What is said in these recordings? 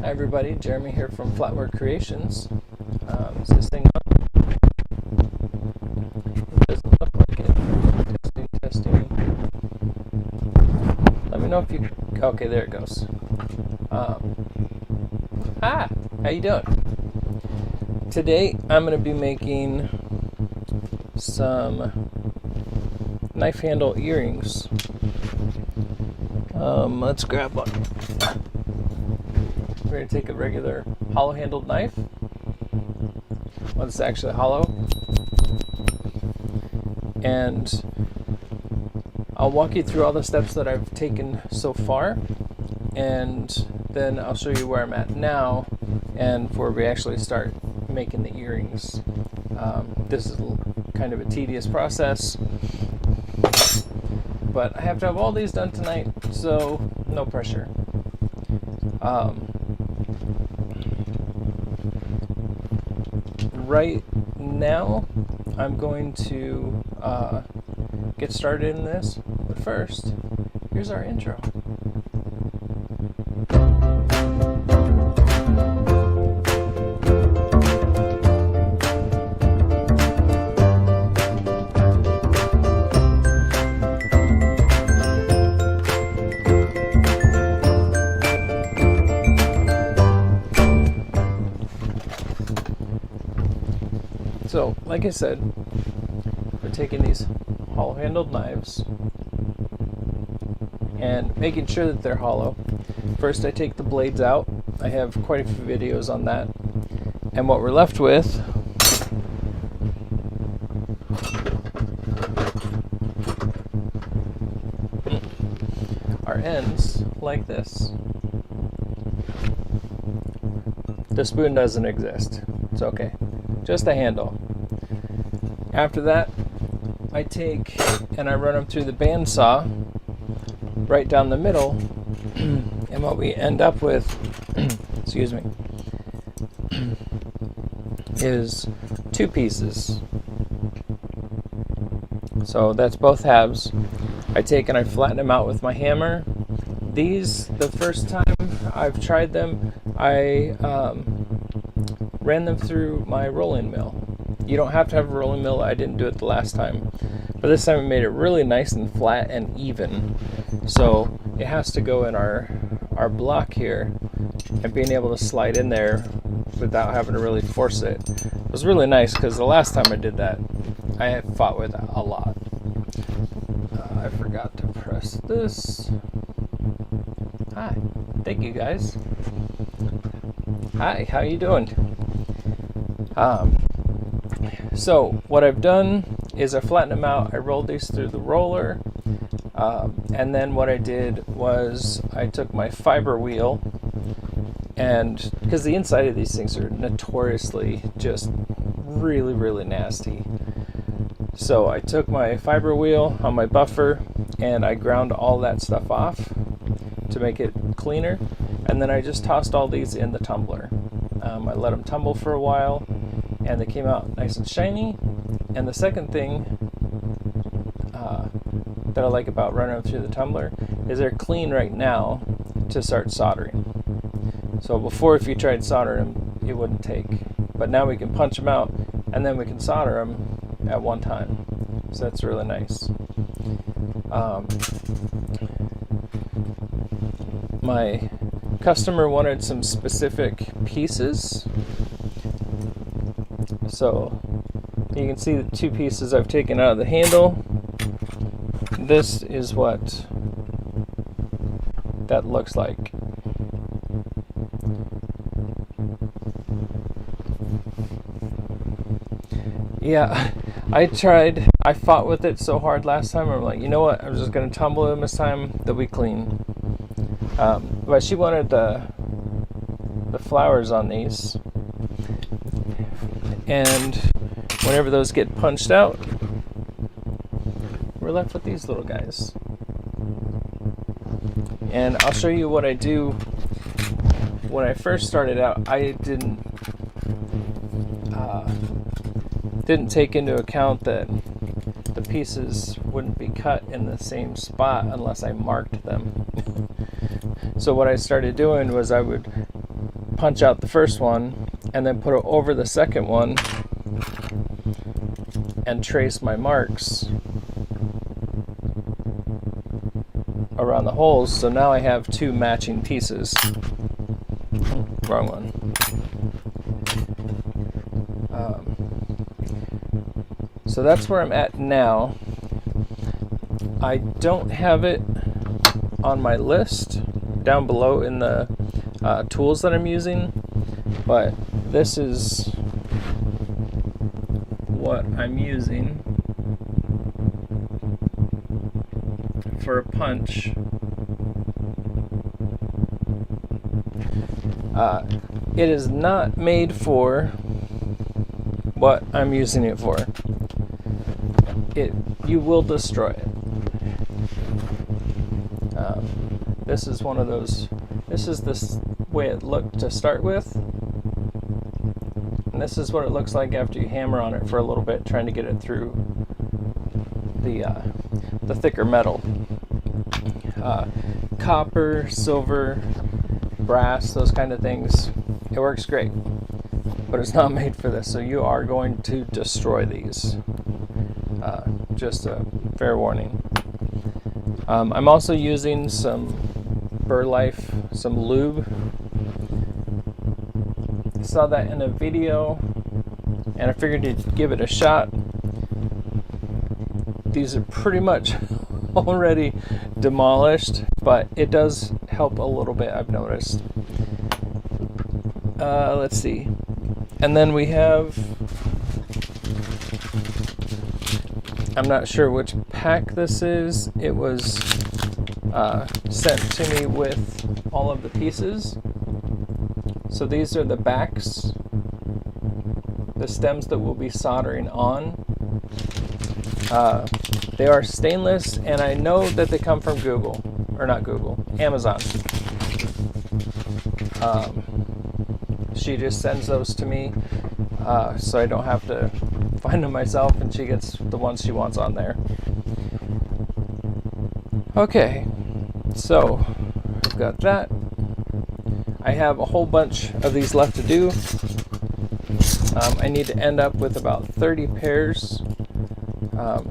Hi everybody, Jeremy here from Flatware Creations. Is this thing on? It doesn't look like it. Testing. Let me know if you... Okay, there it goes. Hi, how you doing? Today I'm going to be making some knife handle earrings. Let's grab one. We're going to take a regular hollow handled knife. Well, it's actually hollow. And I'll walk you through all the steps that I've taken so far, and then I'll show you where I'm at now and where we actually start making the earrings. This is kind of a tedious process, but I have to have all these done tonight, so no pressure. Right now, I'm going to get started in this, but first, here's our intro. So, like I said, we're taking these hollow-handled knives and making sure that they're hollow. First, I take the blades out. I have quite a few videos on that. And what we're left with are ends like this. The spoon doesn't exist. It's okay. Just a handle. After that, I take and I run them through the bandsaw right down the middle, and what we end up with, excuse me, is two pieces. So that's both halves. I take and I flatten them out with my hammer. These, the first time I've tried them, I ran them through my rolling mill. You don't have to have a rolling mill. I didn't do it the last time, but this time I made it really nice and flat and even. So it has to go in our block here, and being able to slide in there without having to really force it was really nice, because the last time I did that, I had fought with it a lot. I forgot to press this. Hi, thank you guys. Hi, how you doing? So what I've done is I flattened them out, I rolled these through the roller, and then what I did was I took my fiber wheel, and because the inside of these things are notoriously just really nasty, so I took my fiber wheel on my buffer and I ground all that stuff off to make it cleaner, and then I just tossed all these in the tumbler. I let them tumble for a while, and they came out nice and shiny. And the second thing that I like about running them through the tumbler is they're clean right now to start soldering. So before, if you tried soldering them, it wouldn't take. But now we can punch them out, and then we can solder them at one time. So that's really nice. My customer wanted some specific pieces, so you can see the two pieces I've taken out of the handle. This is what that looks like. Yeah, I fought with it so hard last time. I'm like, you know what, I'm just going to tumble them this time, they'll be clean. But she wanted the flowers on these, and whenever those get punched out, we're left with these little guys. And I'll show you what I do. When I first started out, I didn't take into account that the pieces wouldn't be cut in the same spot unless I marked them. So what I started doing was I would punch out the first one and then put it over the second one and trace my marks around the holes. So now I have two matching pieces. Wrong one. So that's where I'm at now. I don't have it on my list down below in the tools that I'm using, but this is what I'm using for a punch. It is not made for what I'm using it for. You will destroy it. This is one of those. This is the way it looked to start with, and this is what it looks like after you hammer on it for a little bit, trying to get it through the thicker metal. Copper, silver, brass, those kind of things. It works great, but it's not made for this. So you are going to destroy these. Just a fair warning. I'm also using some Burlife, some lube. I saw that in a video and I figured to give it a shot. These are pretty much already demolished, but it does help a little bit, I've noticed. Let's see. And then we have, I'm not sure which pack this is. It was sent to me with all of the pieces. So these are the backs, the stems that we'll be soldering on. They are stainless, and I know that they come from Amazon. She just sends those to me, so I don't have to find them myself, and she gets the ones she wants on there. Okay, so I've got that. I have a whole bunch of these left to do. I need to end up with about 30 pairs.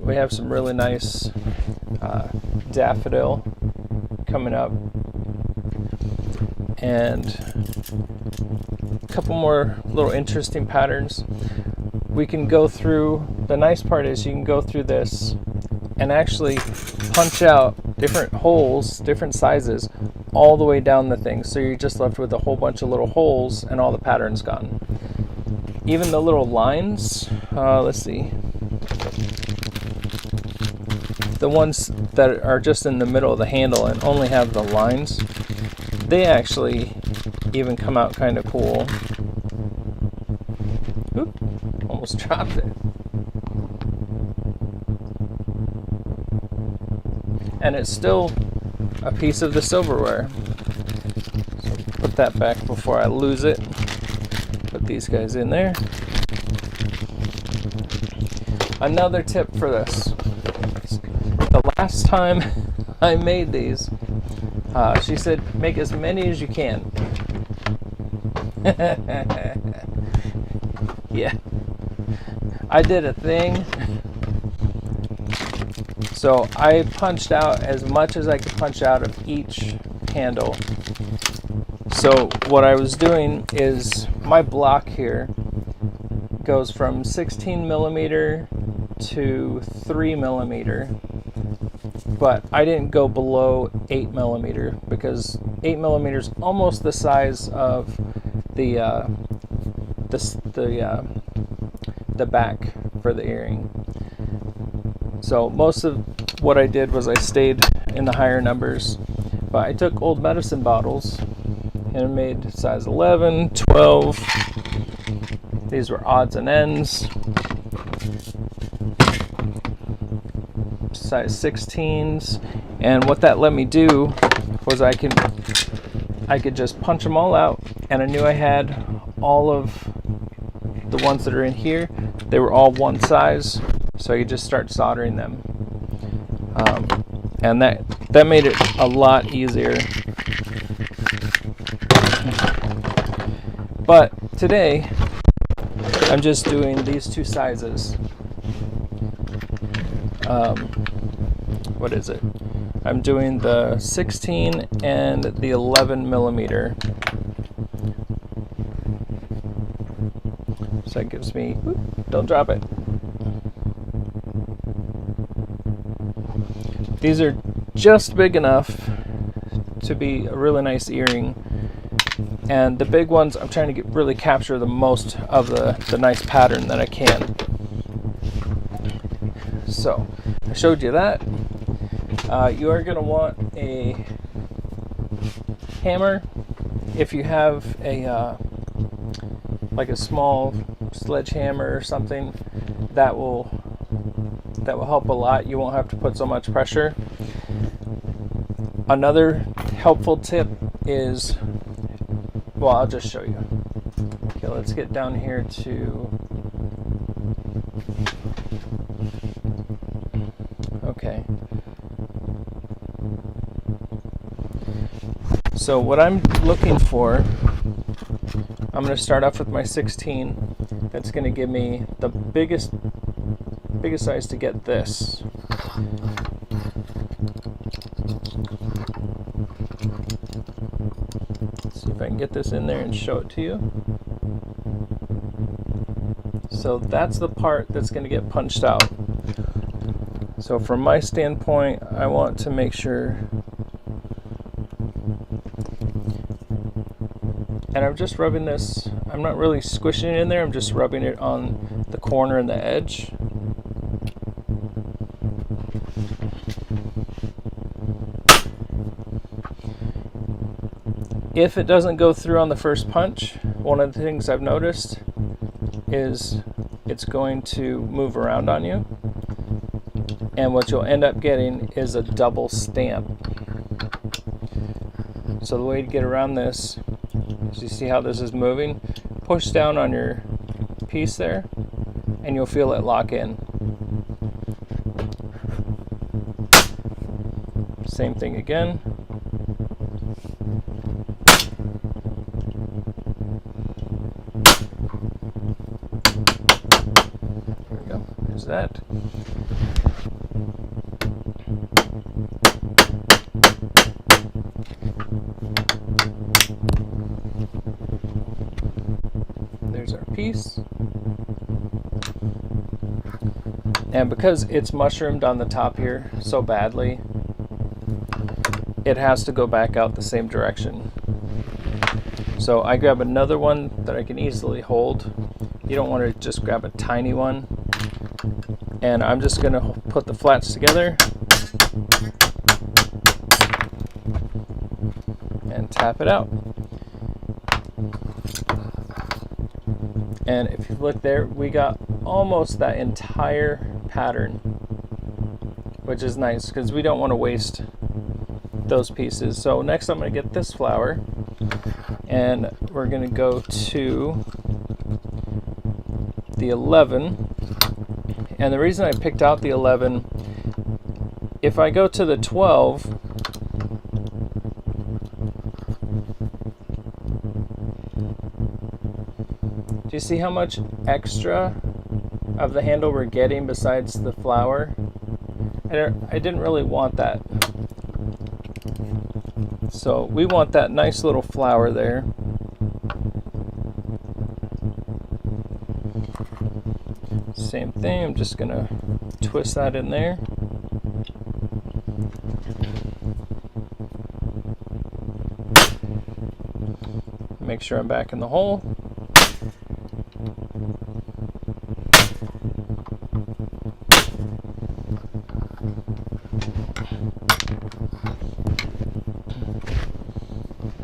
We have some really nice daffodil coming up, and a couple more little interesting patterns. We can go through, the nice part is you can go through this and actually punch out different holes, different sizes, all the way down the thing. So you're just left with a whole bunch of little holes and all the patterns gone. Even the little lines, let's see. The ones that are just in the middle of the handle and only have the lines, they actually even come out kind of cool. Oop, almost dropped it. And it's still a piece of the silverware. So put that back before I lose it. Put these guys in there. Another tip for this. The last time I made these, she said, make as many as you can. Yeah. I did a thing. So I punched out as much as I could punch out of each handle. So what I was doing is my block here goes from 16 millimeter to 3 millimeter, but I didn't go below 8 millimeter because 8 millimeter is almost the size of the back for the earring. So most of what I did was I stayed in the higher numbers, but I took old medicine bottles and made size 11, 12. These were odds and ends. Size 16s, and what that let me do was I could just punch them all out, and I knew I had all of the ones that are in here. They were all one size, so I could just start soldering them, and that made it a lot easier. But today, I'm just doing these two sizes. What is it? I'm doing the 16 and the 11 millimeter. So that gives me, don't drop it. These are just big enough to be a really nice earring. And the big ones, I'm trying to really capture the most of the nice pattern that I can. So, I showed you that. You are going to want a hammer. If you have a like a small sledgehammer or something, that will help a lot. You won't have to put so much pressure. Another helpful tip is, well, I'll just show you. Okay, let's get down here to, okay. So what I'm looking for, I'm going to start off with my 16. That's going to give me the biggest size to get this. Let's see if I can get this in there and show it to you. So that's the part that's going to get punched out. So from my standpoint, I want to make sure, and I'm just rubbing this, I'm not really squishing it in there, I'm just rubbing it on the corner and the edge. If it doesn't go through on the first punch, one of the things I've noticed is it's going to move around on you. And what you'll end up getting is a double stamp. So the way to get around this is, you see how this is moving? Push down on your piece there, and you'll feel it lock in. Same thing again. There we go. There's that. There's our piece. And because it's mushroomed on the top here so badly, it has to go back out the same direction. So I grab another one that I can easily hold. You don't want to just grab a tiny one. And I'm just going to put the flats together and tap it out. And if you look there, we got almost that entire pattern, which is nice because we don't want to waste those pieces. So next I'm going to get this flower, and we're going to go to the 11. And the reason I picked out the 11, if I go to the 12, do you see how much extra of the handle we're getting besides the flower? I didn't really want that. So we want that nice little flower there. Same thing, I'm just gonna twist that in there. Make sure I'm back in the hole.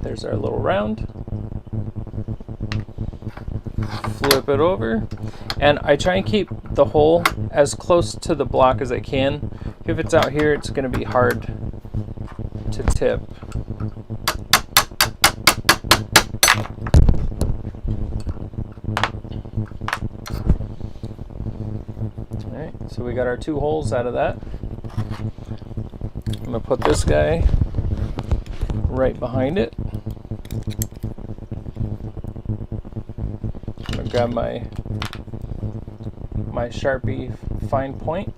There's our little round. Flip it over, and I try and keep the hole as close to the block as I can. If it's out here, it's going to be hard to tip. Alright, so we got our two holes out of that. I'm going to put this guy right behind it. grab my Sharpie fine point,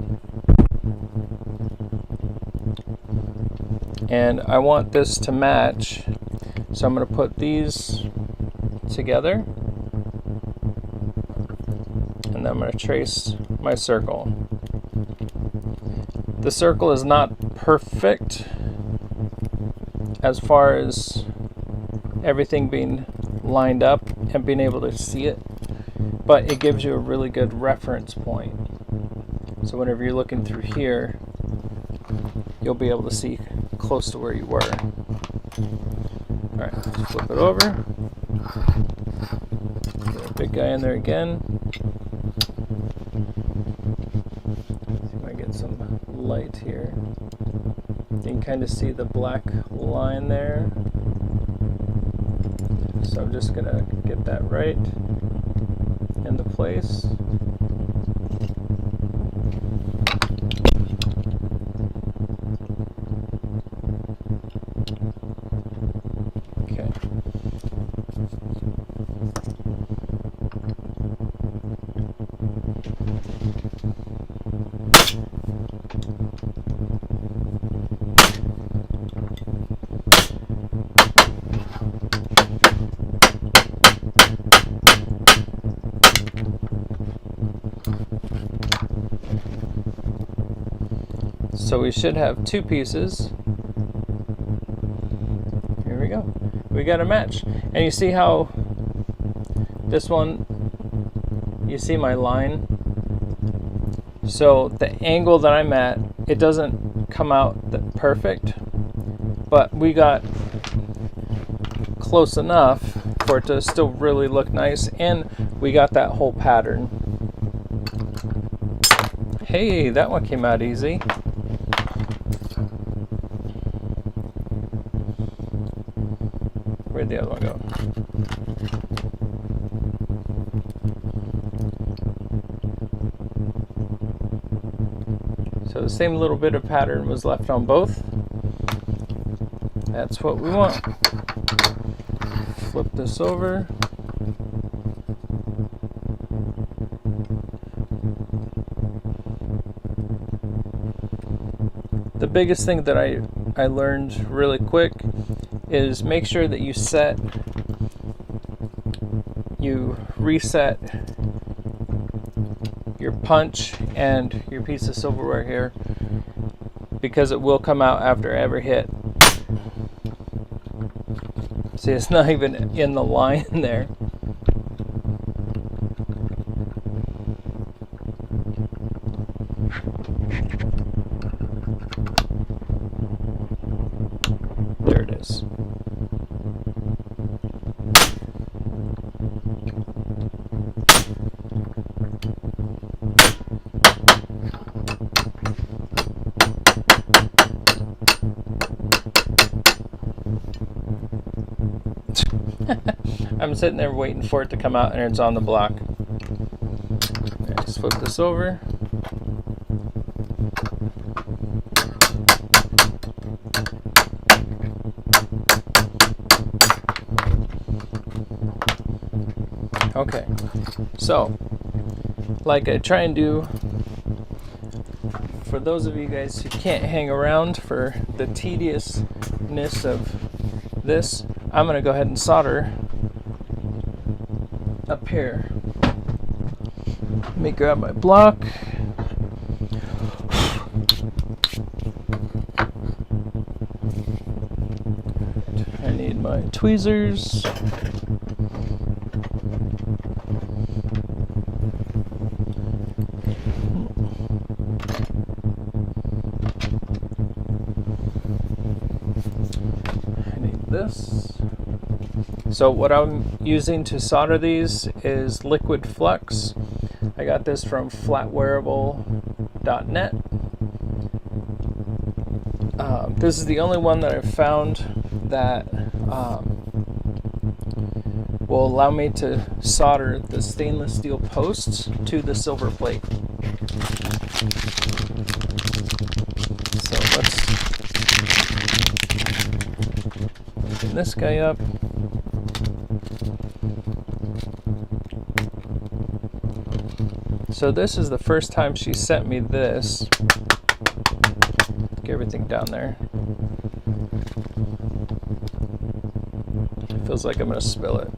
and I want this to match, so I'm going to put these together, and then I'm going to trace my circle. The circle is not perfect as far as everything being lined up and being able to see it, but it gives you a really good reference point. So whenever you're looking through here, you'll be able to see close to where you were. Alright, let's flip it over. Get a big guy in there again. See if I get some light here. You can kind of see the black line there. So I'm just going to get that right into place. Okay. So we should have two pieces. Here we go. We got a match. And you see how this one, you see my line? So the angle that I'm at, it doesn't come out perfect, but we got close enough for it to still really look nice, and we got that whole pattern. Hey, that one came out easy. Where'd the other one go? So the same little bit of pattern was left on both. That's what we want. Flip this over. The biggest thing that I learned really quick is make sure that you reset your punch and your piece of silverware here, because it will come out after every hit. See, it's not even in the line there. There it is. I'm sitting there waiting for it to come out, and it's on the block. Right, let's flip this over. Okay, so like I try and do for those of you guys who can't hang around for the tediousness of this, I'm going to go ahead and solder up here. Let me grab my block. I need my tweezers. I need this. So what I'm using to solder these is liquid flux. I got this from flatwearable.net. This is the only one that I've found that will allow me to solder the stainless steel posts to the silver plate. So let's open this guy up. So this is the first time she sent me this. Get everything down there. It feels like I'm gonna spill it.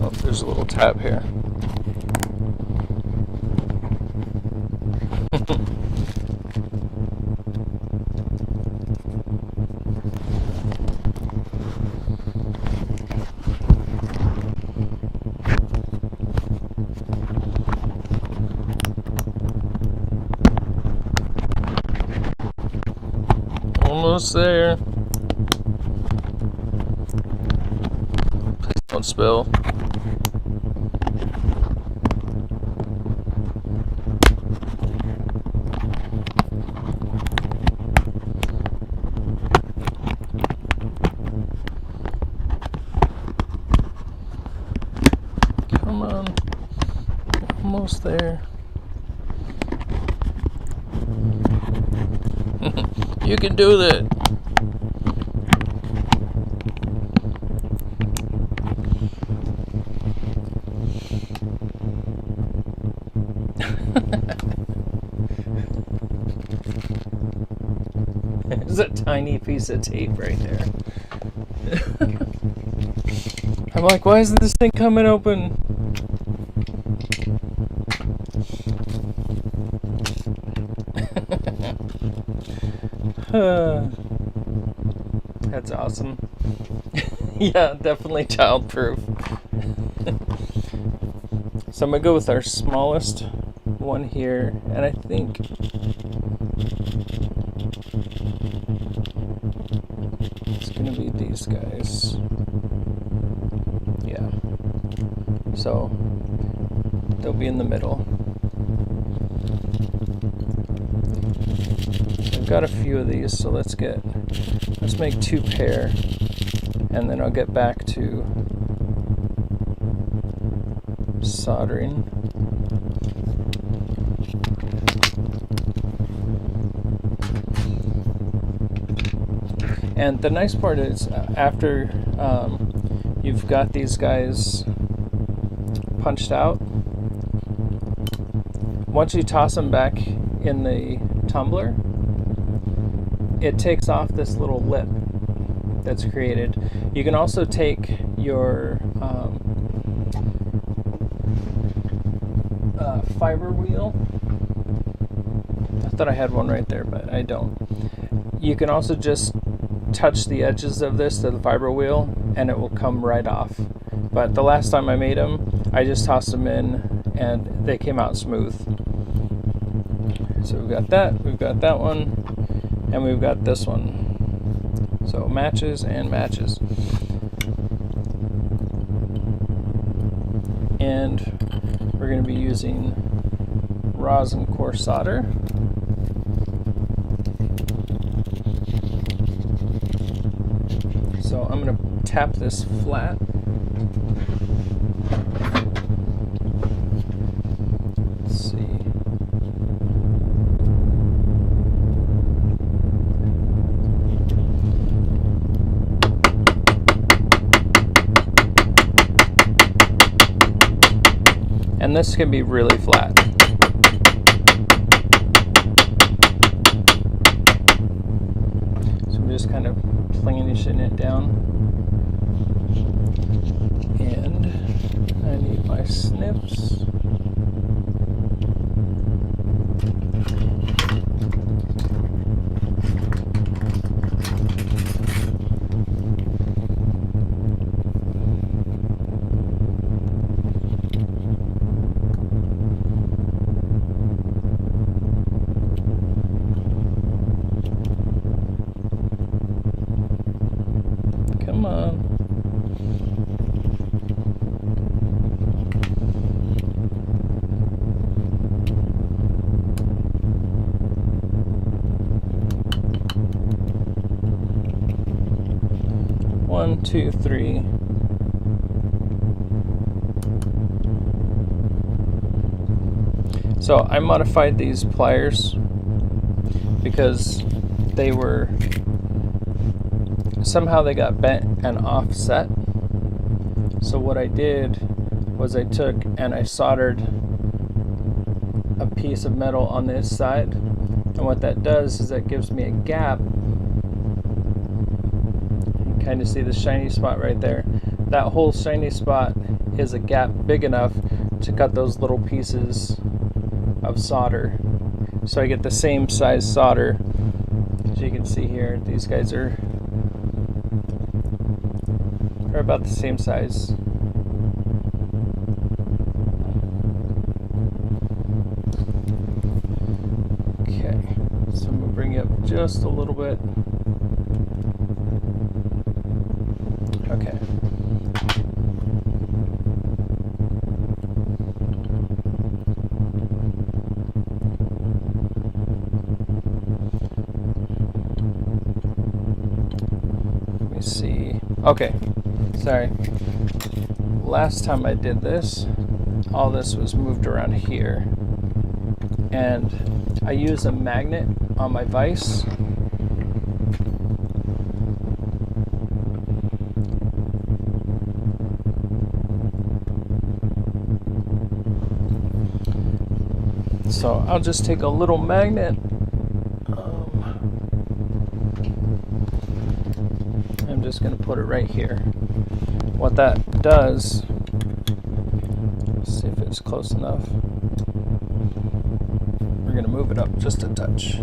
Oh, there's a little tab here. Almost there. Please don't spill. Come on. Almost there. You can do that. There's a tiny piece of tape right there. I'm like, why isn't this thing coming open? That's awesome. Yeah, definitely childproof. So I'm gonna go with our smallest one here, and I think it's gonna be these guys. Yeah. So they'll be in the middle. I've got a few of these, so let's make 2 pair, and then I'll get back to soldering. And the nice part is after you've got these guys punched out, once you toss them back in the tumbler, it takes off this little lip that's created. You can also take your fiber wheel. I thought I had one right there, but I don't. You can also just touch the edges of this to the fiber wheel and it will come right off. But the last time I made them, I just tossed them in and they came out smooth. So we've got that one, and we've got this one. So matches and matches. And we're going to be using rosin core solder. So I'm going to tap this flat. Let's see. And this can be really flat. So I'm just kind of planishing it down. And I need my snips. Come on. One, two, three. So I modified these pliers because they were somehow they got bent and offset. So what I did was I took and I soldered a piece of metal on this side, and what that does is that gives me a gap. You can kind of see the shiny spot right there. That whole shiny spot is a gap big enough to cut those little pieces of solder. So I get the same size solder. As you can see here, these guys are about the same size. Okay, so I'm gonna bring it up just a little bit. Okay. Let me see. Okay, sorry. Last time I did this, all this was moved around here. And I use a magnet on my vise. So I'll just take a little magnet. I'm just going to put it right here. What that does, let's see if it's close enough. We're going to move it up just a touch.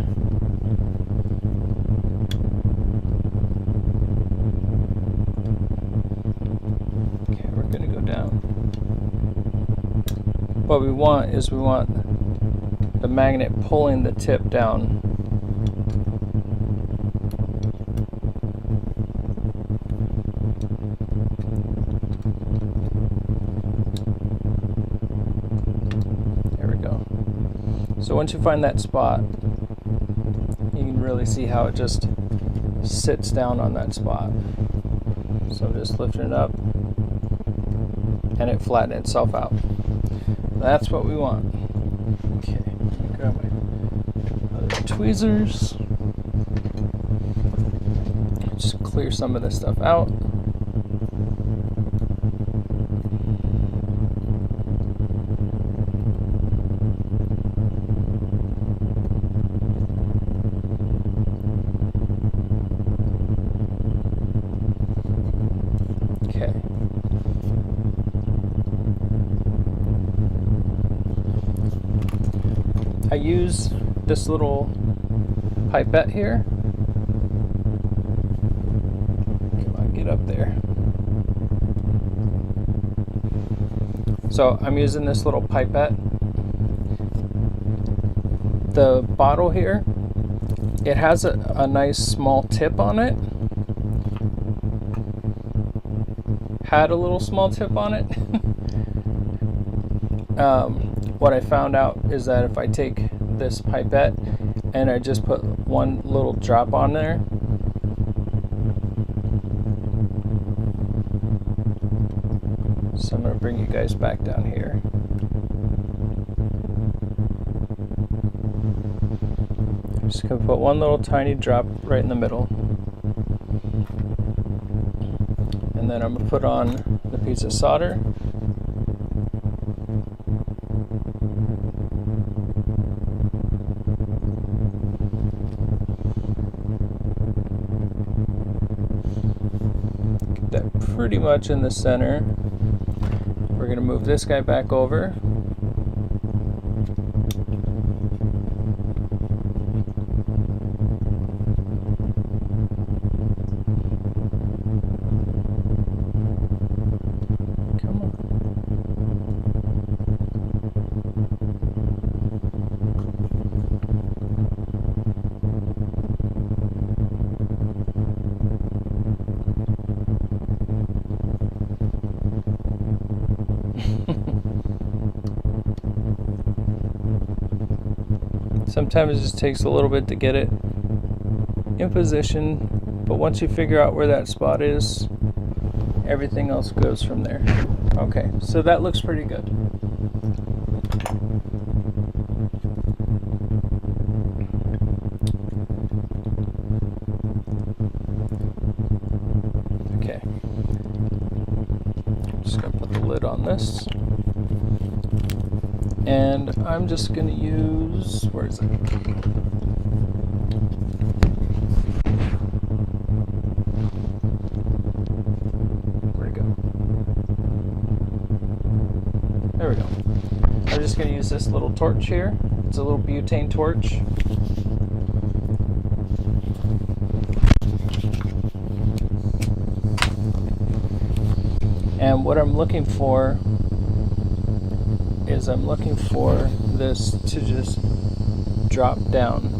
Okay, we're going to go down. What we want is we want the magnet pulling the tip down. There we go. So once you find that spot, you can really see how it just sits down on that spot. So I'm just lifting it up and it flattened itself out. That's what we want. Okay, grab my other tweezers. Just clear some of this stuff out. Okay. I use this little pipette here. Come on, get up there. So I'm using this little pipette. The bottle here, it has a nice small tip on it. Had a little small tip on it. What I found out is that if I take this pipette and I just put one little drop on there, so I'm going to bring you guys back down here. I'm just going to put one little tiny drop right in the middle. And then I'm going to put on the piece of solder. Get that pretty much in the center. We're going to move this guy back over. Sometimes it just takes a little bit to get it in position, but once you figure out where that spot is, everything else goes from there. Okay, so that looks pretty good. this. And I'm just going to use, where is it? Where'd it go? There we go. I'm just going to use this little torch here. It's a little butane torch. And what I'm looking for is I'm looking for this to just drop down.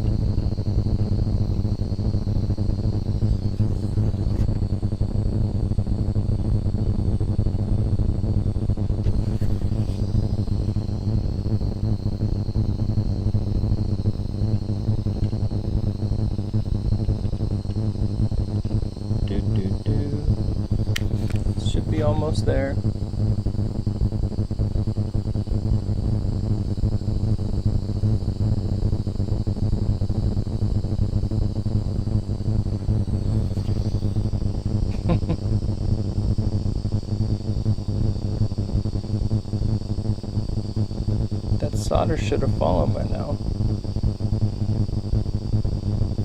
Should be almost there. That solder should have fallen by now.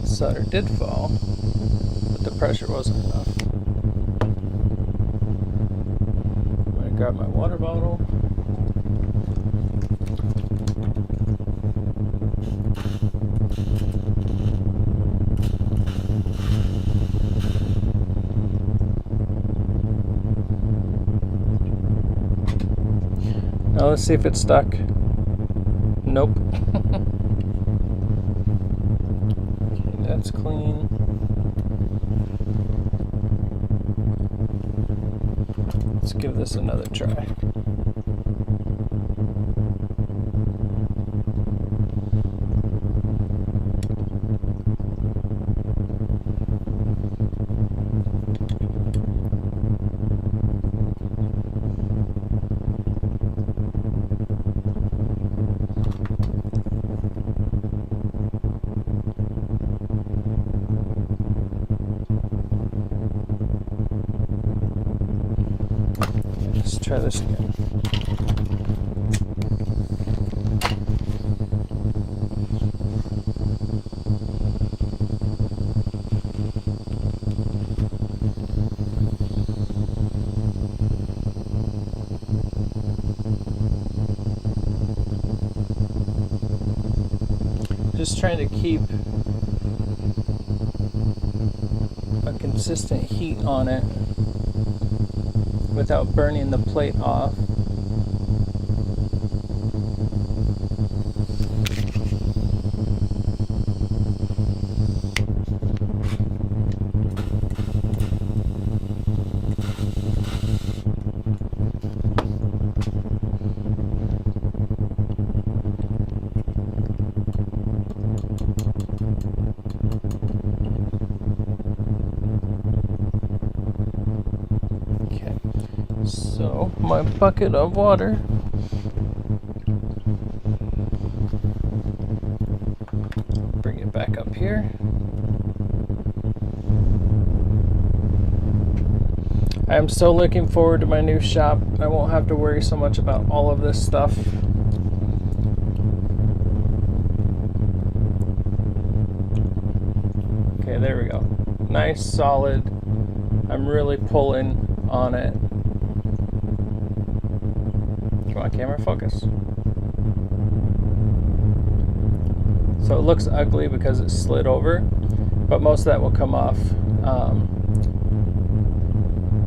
The solder did fall, but the pressure wasn't enough. I'm going to grab my water bottle. Now let's see if it's stuck. Nope. Okay, that's clean. Let's give this another try. Let's try this again. Just trying to keep a consistent heat on it without burning the plate off. So, my bucket of water. Bring it back up here. I am so looking forward to my new shop. I won't have to worry so much about all of this stuff. Okay, there we go. Nice, solid. I'm really pulling on it. Come on, camera, focus. So it looks ugly because it slid over, but most of that will come off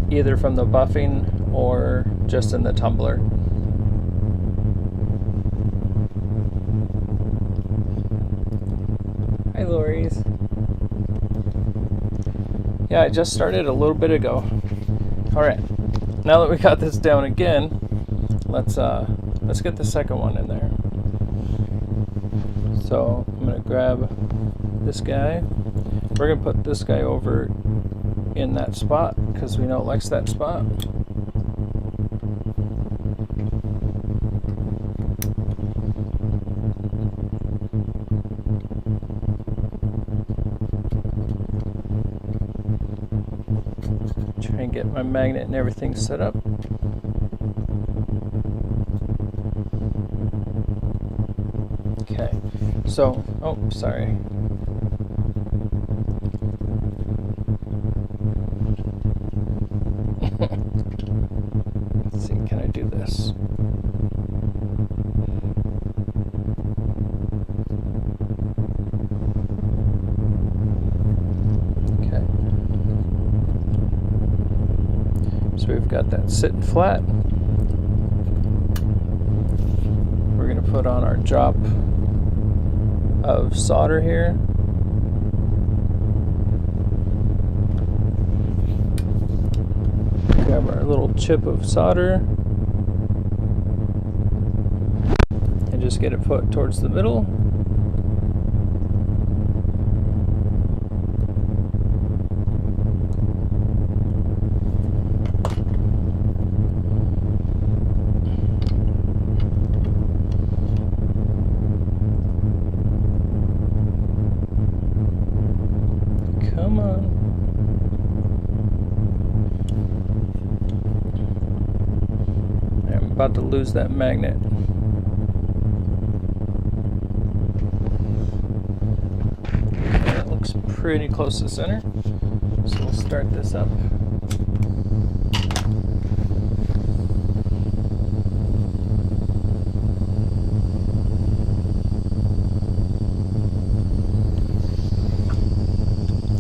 either from the buffing or just in the tumbler. Hi, Lori's. Yeah, I just started a little bit ago. All right, now that we got this down again, let's get the second one in there. So I'm gonna grab this guy. We're gonna put this guy over in that spot because we know it likes that spot. Try and get my magnet and everything set up. Okay, so, oh, sorry. Let's see, can I do this? Okay. So we've got that sitting flat. We're going to put on our drop of solder here. Grab our little chip of solder and just get it put towards the middle. Come on. I'm about to lose that magnet. Okay, that looks pretty close to center. So we'll start this up.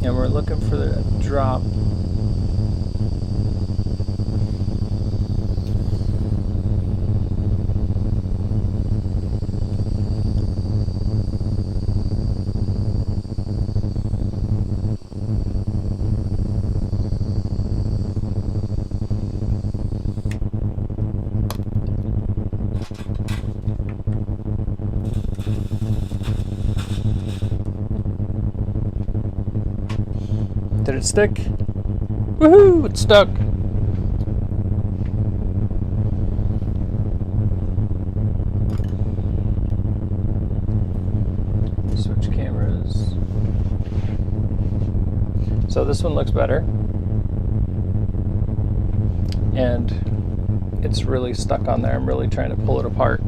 And we're looking for the drop. Did it stick? Woohoo! It stuck! Switch cameras. So this one looks better. And it's really stuck on there. I'm really trying to pull it apart.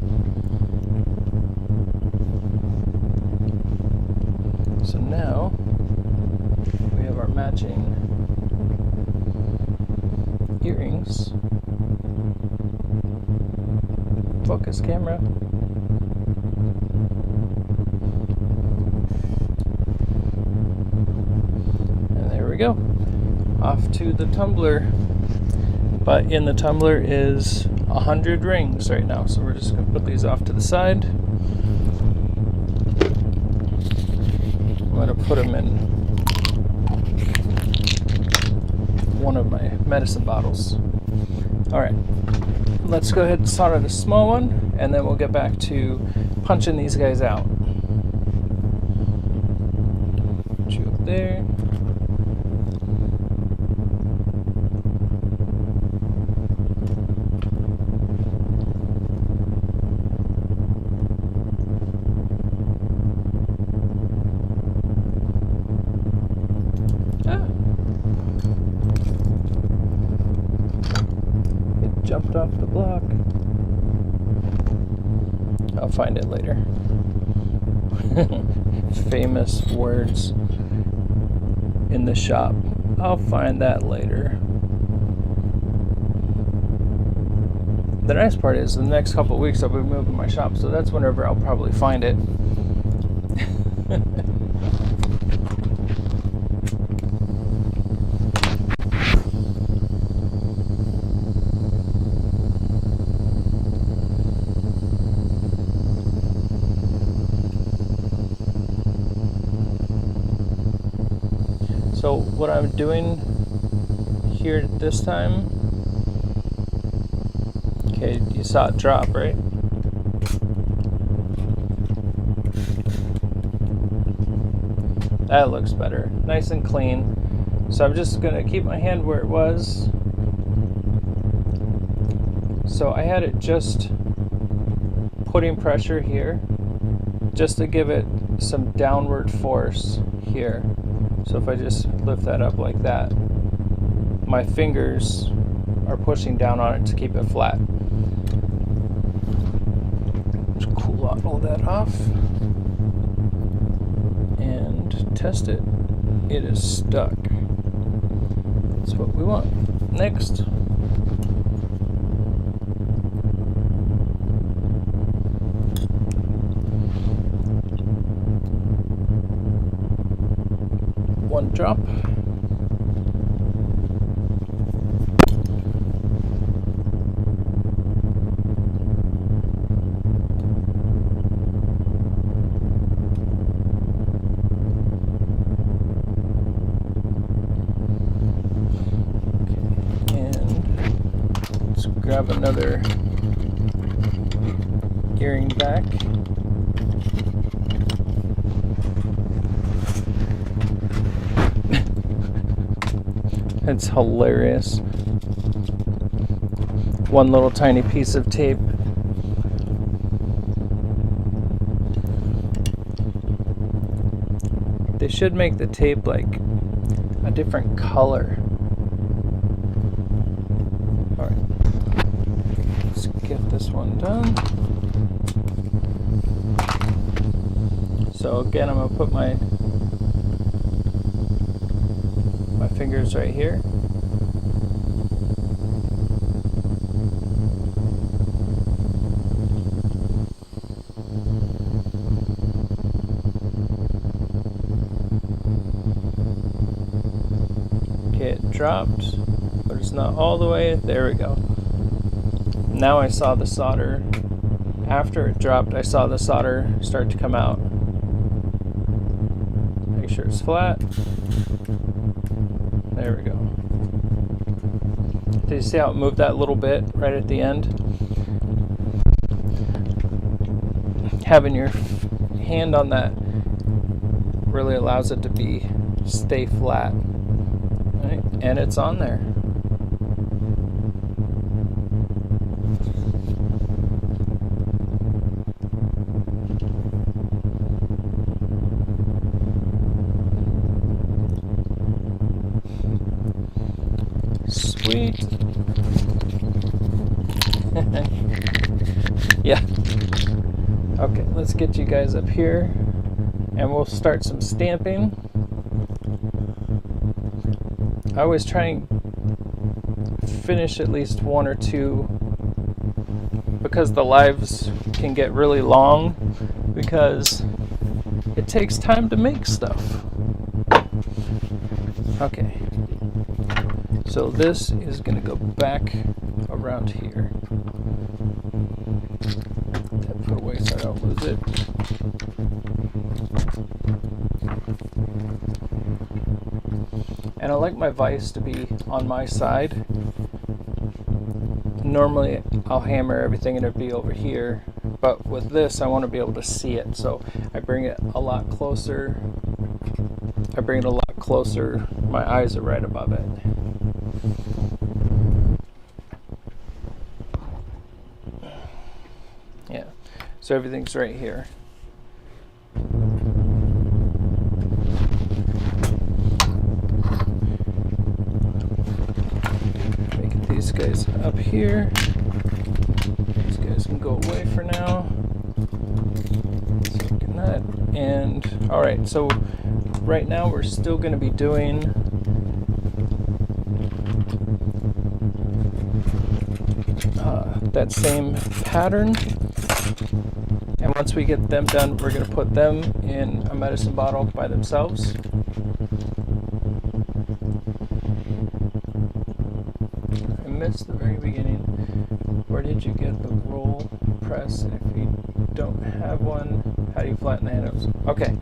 So now we have our matching earrings. Focus camera. And there we go. Off to the tumbler. But in the tumbler is 100 rings right now. So we're just going to put these off to the side. I'm going to put them in one of my medicine bottles. All right, let's go ahead and solder the small one, and then we'll get back to punching these guys out. Put you up there. Jumped off the block. I'll find it later. Famous words in the shop. I'll find that later. The nice part is the next couple of weeks I'll be moving my shop, so that's whenever I'll probably find it. So what I'm doing here this time, okay, you saw it drop, right? That looks better, nice and clean. So I'm just gonna keep my hand where it was. So I had it just putting pressure here, just to give it some downward force here. So if I just lift that up like that, my fingers are pushing down on it to keep it flat. Just cool all that off. and test it. It is stuck. That's what we want. Next. One drop. Grab another gearing back. It's hilarious. One little tiny piece of tape. They should make the tape like a different color. Get this one done. So again, I'm going to put my fingers right here. Okay, it dropped, but it's not all the way. There we go. Now I saw the solder, after it dropped, I saw the solder start to come out. Make sure it's flat. There we go. Did you see how it moved that little bit right at the end? Having your hand on that really allows it to stay flat. Right? And it's on there. Sweet. Yeah. Okay, let's get you guys up here and we'll start some stamping. I always try and finish at least one or two because the lives can get really long because it takes time to make stuff. Okay. So this is going to go back around here. Put away so I don't lose it. And I like my vise to be on my side. Normally I'll hammer everything and it'll be over here, but with this I want to be able to see it, so I bring it a lot closer. My eyes are right above it. Yeah, so everything's right here. Making these guys up here. These guys can go away for now. Taking that. And all right, so right now we're still going to be doing that same pattern, and once we get them done, we're going to put them in a medicine bottle by themselves. I missed the very beginning. Where did you get the roll press? If you don't have one, how do you flatten the handles? Okay.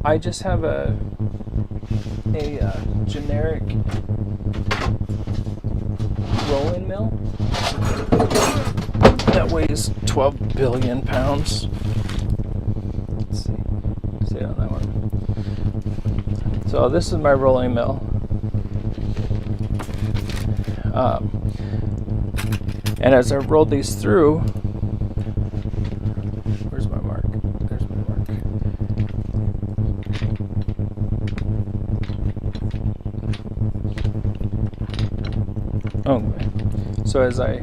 I just have a generic rolling mill that weighs 12 billion pounds. Let's see on that one. So this is my rolling mill. And as I rolled these through, where's my mark? There's my mark. Okay. So as I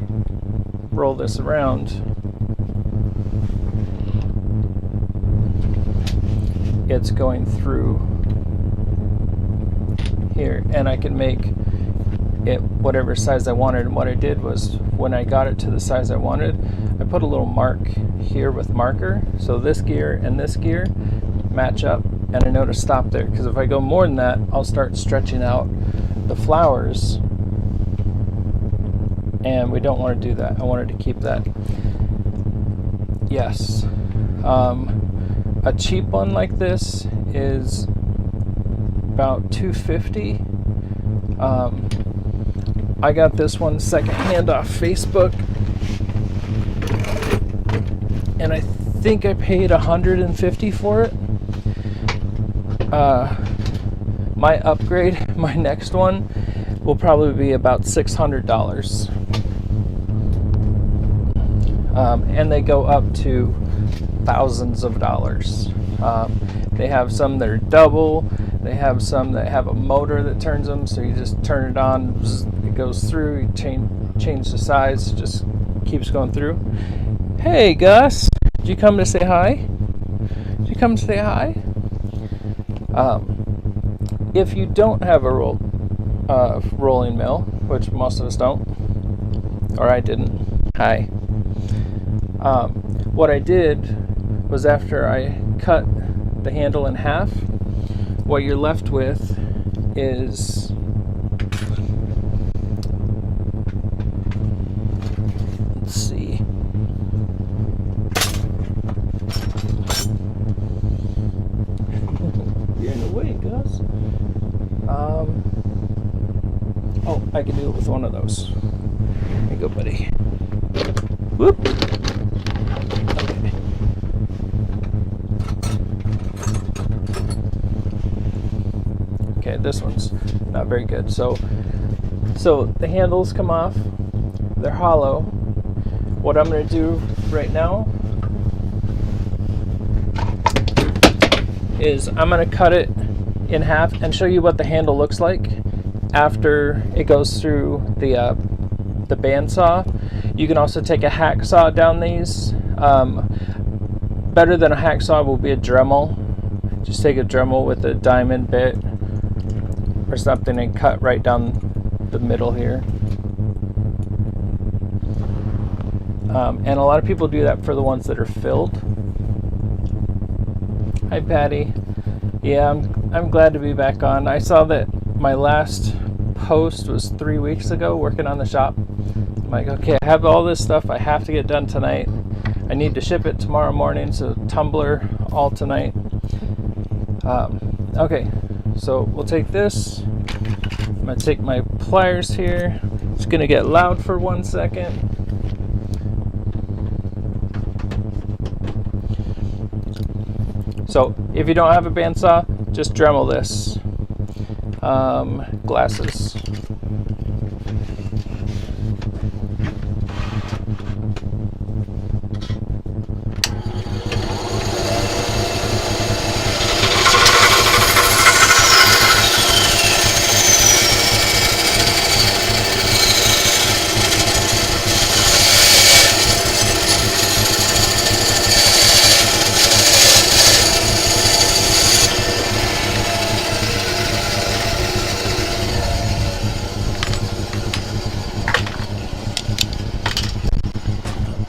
roll this around, it's going through here, and I can make it whatever size I wanted. And what I did was, when I got it to the size I wanted, I put a little mark here with marker, so this gear and this gear match up, and I know to stop there, because if I go more than that, I'll start stretching out the flowers, and we don't want to do that. I wanted to keep that. Yes. A cheap one like this is about $2.50. I got this one secondhand off Facebook, and I think I paid $150 for it. My upgrade, my next one, will probably be about $600. And they go up to thousands of dollars. They have some that are double. They have some that have a motor that turns them, so you just turn it on, it goes through, you change the size, it just keeps going through. Hey Gus, did you come to say hi? Did you come to say hi? If you don't have a rolling mill, which most of us don't, or I didn't, hi. What I did was, after I cut the handle in half, what you're left with is let's see. You're in the way, Gus. Oh, I can do it with one of those. There you go, buddy. Whoop. Okay, this one's not very good. So the handles come off. They're hollow. What I'm going to do right now is I'm going to cut it in half and show you what the handle looks like after it goes through the bandsaw. You can also take a hacksaw down these. Better than a hacksaw will be a Dremel. Just take a Dremel with a diamond bit or something and cut right down the middle here. And a lot of people do that for the ones that are filled. Hi Patty. Yeah, I'm glad to be back on. I saw that my last post was 3 weeks ago, working on the shop. I'm like, okay, I have all this stuff I have to get done tonight. I need to ship it tomorrow morning, so tumbler all tonight. Okay, so we'll take this. I'm going to take my pliers here. It's going to get loud for 1 second. So if you don't have a bandsaw, just Dremel this. Glasses.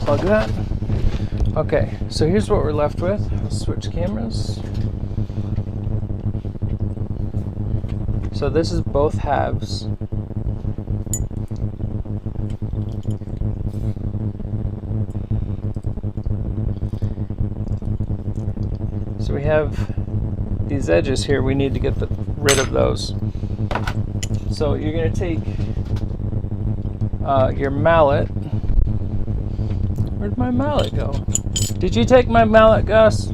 Plug that. Okay, so here's what we're left with. I'll switch cameras. So this is both halves. So we have these edges here. We need to get rid of those. So you're going to take your mallet. Where'd my mallet go? Did you take my mallet, Gus?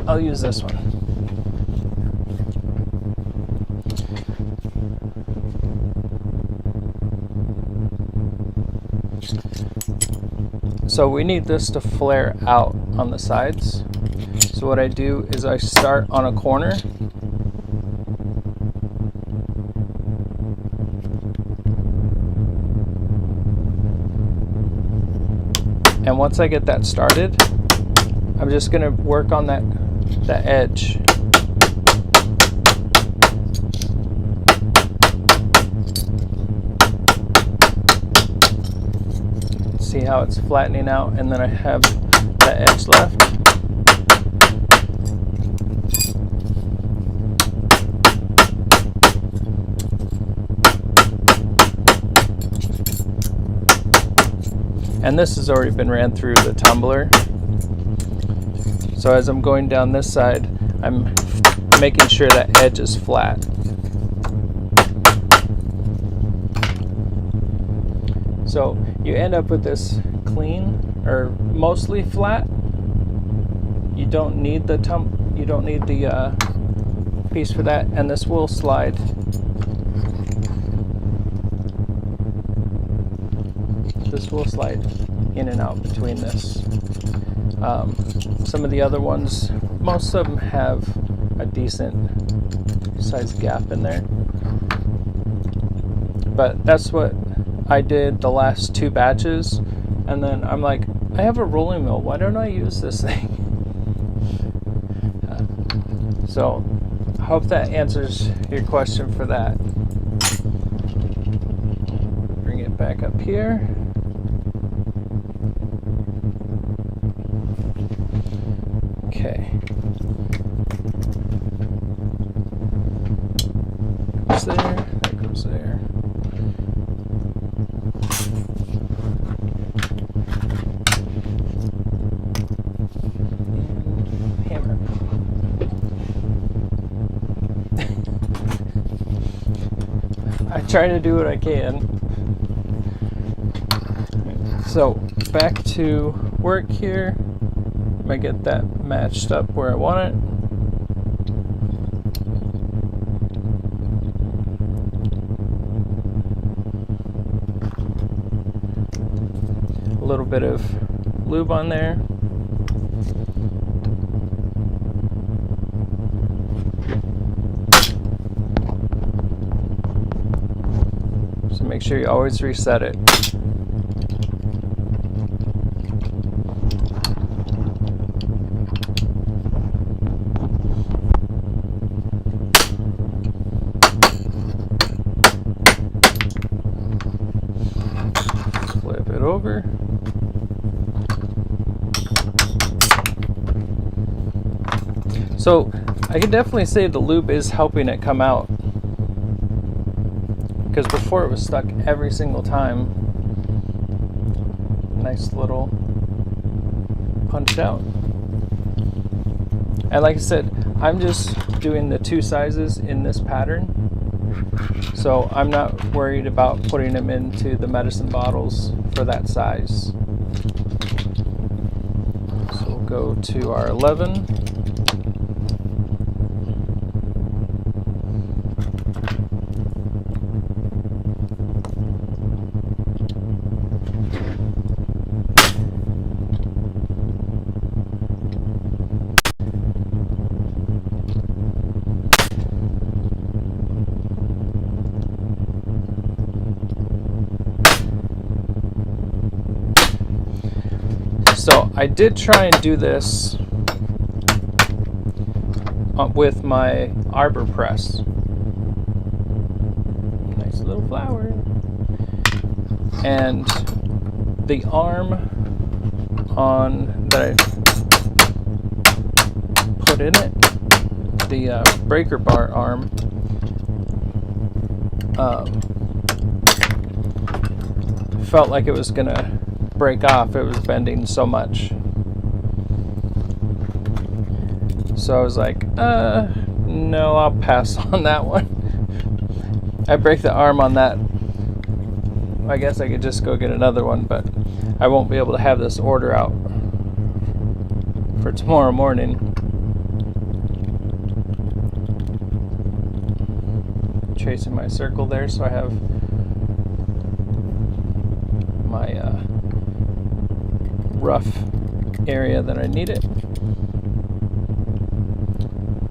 I'll use this one. So we need this to flare out on the sides. So what I do is I start on a corner. And once I get that started, I'm just going to work on that edge. See how it's flattening out, and then I have that edge left. And this has already been ran through the tumbler. So as I'm going down this side, I'm making sure that edge is flat. So you end up with this clean, or mostly flat. You don't need the piece for that, and this will slide. This will slide in and out between this. Some of the other ones, most of them have a decent size gap in there. But that's what I did the last 2 batches, and then I'm like, I have a rolling mill, why don't I use this thing? So I hope that answers your question for that. Bring it back up here. Okay. Goes there, that goes there. Hammer. I try to do what I can. So back to work here. I get that matched up where I want it. A little bit of lube on there. So make sure you always reset it. Over. So I can definitely say the lube is helping it come out, because before it was stuck every single time. Nice little punch out. And like I said, I'm just doing the 2 sizes in this pattern, so I'm not worried about putting them into the medicine bottles for that size. So we'll go to our 11. So I did try and do this with my arbor press. Nice little flower. And the arm on that I put in it, the breaker bar arm, felt like it was gonna break off. It was bending so much. So I was like, no, I'll pass on that one. I break the arm on that. I guess I could just go get another one, but I won't be able to have this order out for tomorrow morning. Tracing my circle there so I have my rough area that I need it.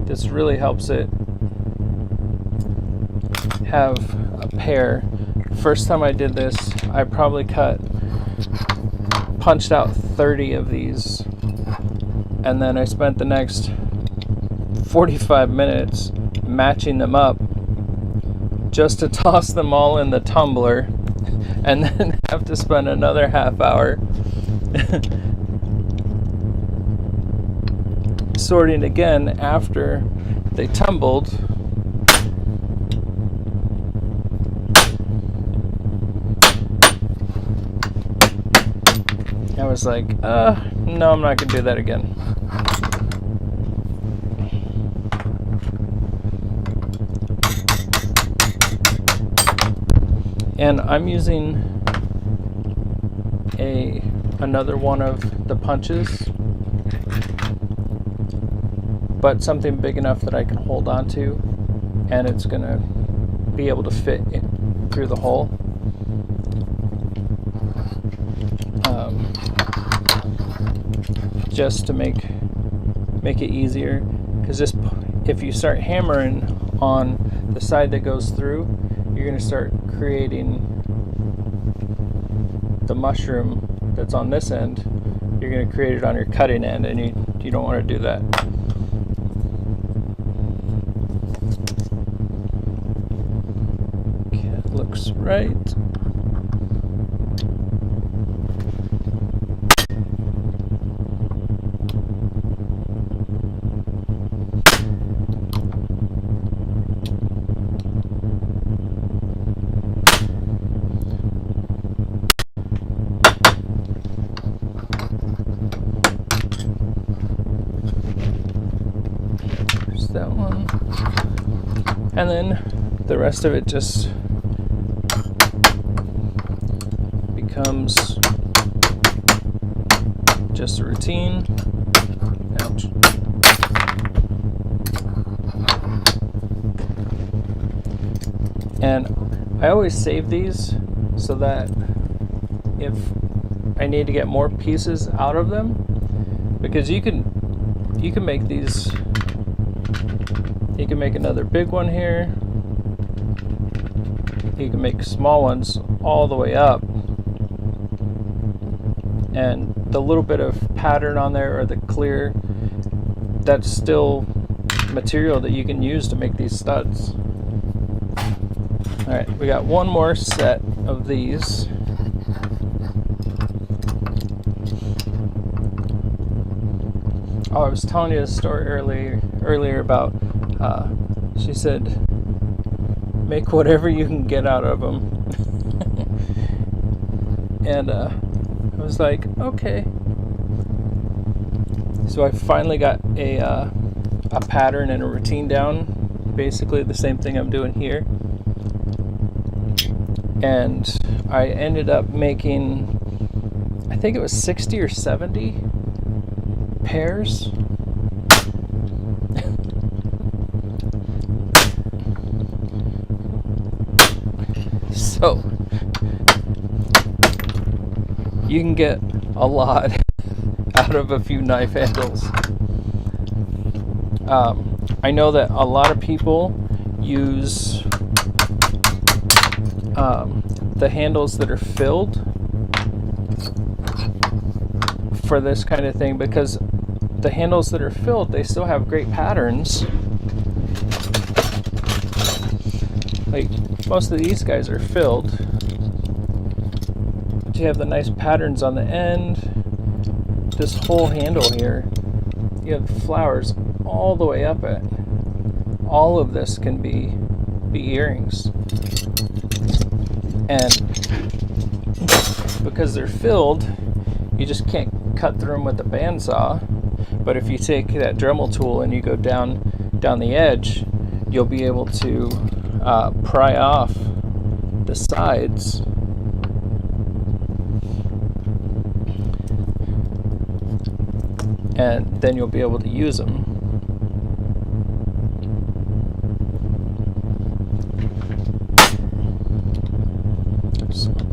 This really helps it have a pair. First time I did this, I probably cut punched out 30 of these, and then I spent the next 45 minutes matching them up just to toss them all in the tumbler and then have to spend another half hour sorting again after they tumbled. I was like, no, I'm not gonna do that again. And I'm using another one of the punches, but something big enough that I can hold on to, and it's gonna be able to fit through the hole. Just to make it easier, because if you start hammering on the side that goes through, you're going to start creating the mushroom that's on this end. You're going to create it on your cutting end, and you don't want to do that. Okay, it looks right. That one, and then the rest of it just becomes just a routine. Ouch. And I always save these so that if I need to get more pieces out of them, because you can make these. You can make another big one here. You can make small ones all the way up. And the little bit of pattern on there, or the clear, that's still material that you can use to make these studs. Alright, we got one more set of these. Oh, I was telling you a story earlier about she said, make whatever you can get out of them. And I was like, okay. So I finally got a pattern and a routine down, basically the same thing I'm doing here. And I ended up making, I think it was 60 or 70 pairs. So you can get a lot out of a few knife handles. I know that a lot of people use the handles that are filled for this kind of thing, because the handles that are filled, they still have great patterns. Like, most of these guys are filled, but you have the nice patterns on the end. This whole handle here, you have flowers all the way up it. All of this can be earrings. And because they're filled, you just can't cut through them with the bandsaw. But if you take that Dremel tool and you go down the edge, you'll be able to pry off the sides and then you'll be able to use them.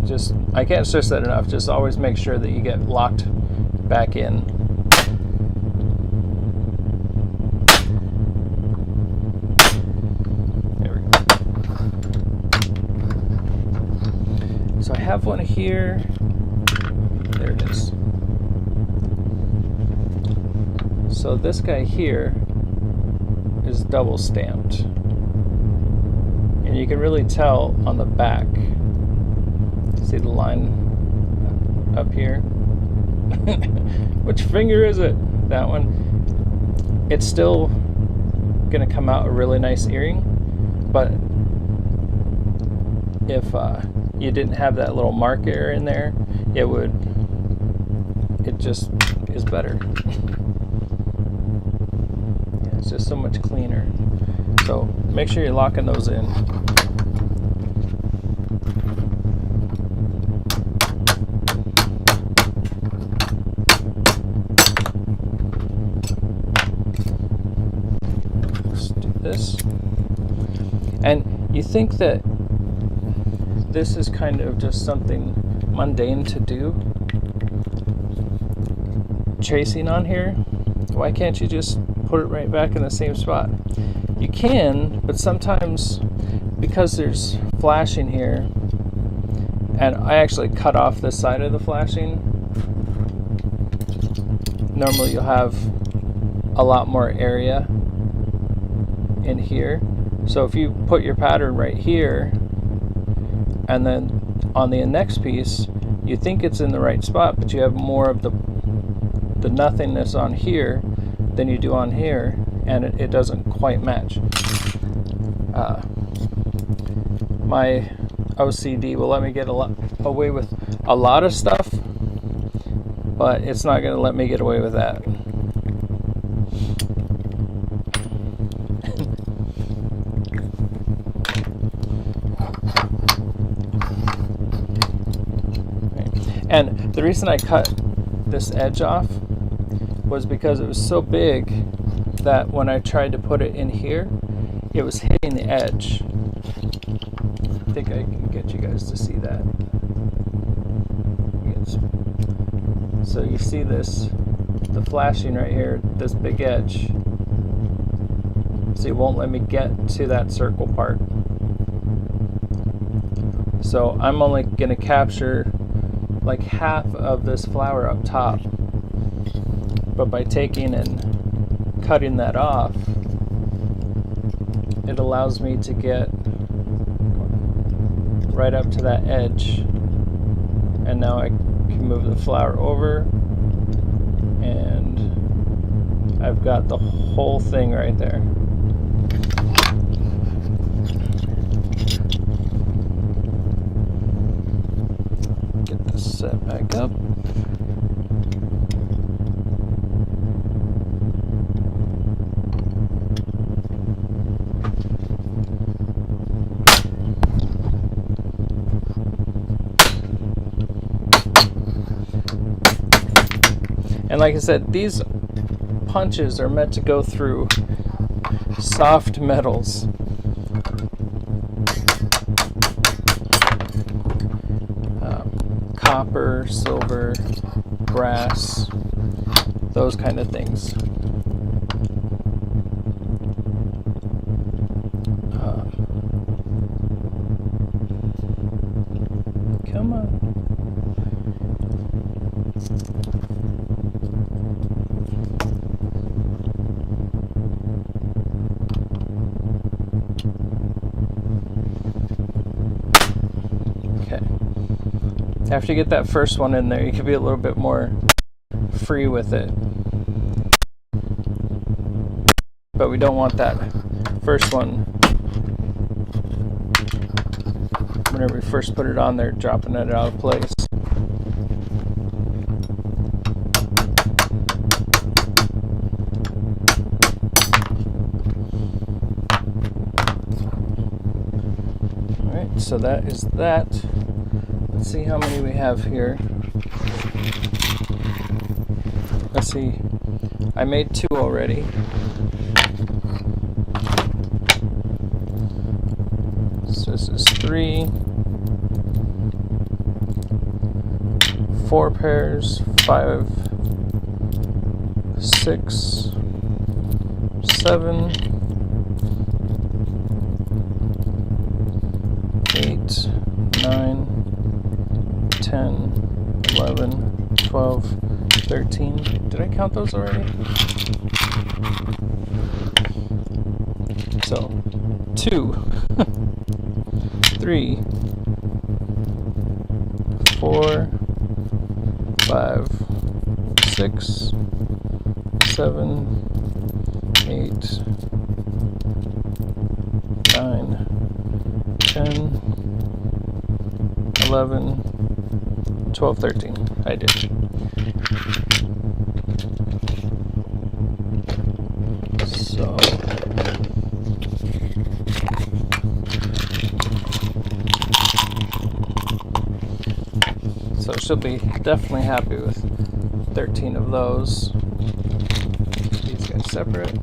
Just, I can't stress that enough, just always make sure that you get locked back in. There we go. So I have one here. There it is. So this guy here is double stamped. And you can really tell on the back. See the line up here? Which finger is it? That one. It's still gonna come out a really nice earring, but if you didn't have that little marker in there, it just is better. Yeah, it's just so much cleaner. So make sure you're locking those in. Let's do this. And you think that this is kind of just something mundane to do, chasing on here. Why can't you just put it right back in the same spot? You can, but sometimes because there's flashing here, and I actually cut off this side of the flashing, normally you'll have a lot more area in here. So if you put your pattern right here, and then on the next piece, you think it's in the right spot, but you have more of the nothingness on here than you do on here, and it doesn't quite match. My OCD will let me get away with a lot of stuff, but it's not going to let me get away with that. And the reason I cut this edge off was because it was so big that when I tried to put it in here, it was hitting the edge. I think I can get you guys to see that. Yes. So you see this, the flashing right here, this big edge. So it won't let me get to that circle part. So I'm only going to capture like half of this flower up top. But by taking and cutting that off, it allows me to get right up to that edge. And now I can move the flower over, and I've got the whole thing right there. Get this set back up. And like I said, these punches are meant to go through soft metals. Copper, silver, brass, those kind of things. Come on. After you get that first one in there, you can be a little bit more free with it. But we don't want that first one, whenever we first put it on there, dropping it out of place. Alright, so that is that. Let's see how many we have here. Let's see. I made 2 already. So this is 3, 4 pairs, 5, 6, 7, 8, 9, 10, 11, 12, 13. Did I count those already? So 2, 3, 4, 5, 6, 7, 8, 9, 10, 11, 12, 13. I did. So she'll be definitely happy with 13 of those. These guys separate.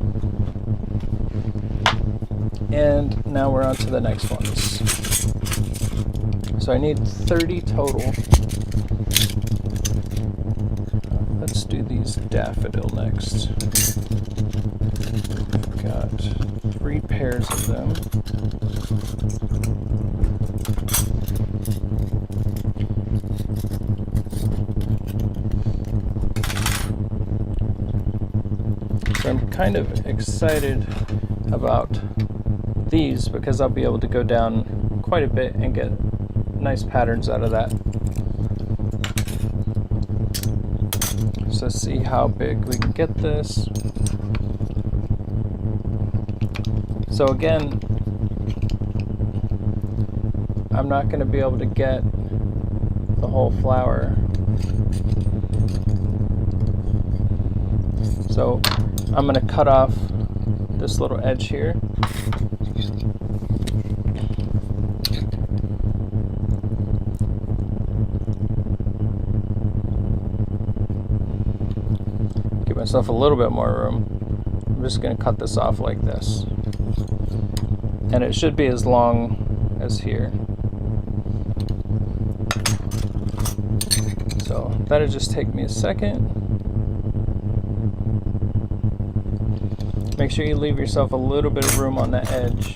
And now we're on to the next ones. So I need 30 total. Let's do these daffodil next. We've got 3 pairs of them. So I'm kind of excited about these because I'll be able to go down quite a bit and get nice patterns out of that. So see how big we can get this. So again, I'm not going to be able to get the whole flower. So I'm going to cut off this little edge here. Give myself a little bit more room. I'm just going to cut this off like this. And it should be as long as here. So that'll just take me a second. Make sure you leave yourself a little bit of room on the edge.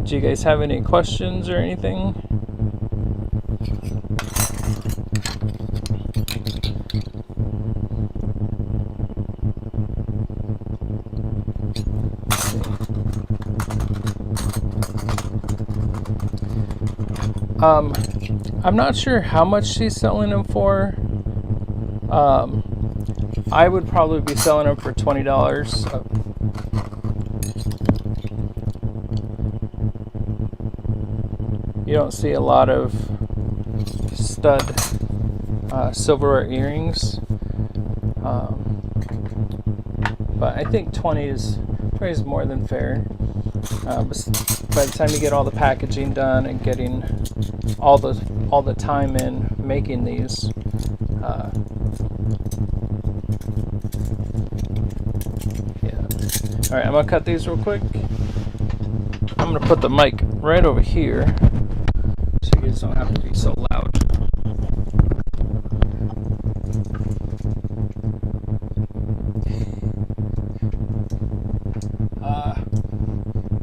Do you guys have any questions or anything? I'm not sure how much she's selling them for. I would probably be selling them for $20. You don't see a lot of stud silverware earrings, but I think 20 is more than fair. By the time you get all the packaging done and getting all the time in making these, all right, I'm gonna cut these real quick. I'm gonna put the mic right over here so you guys don't have to be so loud.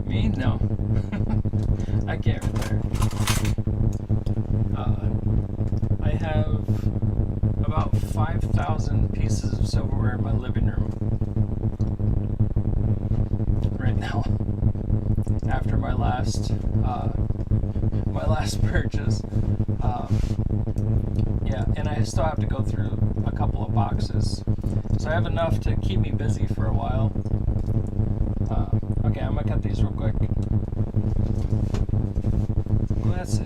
Me? No. I can't retire. I have about 5,000 pieces of silverware in my living room right now. After my last purchase, yeah, and I still have to go through a couple of boxes, so I have enough to keep me busy for a while. Okay, I'm gonna cut these real quick. Glasses.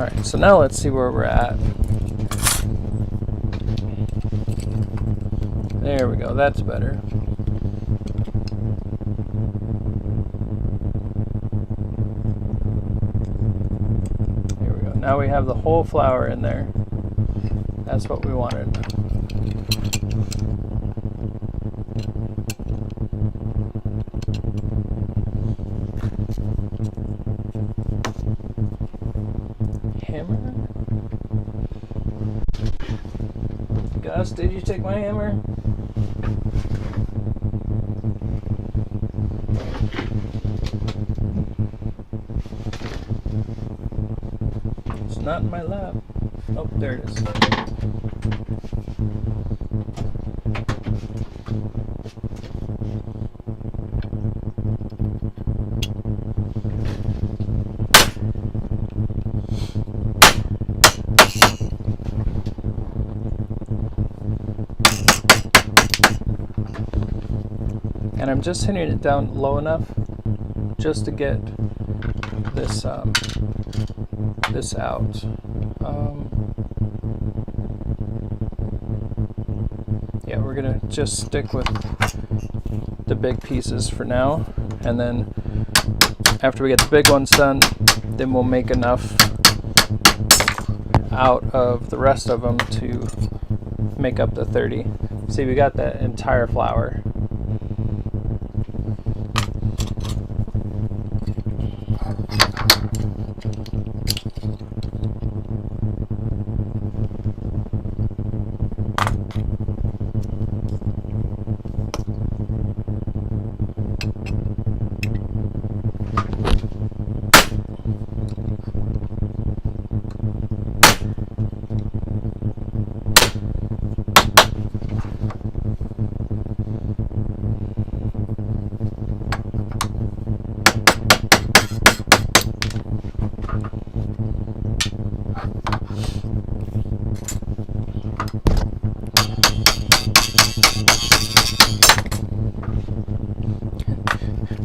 Alright, so now let's see where we're at. There we go, that's better. There we go. Now we have the whole flower in there. That's what we wanted. Hammer? Gus, did you take my hammer? It's not in my lap. Oh, there it is. And I'm just hitting it down low enough just to get this this out. Yeah, we're gonna just stick with the big pieces for now, and then after we get the big ones done, then we'll make enough out of the rest of them to make up the 30. See, we got that entire flower.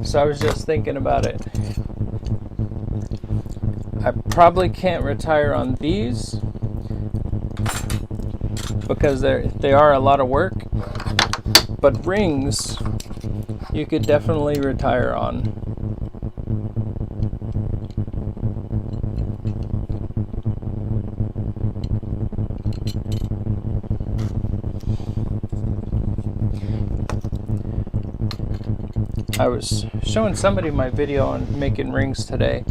So I was just thinking about it. I probably can't retire on these because they are a lot of work, but rings you could definitely retire on. I was showing somebody my video on making rings today,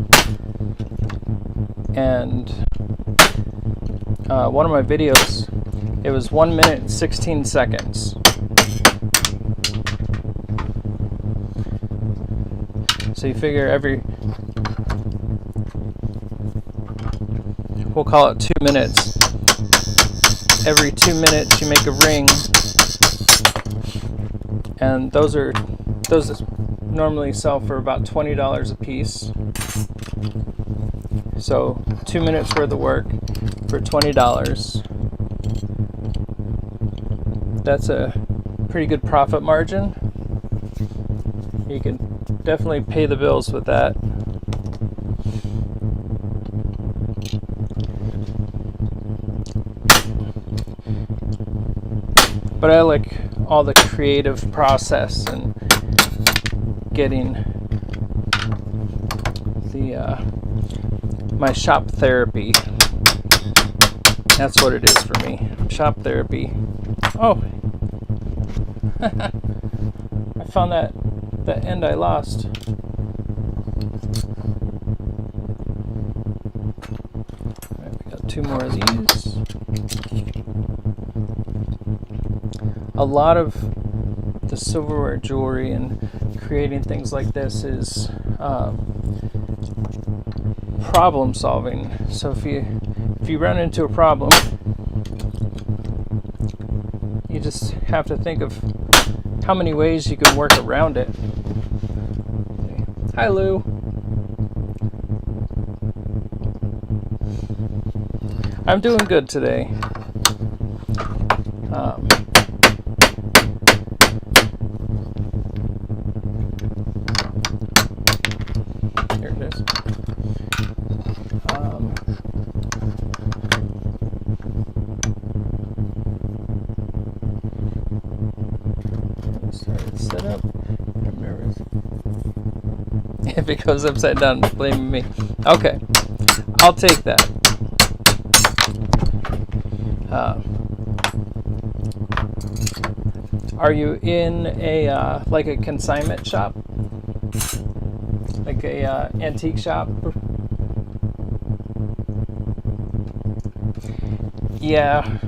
and one of my videos, it was 1 minute and 16 seconds. So you figure we'll call it 2 minutes. Every 2 minutes you make a ring, and those normally sell for about $20 a piece. So 2 minutes worth of work for $20. That's a pretty good profit margin. You can definitely pay the bills with that. But I like all the creative process and getting the my shop therapy. That's what it is for me. Shop therapy. Oh, I found that end I lost. Right, we got 2 more of these. A lot of the silverware jewelry and creating things like this is problem solving. So if you run into a problem, you just have to think of how many ways you can work around it. Hi, Lou. I'm doing good today. Here it is. If it goes upside down, blame me. Okay, I'll take that. Are you in a like a consignment shop, like a antique shop? Yeah.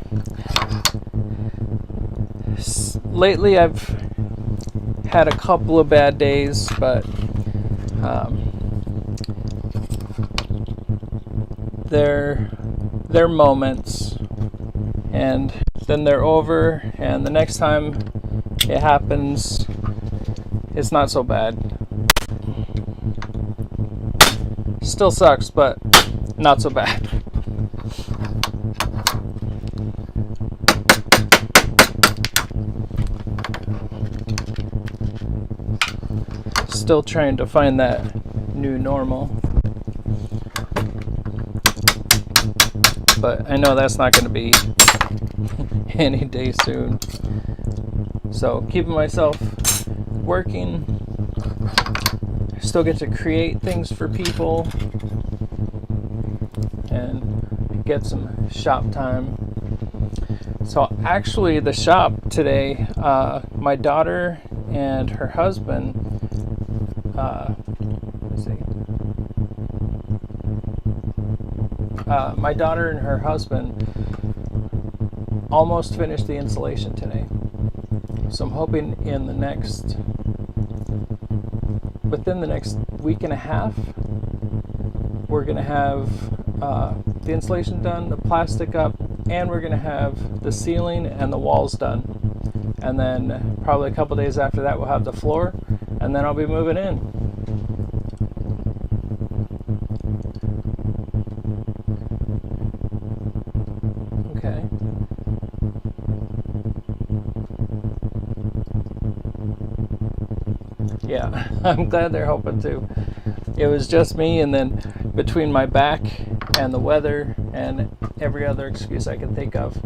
Lately, I've had a couple of bad days, but they're moments, and then they're over, and the next time it happens, it's not so bad. Still sucks, but not so bad. Still trying to find that new normal, but I know that's not going to be any day soon. So keeping myself working, still get to create things for people and get some shop time. So actually the shop today, my daughter and her husband, my daughter and her husband almost finished the installation today. So I'm hoping within the next week and a half, we're going to have the installation done, the plastic up, and we're going to have the ceiling and the walls done. And then probably a couple days after that, we'll have the floor, and then I'll be moving in. Okay. Yeah, I'm glad they're helping too. It was just me, and then between my back and the weather and every other excuse I can think of,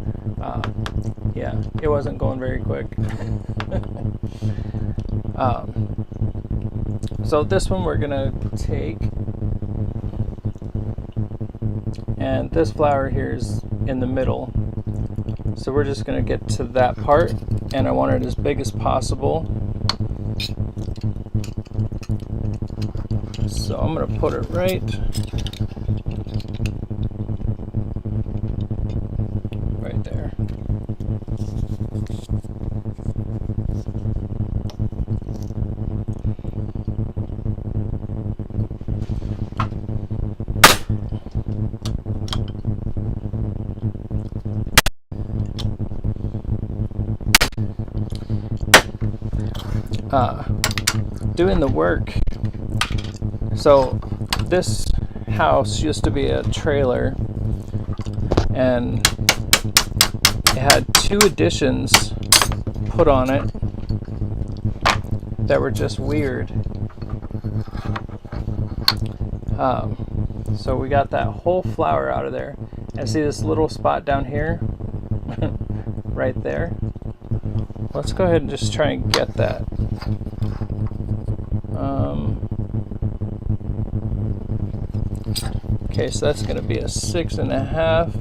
yeah, it wasn't going very quick. So this one we're gonna take, and this flower here is in the middle, so we're just gonna get to that part, and I want it as big as possible. So I'm gonna put it right there. Doing the work. So this house used to be a trailer, and it had 2 additions put on it that were just weird. So we got that whole flower out of there, and see this little spot down here right there. Let's go ahead and just try and get that. Okay, so that's going to be a 6.5.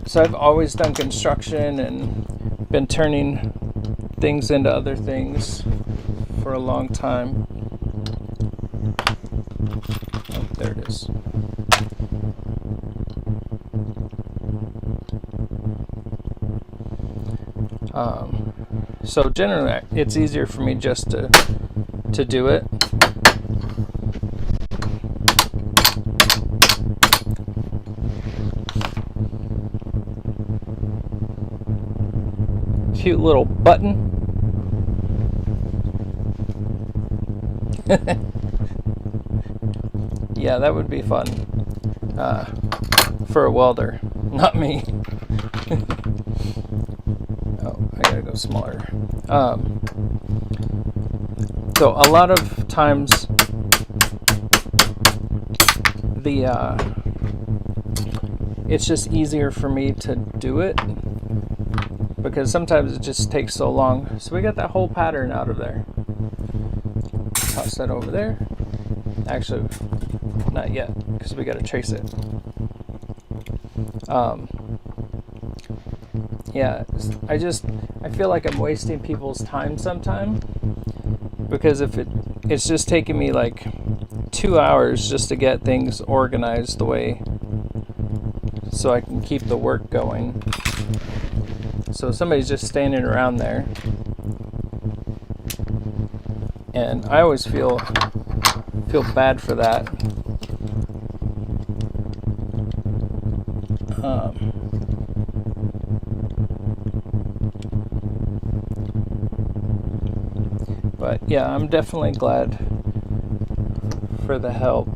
So I've always done construction and been turning things into other things for a long time. Oh, there it is. So generally it's easier for me just to do it. Cute little button. Yeah, that would be fun for a welder, not me. Oh, I gotta go smaller. So a lot of times it's just easier for me to do it because sometimes it just takes so long. So we got that whole pattern out of there. Toss that over there. Actually, not yet, because we got to trace it. Yeah, I feel like I'm wasting people's time sometime, because if it's just taking me like 2 hours just to get things organized the way so I can keep the work going. So somebody's just standing around there, and I always feel bad for that. But yeah, I'm definitely glad for the help.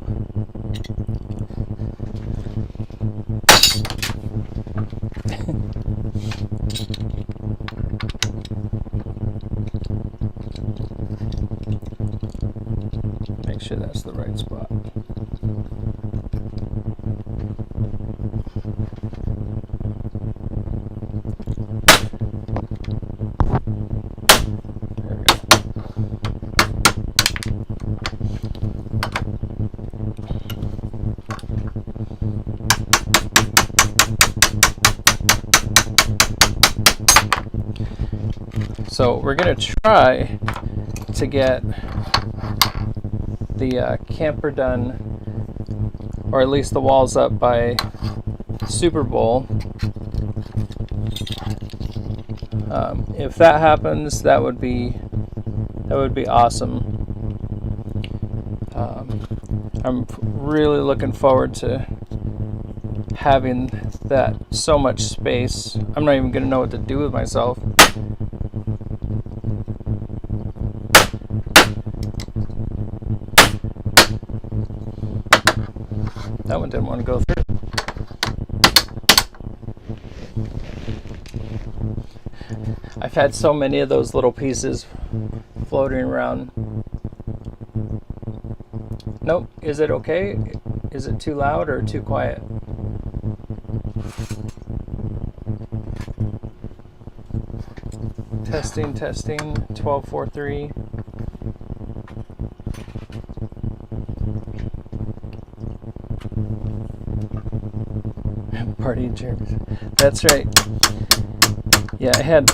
Make sure that's the right spot. There we go. So we're going to try to get the camper done, or at least the walls up by Super Bowl. If that happens, that would be awesome. I'm really looking forward to having that so much space. I'm not even gonna know what to do with myself. That one didn't want to go through. I've had so many of those little pieces floating around. Nope. Is it okay? Is it too loud or too quiet? Testing, 1243. Party Jeremy. That's right. Yeah, I had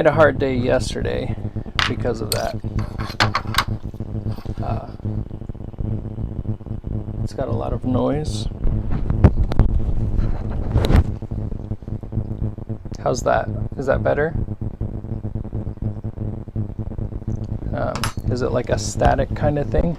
a hard day yesterday because of that. It's got a lot of noise. How's that? Is that better? Is it like a static kind of thing?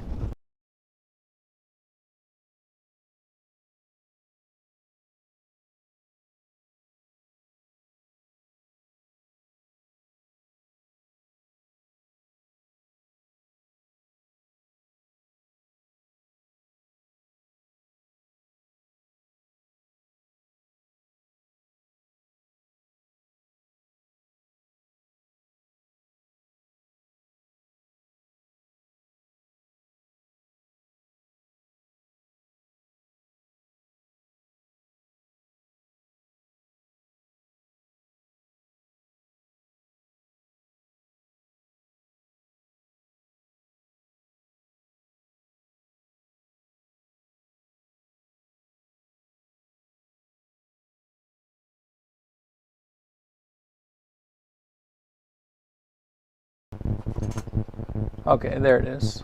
Okay, there it is.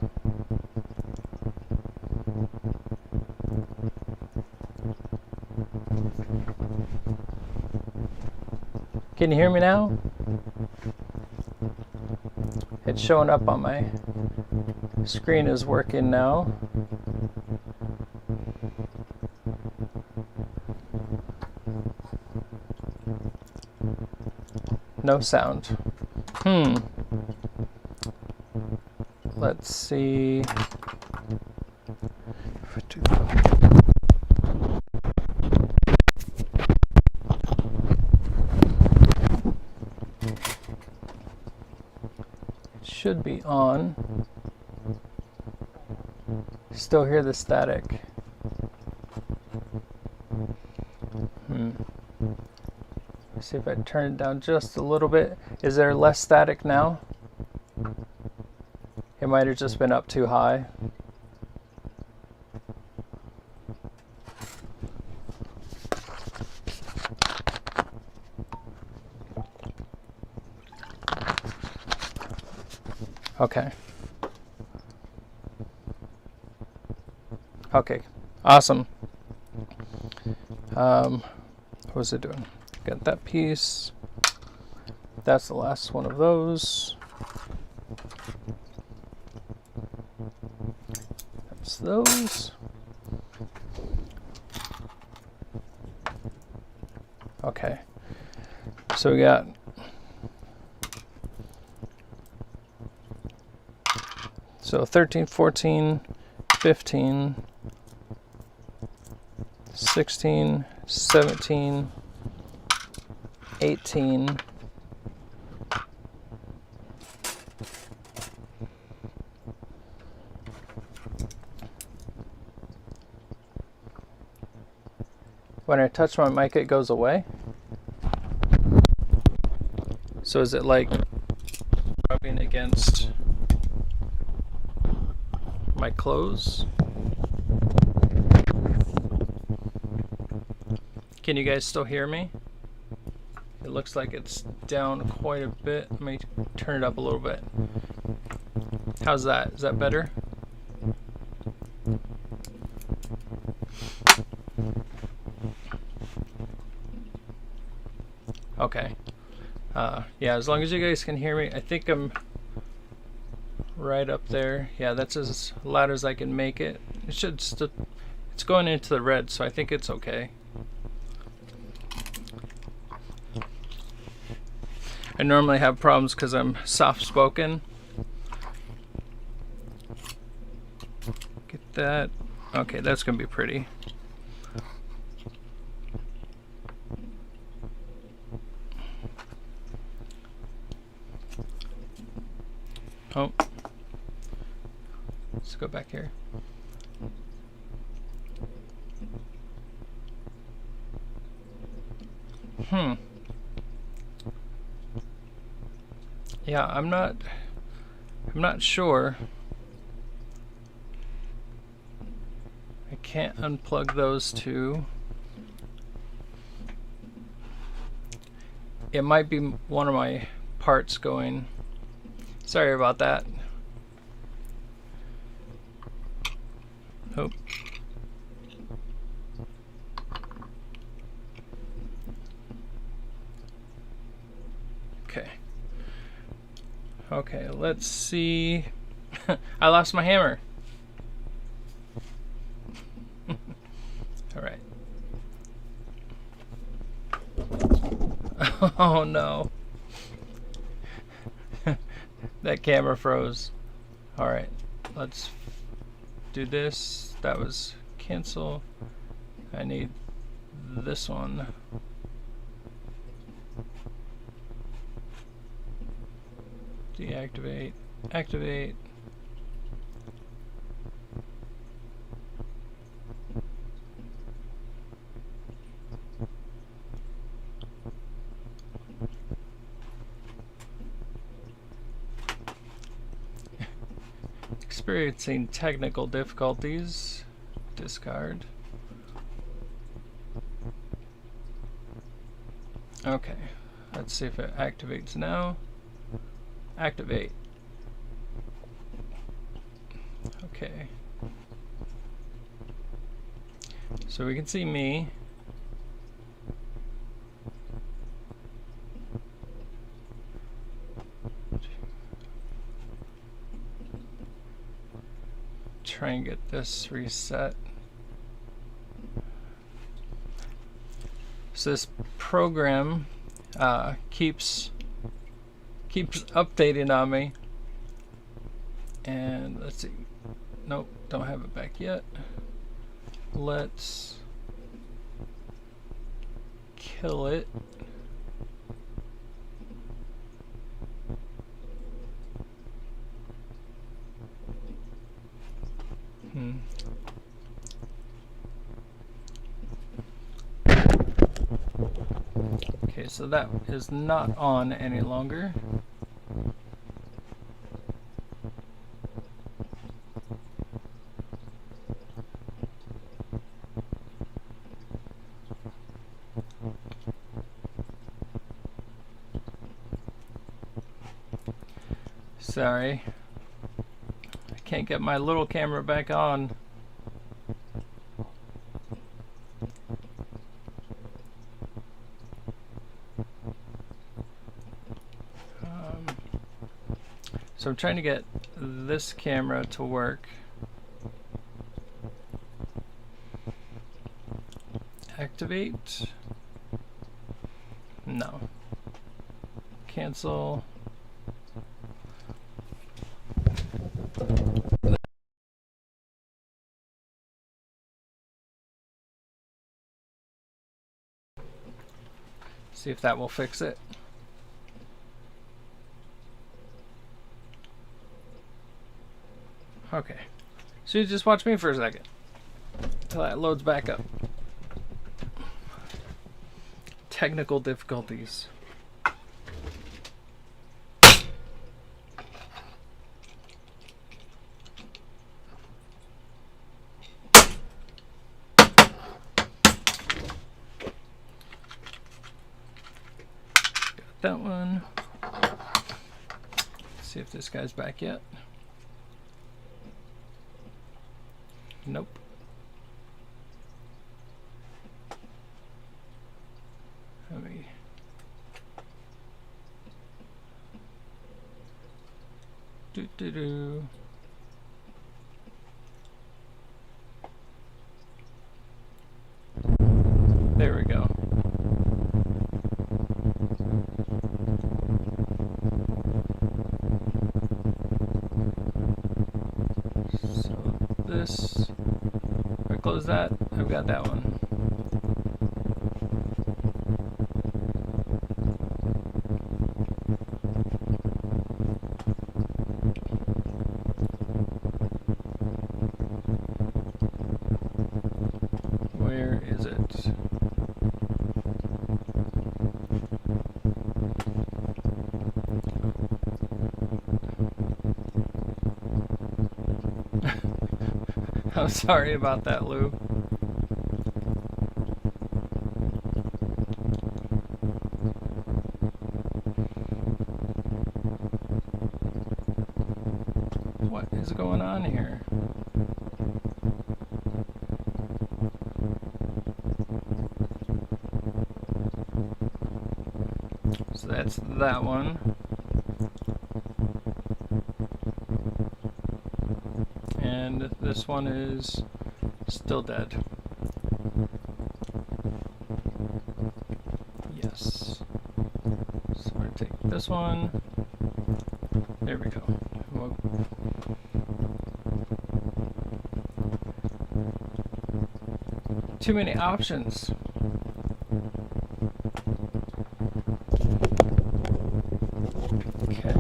Can you hear me now? It's showing up on my screen is working now. No sound. Let's see. It should be on. Still hear the static. Let's See if I turn it down just a little bit. Is there less static now? It might have just been up too high. Okay. Okay, awesome. What was it doing? Got that piece. That's the last one of those. That's those. Okay. So we got so 13, 14, 15, 16, 17, 18, when I touch my mic it goes away. So is it like rubbing against my clothes? Can you guys still hear me? It looks like it's down quite a bit. Let me turn it up a little bit. How's that? Is that better? Okay. Yeah, as long as you guys can hear me, I think I'm right up there. Yeah, that's as loud as I can make it. It should still, it's going into the red, so I think it's okay. I normally have problems because I'm soft-spoken. Get that. Okay, that's gonna be pretty. Oh, let's go back here. Yeah, I'm not sure. I can't unplug those two. It might be one of my parts going. Sorry about that. Oh. Okay. Okay, let's see. I lost my hammer. All right. Oh no. That camera froze. All right, let's do this. That was cancel. I need this one. Deactivate, activate. Experiencing technical difficulties. Discard. Okay, let's see if it activates now. Activate. Okay. So we can see me. Try and get this reset. So this program keeps updating on me. And let's see. Nope, don't have it back yet. Let's kill it. Okay, Okay, so that is not on any longer. Sorry, I can't get my little camera back on. So I'm trying to get this camera to work. Activate. No. Cancel. See if that will fix it. Okay, so you just watch me for a second until that loads back up. Technical difficulties. Got that one. Let's see if this guy's back yet. Nope. Let me do. There we go. So this, if I close that, I've got that one. Where is it? I'm sorry about that, Lou. What is going on here? So that's that one. And this one is still dead. Yes. So we're gonna take this one. There we go. Whoa. Too many options. Okay.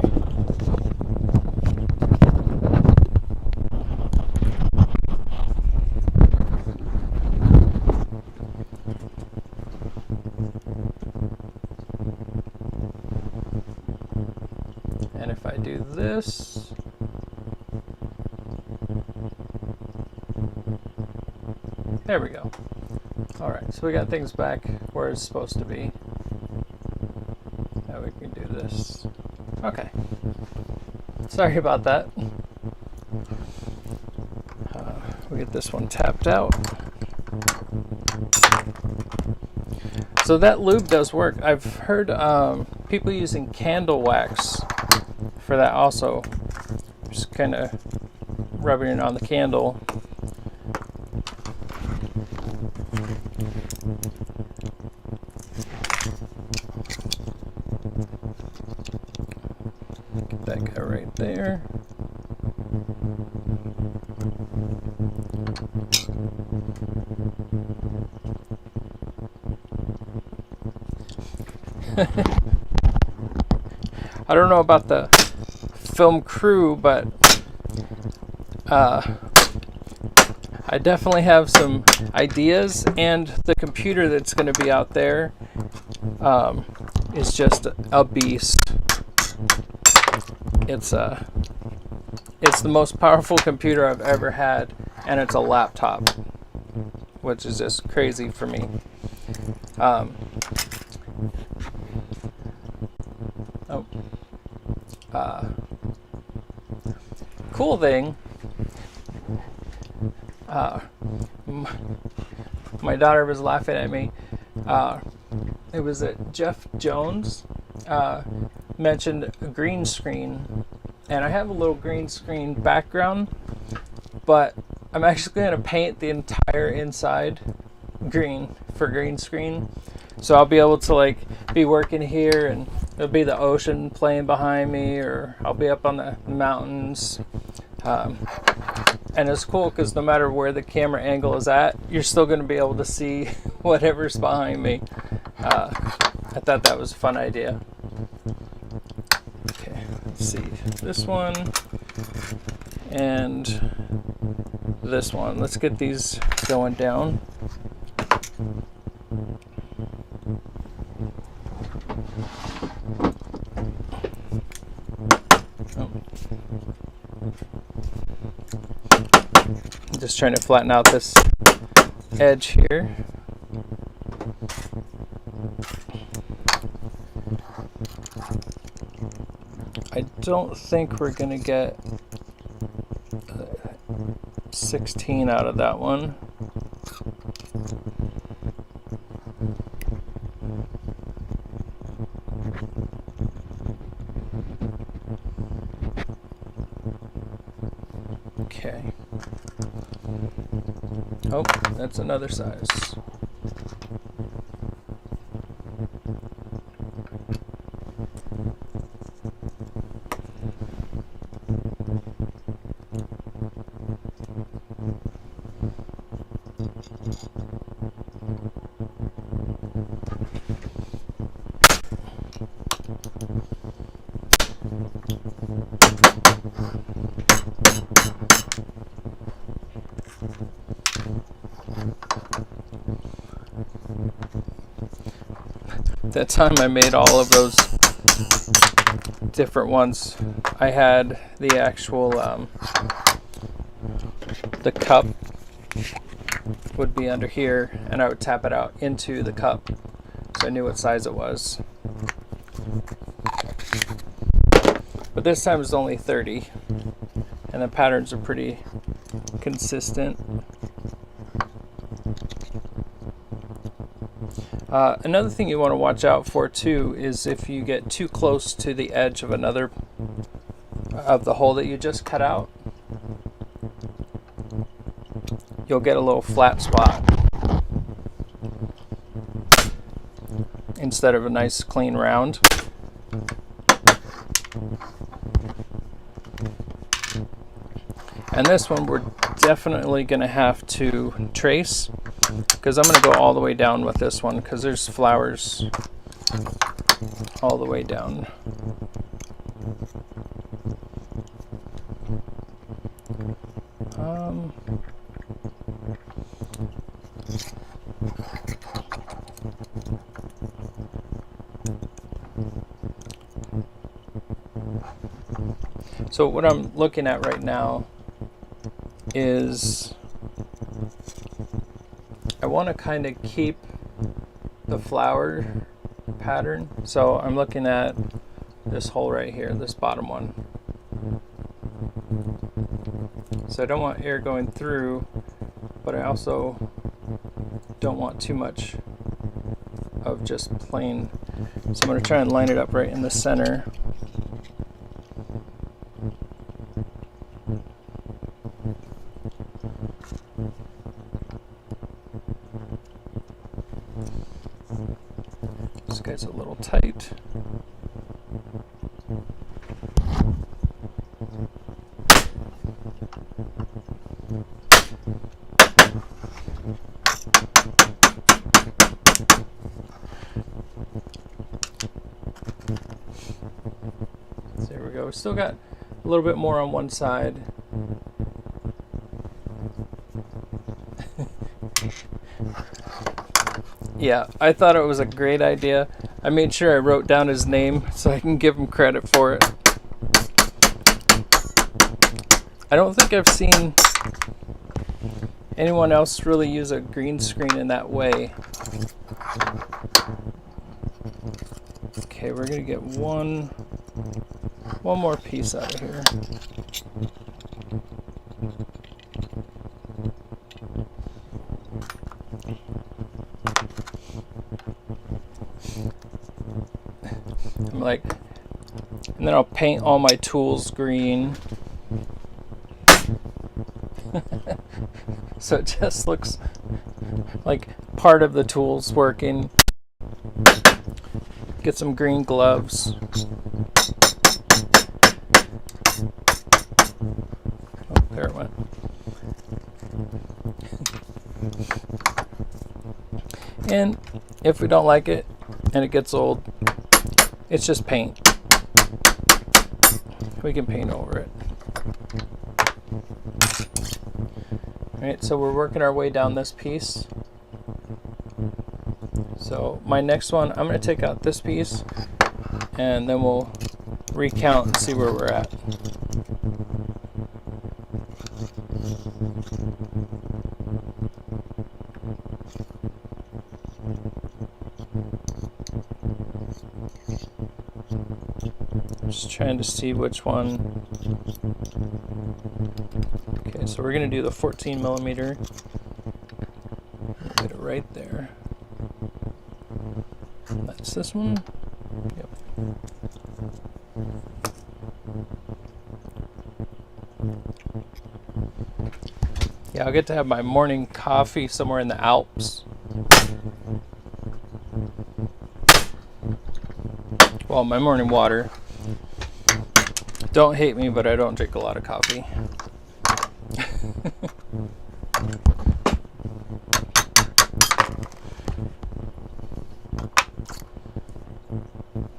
And if I do this, there we go. All right, so we got things back where it's supposed to be. Now we can do this. Okay. Sorry about that. We get this one tapped out. So that lube does work. I've heard people using candle wax for that also. Just kind of rubbing it on the candle. Get that guy right there. I don't know about the film crew, but I definitely have some ideas, and the computer that's going to be out there is just a beast. It's the most powerful computer I've ever had, and it's a laptop, which is just crazy for me. Cool thing, my daughter was laughing at me. It was that Jeff Jones mentioned a green screen, and I have a little green screen background, but I'm actually going to paint the entire inside green for green screen. So I'll be able to like be working here, and there'll be the ocean playing behind me, or I'll be up on the mountains. And it's cool because no matter where the camera angle is at, you're still going to be able to see whatever's behind me. I thought that was a fun idea. Okay, let's see. This one and this one. Let's get these going down. Just trying to flatten out this edge here. I don't think we're gonna get 16 out of that one. Okay. Oh, that's another size. That time I made all of those different ones, I had the actual the cup would be under here, and I would tap it out into the cup so I knew what size it was. But this time it's only 30, and the patterns are pretty consistent. Another thing you want to watch out for too is if you get too close to the edge of another of the hole that you just cut out, you'll get a little flat spot instead of a nice clean round. And this one we're definitely going to have to trace, because I'm going to go all the way down with this one because there's flowers all the way down. So what I'm looking at right now is I want to kind of keep the flower pattern. So I'm looking at this hole right here, this bottom one. So I don't want air going through, but I also don't want too much of just plain. So I'm going to try and line it up right in the center. This guy's a little tight. So there we go. We still got a little bit more on one side. Yeah, I thought it was a great idea. I made sure I wrote down his name so I can give him credit for it. I don't think I've seen anyone else really use a green screen in that way. Okay, we're gonna get one more piece out of here. I'm like, and then I'll paint all my tools green. So it just looks like part of the tools working. Get some green gloves. Oh, there it went. And if we don't like it and it gets old, it's just paint. We can paint over it. Alright, so we're working our way down this piece. So my next one, I'm going to take out this piece and then we'll recount and see where we're at. I'm just trying to see which one. Okay, so we're going to do the 14 millimeter. Get it right there. That's this one. Yep. Yeah, I'll get to have my morning coffee somewhere in the Alps. Well, my morning water. Don't hate me, but I don't drink a lot of coffee.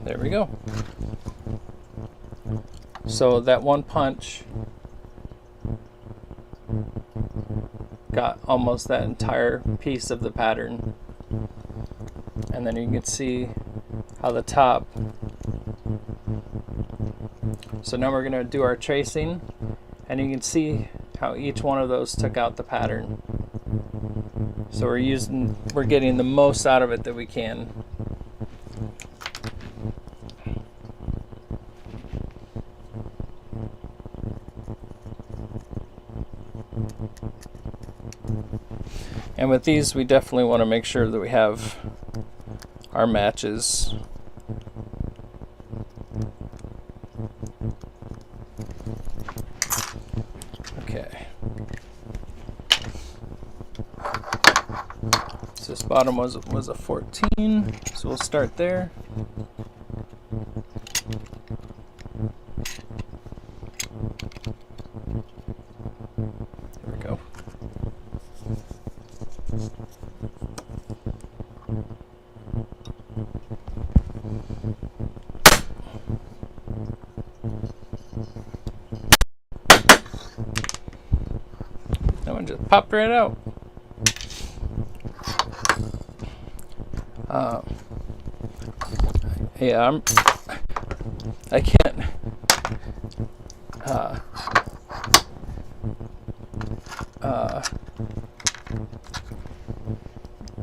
There we go. So that one punch got almost that entire piece of the pattern. And then you can see how the top. So now we're going to do our tracing, and you can see how each one of those took out the pattern. So we're getting the most out of it that we can. And with these, we definitely want to make sure that we have our matches. Okay. So this bottom was a 14, so we'll start there. There we go. That one just popped right out. Yeah, I can't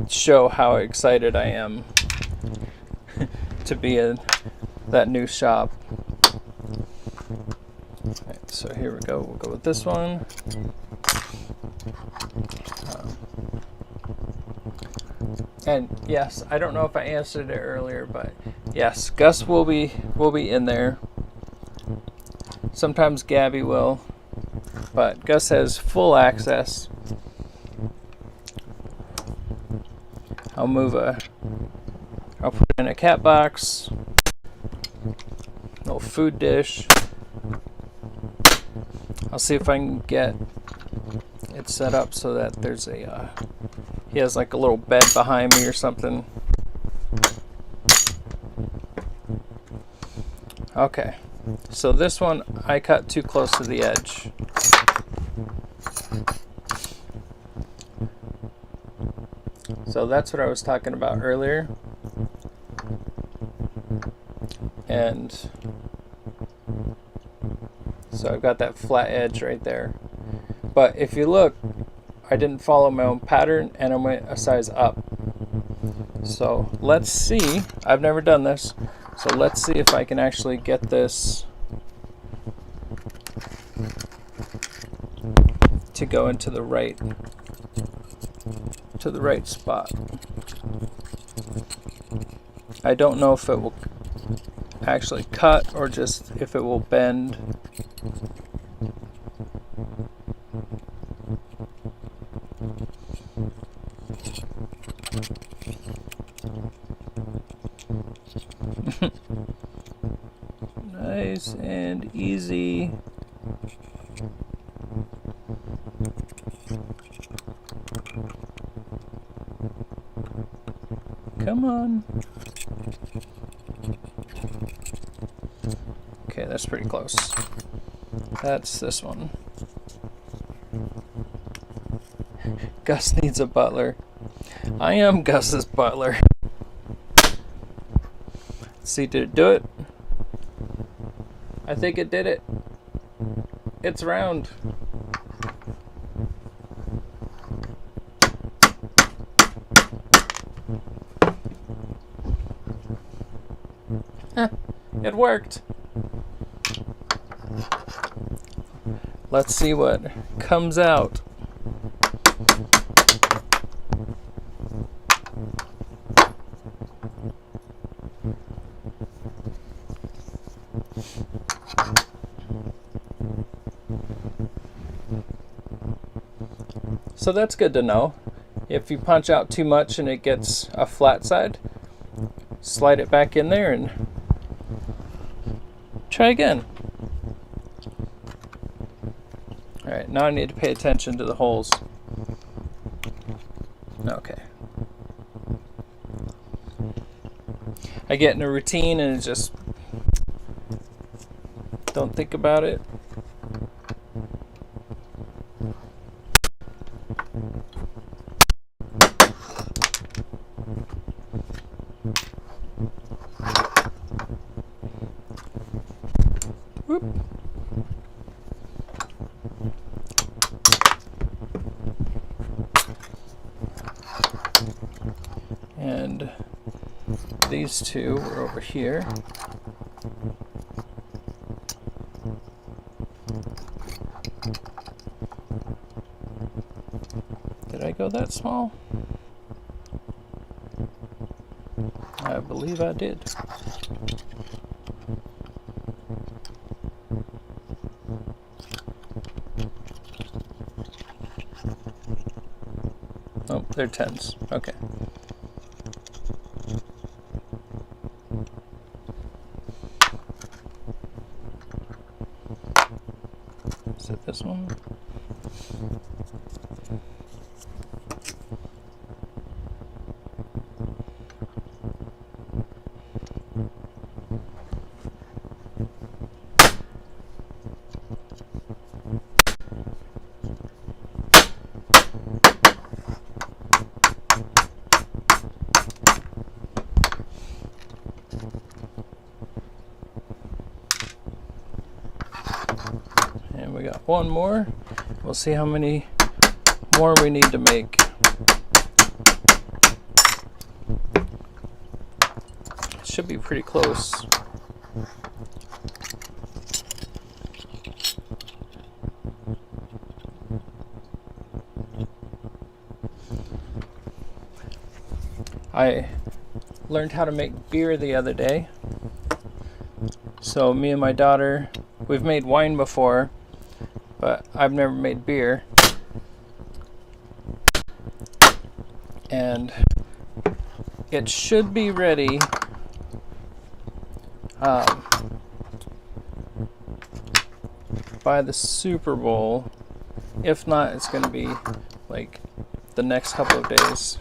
show how excited I am to be in that new shop. Right, so here we go. We'll go with this one. And yes, I don't know if I answered it earlier, but yes, Gus will be in there. Sometimes Gabby will, but Gus has full access. I'll put in a cat box, little food dish. I'll see if I can get it set up so that there's he has like a little bed behind me or something. Okay, so this one I cut too close to the edge. So that's what I was talking about earlier. and so I've got that flat edge right there. But if you look, I didn't follow my own pattern and I went a size up. So let's see, I've never done this, so let's see if I can actually get this to go into the right spot. I don't know if it will actually cut or just if it will bend. Nice and easy. Come on. Okay, that's pretty close. That's this one. Gus needs a butler. I am Gus's butler. Let's see, did it do it? I think it did it. It's round. It worked. Let's see what comes out. So that's good to know. If you punch out too much and it gets a flat side, slide it back in there and try again. Alright, now I need to pay attention to the holes. Okay. I get in a routine and it just don't think about it. Whoop. And these two are over here. Did I go that small? I believe I did. Oh, they're 10s. Okay. Is it this one? And we got one more. We'll see how many more we need to make. Should be pretty close. I learned how to make beer the other day. So me and my daughter, we've made wine before, but I've never made beer. And it should be ready by the Super Bowl. If not, it's going to be like the next couple of days.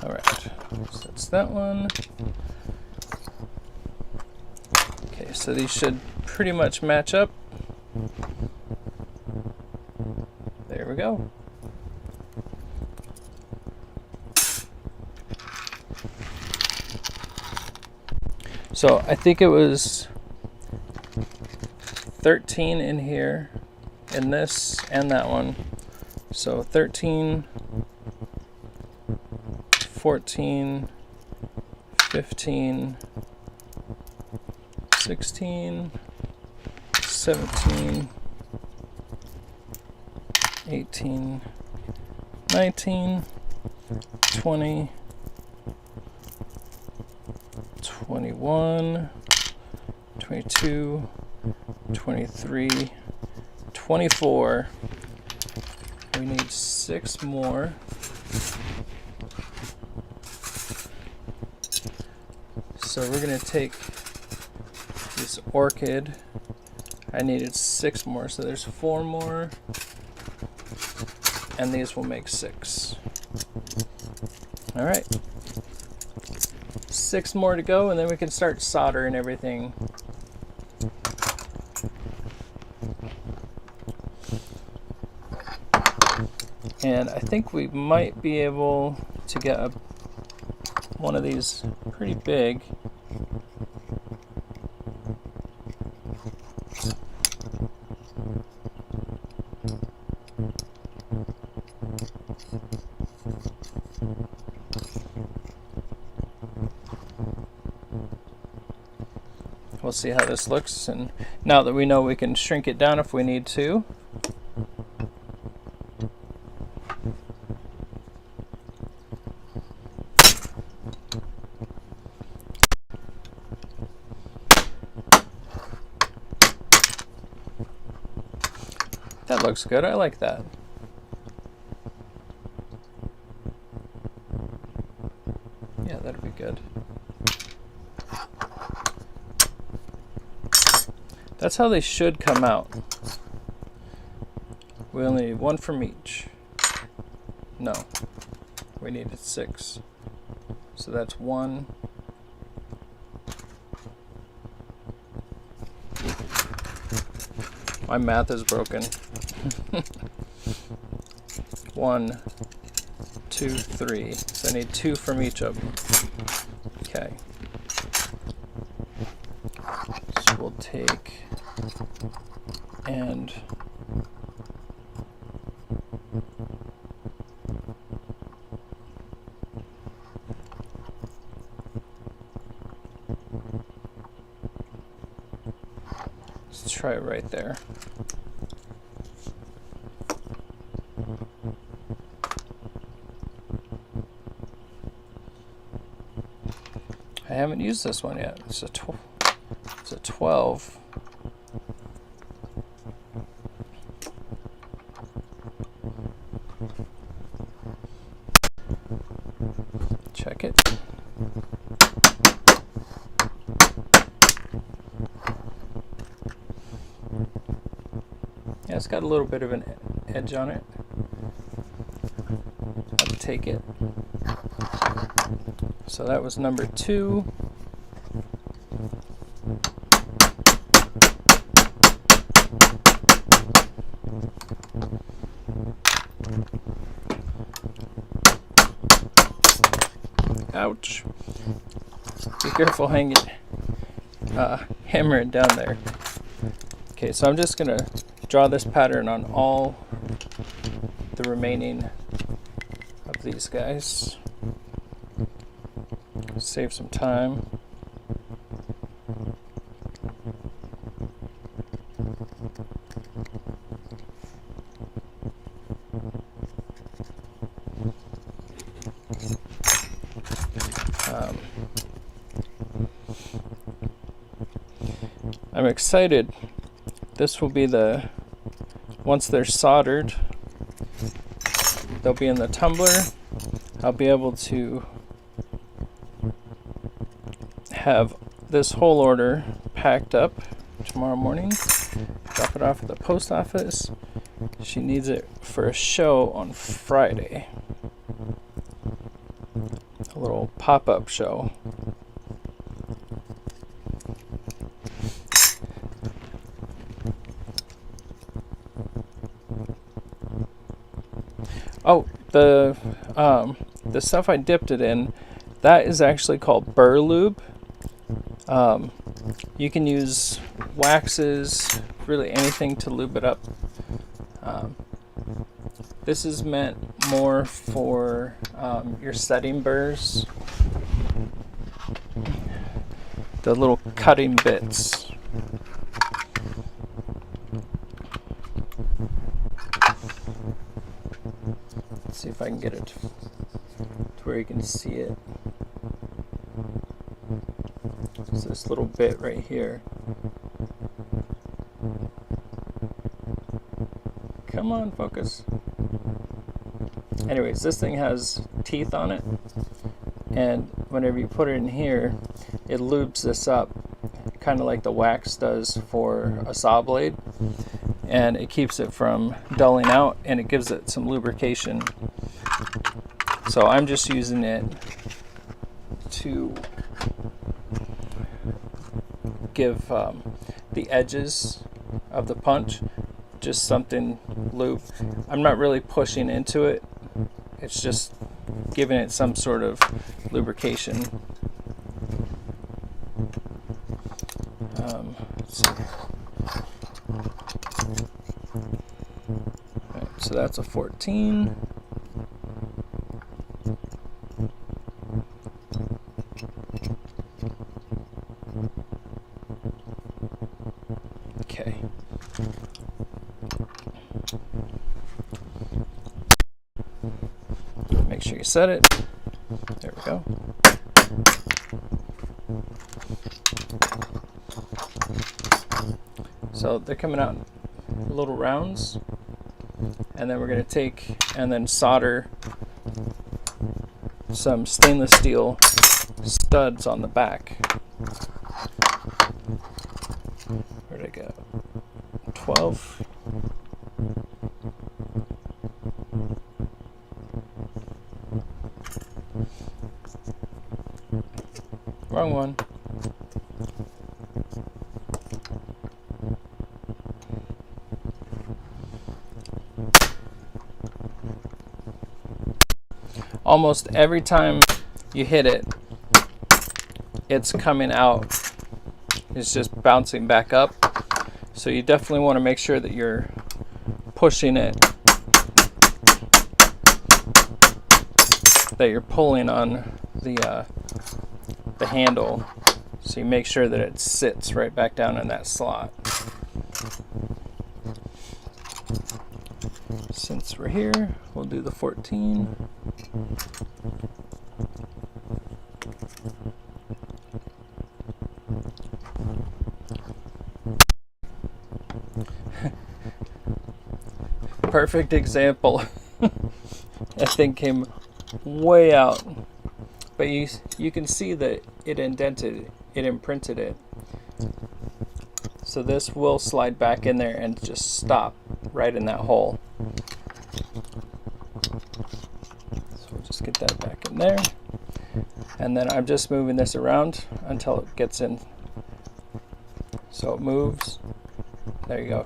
Alright, so that's that one. Okay, So these should pretty much match up. There we go. So I think it was 13 in here, in this and that one. So 13, 14, 15, 16, 17, 18, 19, 20, 21, 22, 23, 24. We need 6 more. So we're going to take this orchid. I needed 6 more, so there's 4 more. And these will make 6. All right. 6 more to go, and then we can start soldering everything. And I think we might be able to get one of these pretty big. We'll see how this looks, and now that we know, we can shrink it down if we need to. That looks good. I like that. Yeah, that'd be good. That's how they should come out. We only need 1 from each. No, we needed 6. So that's 1. My math is broken. 1, 2, 3. So I need 2 from each of them. Okay. So we'll take and let's try it right there. I haven't used this one yet. It's a 12. Check it. Yeah, it's got a little bit of an edge on it. I'll take it. So that was number 2. Ouch. Be careful hanging, hammer it down there. Okay, so I'm just going to draw this pattern on all the remaining of these guys. Save some time. I'm excited. This will be once they're soldered, they'll be in the tumbler. I'll be able to have this whole order packed up tomorrow morning, drop it off at the post office. She needs it for a show on Friday. A little pop-up show. Oh, the stuff I dipped it in, that is actually called burr lube. You can use waxes, really anything to lube it up. This is meant more for your setting burrs, the little cutting bits. Let's see if I can get it to where you can see it. It's this little bit right here. Come on, focus. Anyways, this thing has teeth on it, and whenever you put it in here, it lubes this up, kind of like the wax does for a saw blade, and it keeps it from dulling out, and it gives it some lubrication. So I'm just using it to give the edges of the punch just something lube. I'm not really pushing into it, it's just giving it some sort of lubrication. Right, so that's a 14. Okay. Make sure you set it. There we go. So they're coming out in little rounds, and then we're going to take and then solder some stainless steel studs on the back. Where'd it go? 12. Wrong one. Almost every time you hit it, it's coming out. It's just bouncing back up. So you definitely want to make sure that you're pushing it, that you're pulling on the handle, so you make sure that it sits right back down in that slot. Since we're here, we'll do the 14. Perfect example. That thing came way out, but you can see that it indented, it imprinted it. So this will slide back in there and just stop right in that hole. So we'll just get that back in there, and then I'm just moving this around until it gets in. So it moves. There you go.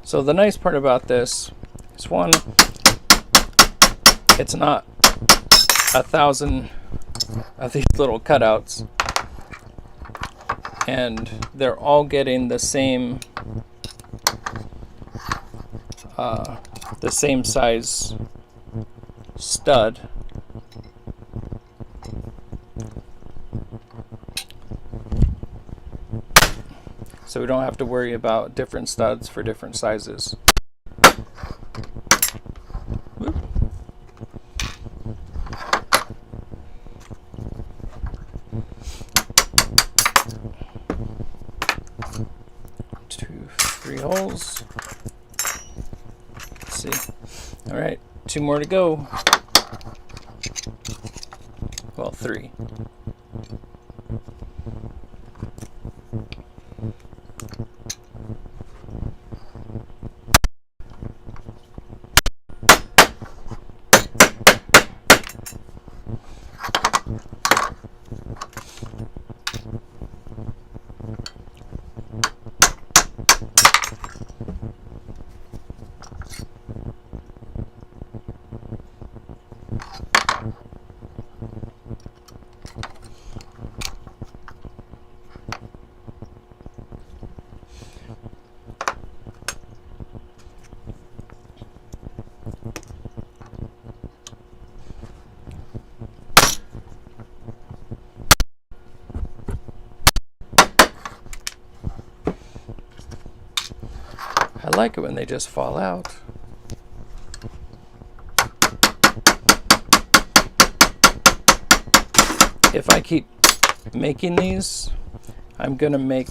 So the nice part about this is, one, it's not 1,000 of these little cutouts, and they're all getting the same size stud. So we don't have to worry about different studs for different sizes. Whoop. Two, 3 holes. Let's see. All right, 2 more to go. Well, 3. like it when they just fall out. If I keep making these, I'm gonna make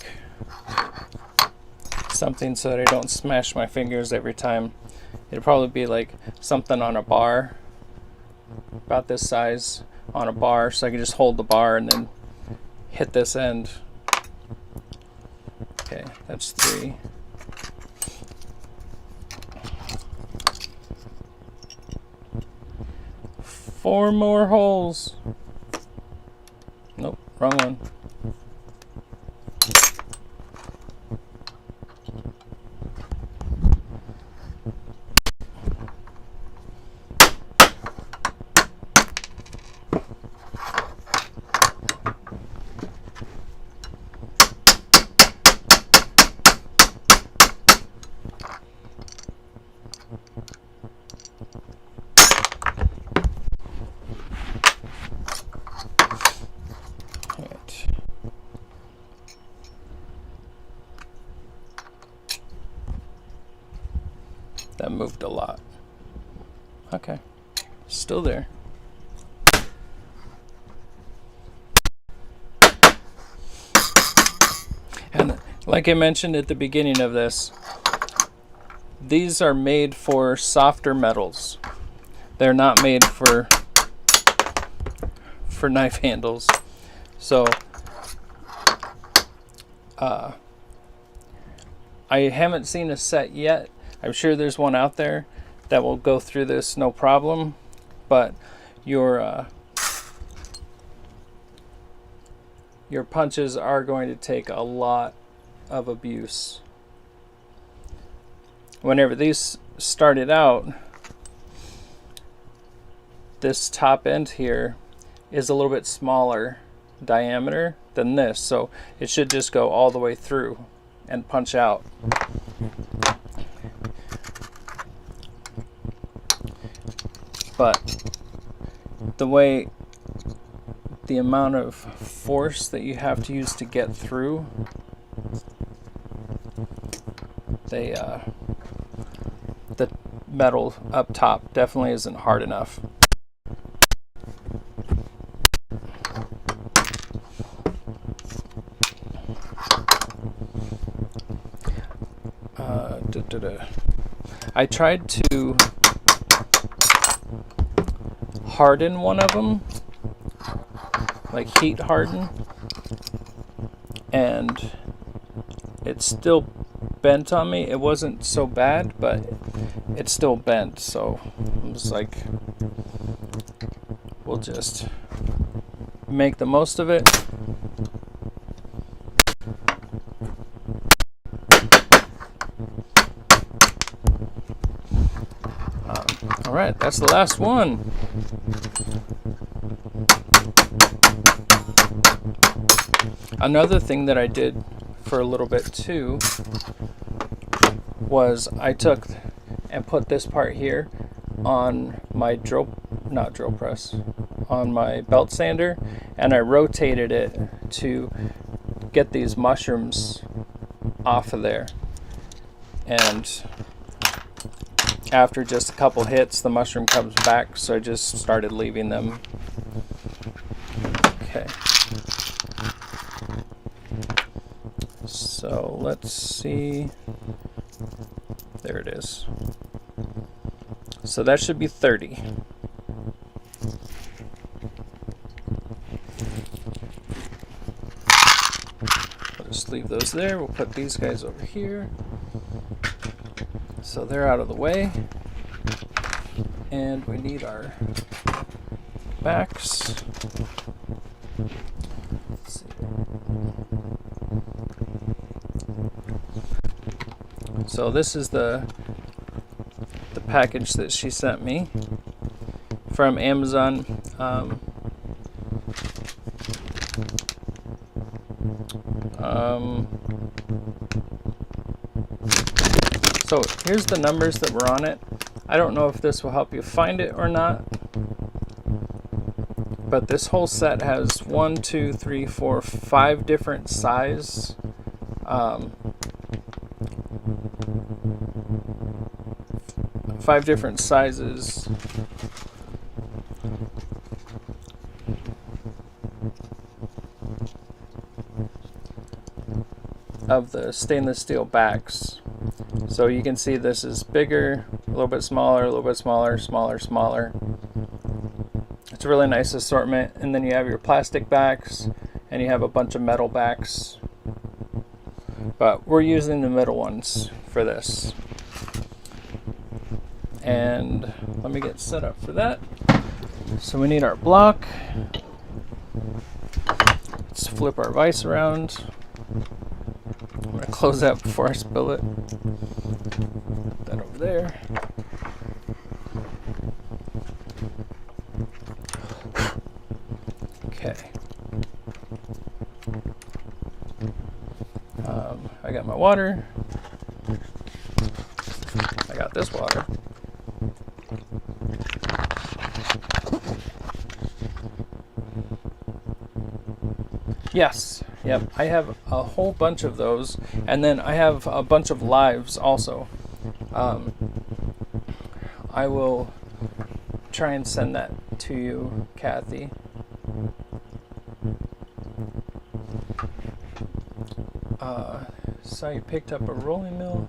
something so that I don't smash my fingers every time. It'll probably be like something on a bar, about this size on a bar, so I can just hold the bar and then hit this end. Okay, that's 3. Four more holes. Nope, wrong one. That moved a lot. Okay, still there. And like I mentioned at the beginning of this, these are made for softer metals. They're not made for knife handles. So I haven't seen a set yet. I'm sure there's one out there that will go through this no problem, but your punches are going to take a lot of abuse. Whenever these started out, this top end here is a little bit smaller diameter than this, so it should just go all the way through and punch out. But the amount of force that you have to use to get through, the metal up top definitely isn't hard enough. I tried to harden one of them, like heat harden, and it still bent on me. It wasn't so bad, but it still bent, so I was like, we'll just make the most of it. Alright, that's the last one. Another thing that I did for a little bit too was I took and put this part here on my on my belt sander, and I rotated it to get these mushrooms off of there. And after just a couple hits, the mushroom comes back, so I just started leaving them. Okay. So let's see. There it is. So that should be 30. I'll just leave those there. We'll put these guys over here. So they're out of the way. And we need our backs. Let's see. So this is the package that she sent me from Amazon. So here's the numbers that were on it. I don't know if this will help you find it or not, but this whole set has 1, 2, 3, 4, 5 different size 5 different sizes. Of the stainless steel backs. So you can see this is bigger, a little bit smaller, a little bit smaller, smaller, smaller. It's a really nice assortment. And then you have your plastic backs and you have a bunch of metal backs. But we're using the middle ones for this. And let me get set up for that. So we need our block. Let's flip our vise around. I'm going to close that before I spill it. Put that over there. Okay. I got my water. I got this water. Yes. Yep, I have a whole bunch of those, and then I have a bunch of lives also. I will try and send that to you, Kathy. So you picked up a rolling mill.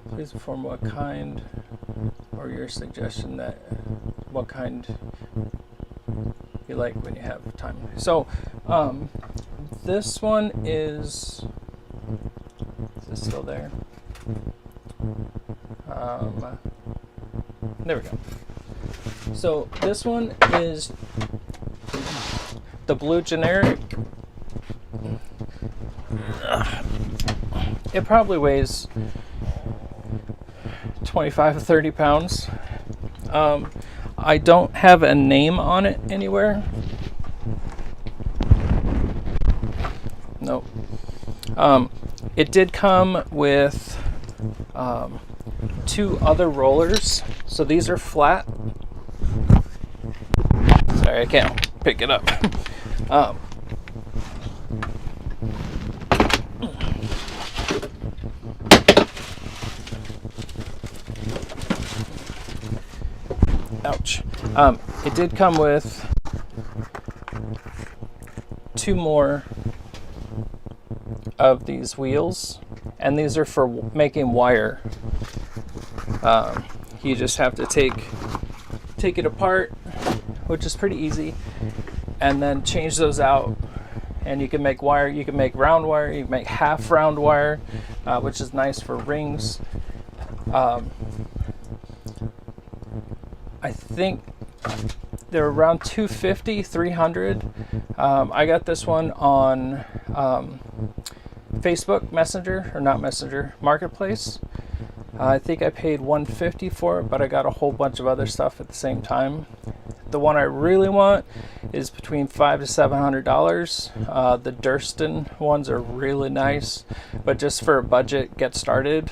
Please inform what kind, or your suggestion that what kind you like when you have time. So, this one is this still there? There we go. So this one is the blue generic. It probably weighs 25 to 30 pounds. I don't have a name on it anywhere. Nope. It did come with 2 other rollers. So these are flat. Sorry, I can't pick it up. Ouch. It did come with 2 more of these wheels, and these are for making wire. You just have to take it apart, which is pretty easy, and then change those out, and you can make wire. You can make round wire, you can make half round wire, which is nice for rings. I think they're around $250, $300. I got this one on Facebook Messenger, or not Messenger, Marketplace. I think I paid $150 for it, but I got a whole bunch of other stuff at the same time. The one I really want is between $500 to $700. The Durston ones are really nice, but just for a budget, get started,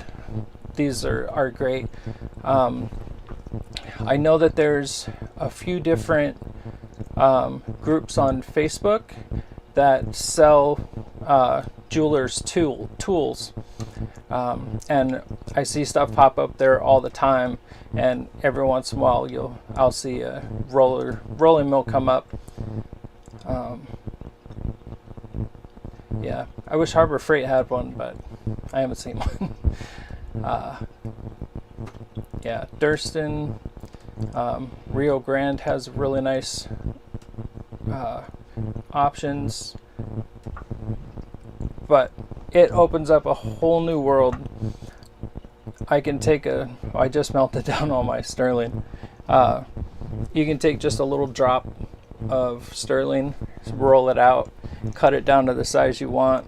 these are great. I know that there's a few different groups on Facebook that sell jewelers tools, and I see stuff pop up there all the time, and every once in a while I'll see a rolling mill come up. Yeah, I wish Harbor Freight had one, but I haven't seen one. Yeah, Durston, Rio Grande has really nice options, but it opens up a whole new world. I just melted down all my sterling. You can take just a little drop of sterling, roll it out, cut it down to the size you want.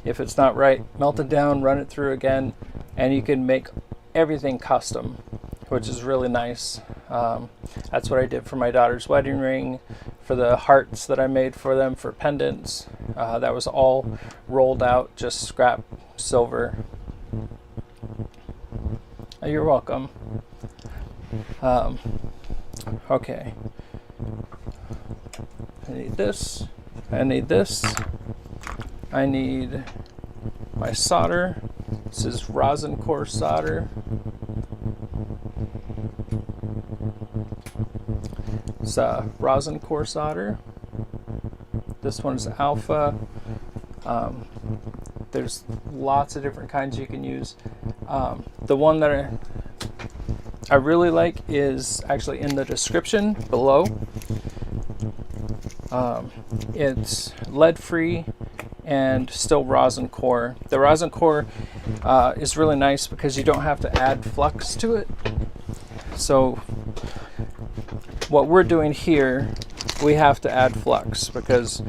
If it's not right, melt it down, run it through again, and you can make everything custom, which is really nice. That's what I did for my daughter's wedding ring, for the hearts that I made for them for pendants. That was all rolled out, just scrap silver. You're welcome. Okay. I need this. I need this. I need my solder. This is rosin core solder. It's rosin core solder. This one's alpha. There's lots of different kinds you can use. The one that I really like is actually in the description below. It's lead free and still rosin core. The rosin core is really nice because you don't have to add flux to it. So what we're doing here, we have to add flux because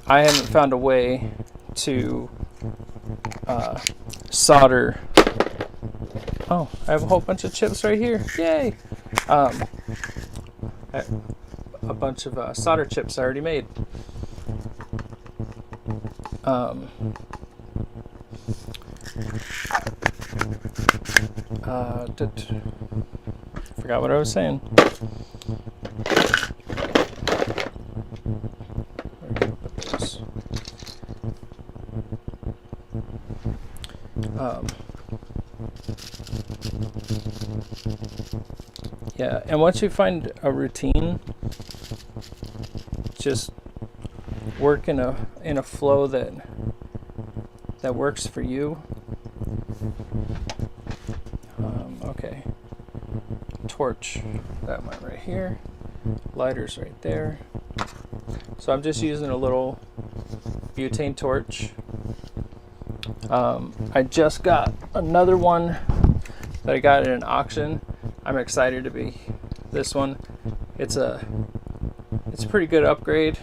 I haven't found a way to solder. Oh, I have a whole bunch of chips right here. Yay! A bunch of solder chips I already made. Forgot what I was saying. Yeah, and once you find a routine, just work in a flow that works for you. Okay, torch, that one right here, lighter's right there. So I'm just using a little butane torch. I just got another one that I got at an auction. I'm excited to be this one. It's a pretty good upgrade.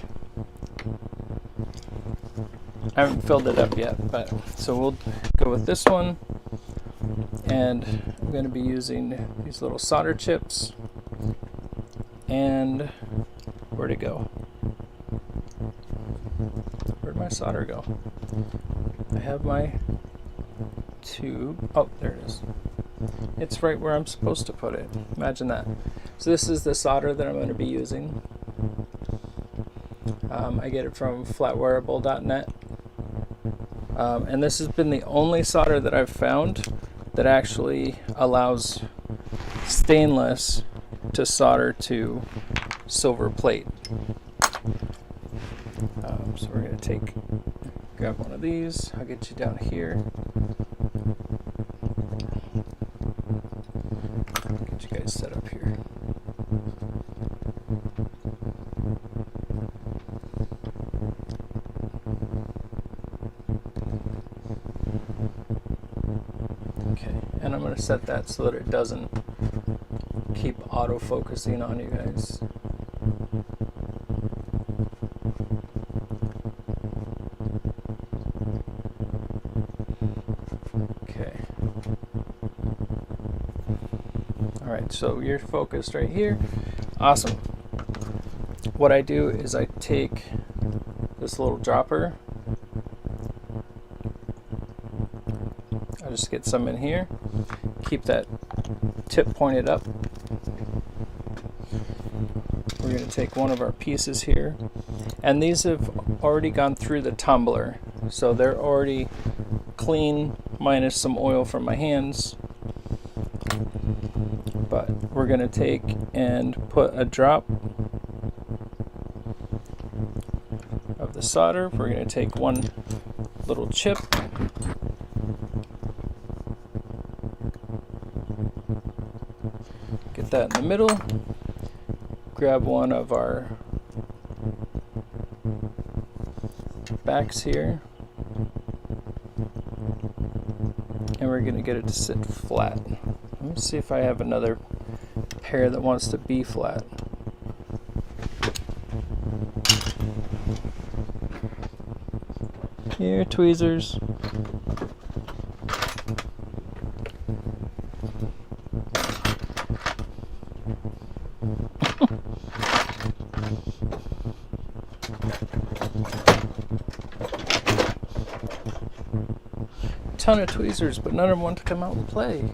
I haven't filled it up yet, but so we'll go with this one. And I'm going to be using these little solder chips. And where'd it go? Where'd my solder go? I have my tube. Oh, there it is. It's right where I'm supposed to put it. Imagine that. So this is the solder that I'm going to be using. I get it from flatwareable.net. And this has been the only solder that I've found that actually allows stainless to solder to silver plate. So we're going to grab one of these. I'll get you down here. Get you guys set up here. Okay, and I'm going to set that so that it doesn't keep auto-focusing on you guys. Okay. Alright, so you're focused right here. Awesome. What I do is I take this little dropper. I'll just get some in here. Keep that tip pointed up. We're going to take one of our pieces here. And these have already gone through the tumbler. So they're already clean, minus some oil from my hands. But we're going to take and put a drop of the solder. We're going to take one little chip. Get that in the middle. Grab one of our backs here. And we're going to get it to sit flat. Let me see if I have another pair that wants to be flat. Here, tweezers. Ton of tweezers, but none of them want to come out and play.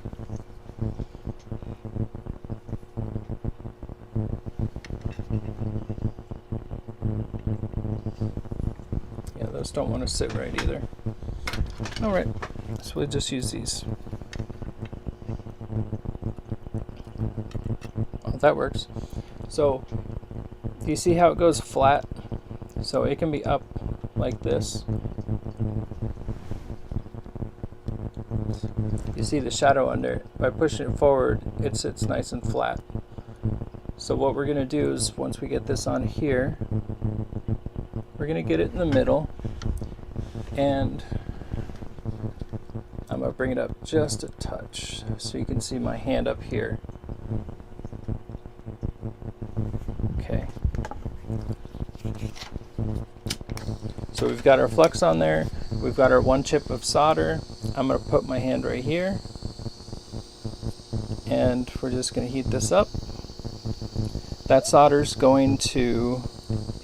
Yeah, those don't want to sit right either. Alright, so we'll just use these. Oh, that works. So do you see how it goes flat? So it can be up like this. You see the shadow under it. By pushing it forward, it sits nice and flat. So what we're going to do is, once we get this on here, we're going to get it in the middle, and I'm going to bring it up just a touch so you can see my hand up here. Okay. So we've got our flux on there. We've got our 1 chip of solder. I'm going to put my hand right here, and we're just going to heat this up. That solder's going to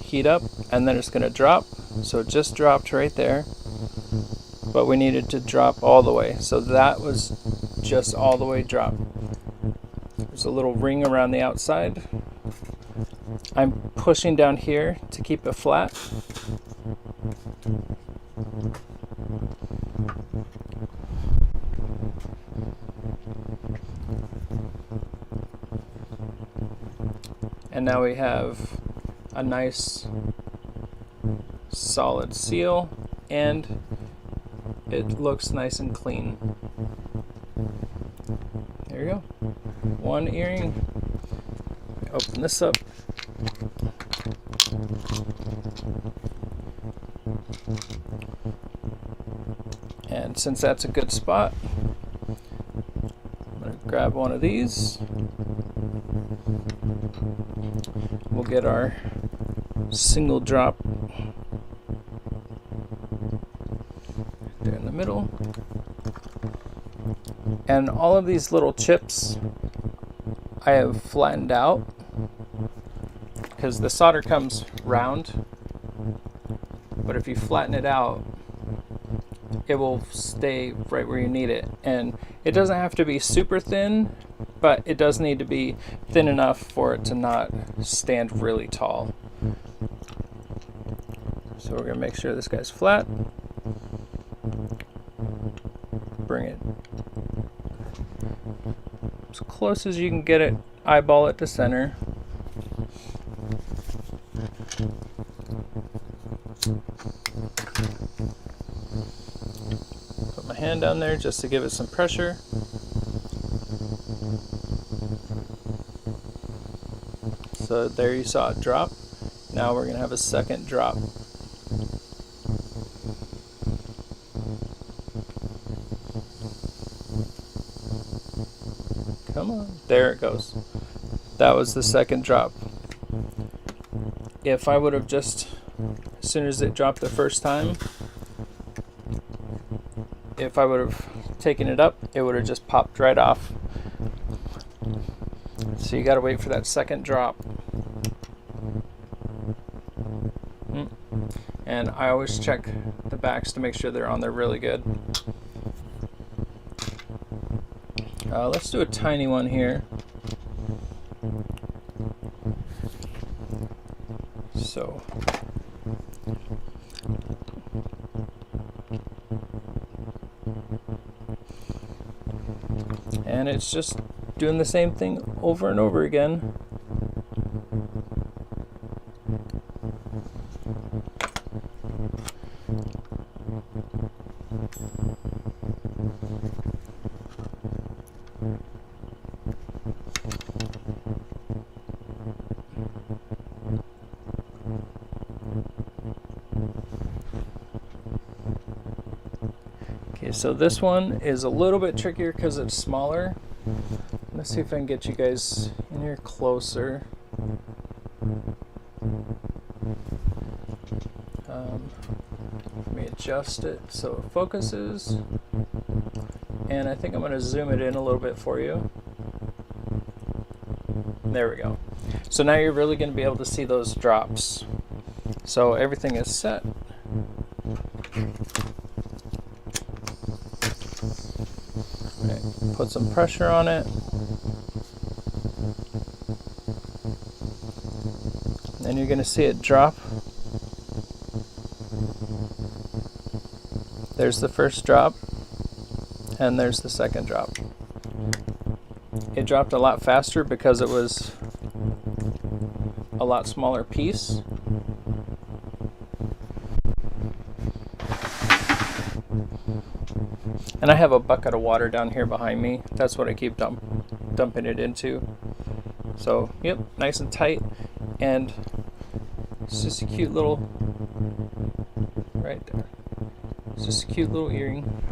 heat up, and then it's going to drop. So it just dropped right there, but we needed to drop all the way. So that was just all the way drop. There's a little ring around the outside. I'm pushing down here to keep it flat. And now we have a nice solid seal, and it looks nice and clean. There you go. One earring. Open this up. And since that's a good spot, I'm going to grab one of these. We'll get our single drop there in the middle. And all of these little chips I have flattened out because the solder comes round, but if you flatten it out, it will stay right where you need it. And it doesn't have to be super thin, but it does need to be thin enough for it to not stand really tall. So we're going to make sure this guy's flat. Bring it as close as you can get it, eyeball it to center. Put my hand down there just to give it some pressure. So there you saw it drop. Now we're going to have a second drop. Come on. There it goes. That was the second drop. If I would have just, as soon as it dropped the first time, if I would have taken it up, it would have just popped right off. So you got to wait for that second drop. And I always check the backs to make sure they're on there really good. Let's do a tiny one here. So and it's just doing the same thing over and over again. Okay, so this one is a little bit trickier because it's smaller. Let's see if I can get you guys in here closer. Let me adjust it so it focuses. And I think I'm going to zoom it in a little bit for you. There we go. So now you're really going to be able to see those drops. So everything is set. Okay, put some pressure on it. And you're going to see it drop. There's the first drop, and there's the second drop. it dropped a lot faster because it was a lot smaller piece. And I have a bucket of water down here behind me. That's what I keep dumping it into. So, yep, nice and tight. And it's just a cute little, right there. It's just a cute little earring.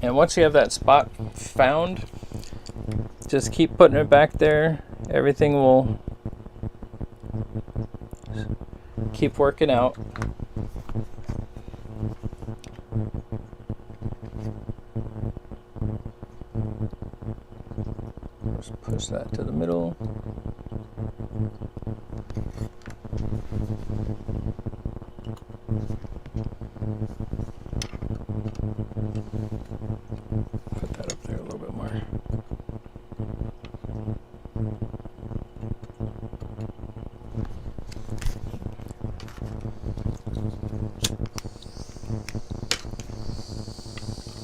And once you have that spot found, just keep putting it back there. Everything will keep working out. Just push that to the middle. Put that up there a little bit more.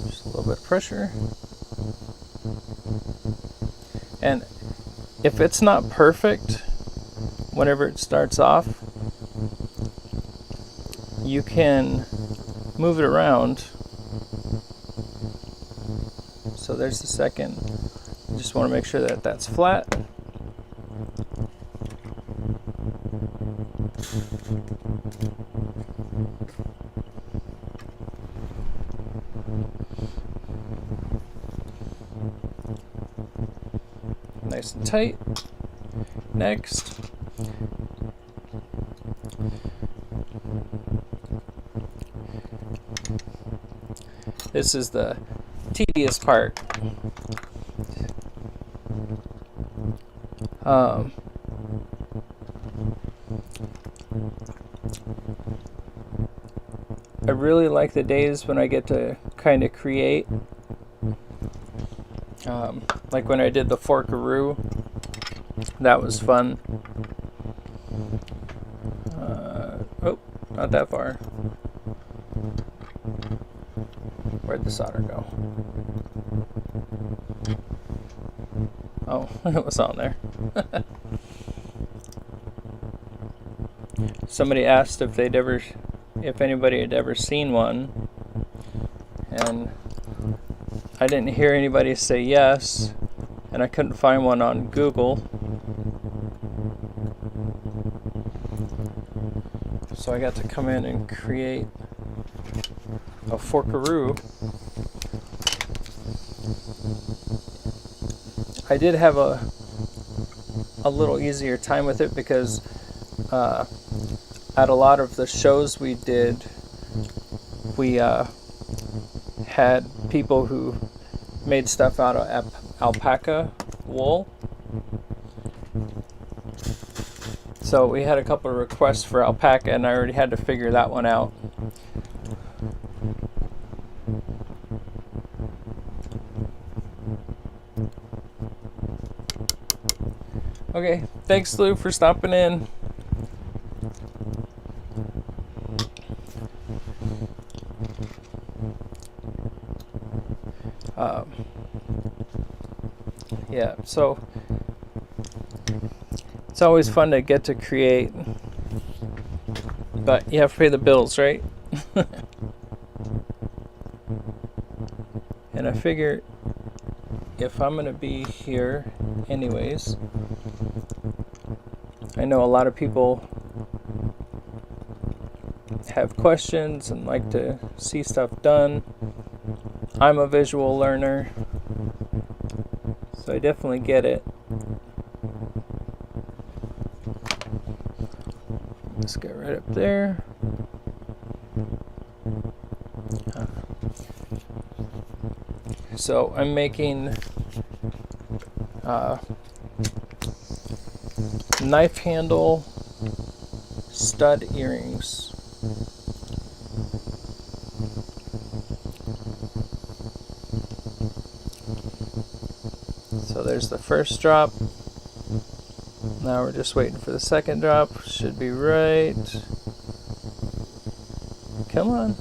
Just a little bit of pressure. And if it's not perfect, whenever it starts off, you can move it around. So there's the second. You just want to make sure that that's flat. Nice and tight. Next. This is the tedious part. I really like the days when I get to kind of create. Like when I did the forkaroo, that was fun. Oh, not that far. Where'd the solder go? Oh, it was on there. Somebody asked if anybody had ever seen one, and I didn't hear anybody say yes, and I couldn't find one on Google. So I got to come in and create a forkaroo. I did have a little easier time with it because at a lot of the shows we did, we had people who made stuff out of alpaca wool. So we had a couple of requests for alpaca, and I already had to figure that one out. Okay, thanks Lou for stopping in. Yeah, so it's always fun to get to create, but you have to pay the bills, right? And I figure if I'm gonna be here anyways, I know a lot of people have questions and like to see stuff done. I'm a visual learner, so I definitely get it. Let's get right up there. So I'm making knife handle stud earrings. So there's the first drop. Now we're just waiting for the second drop. Should be right. Come on.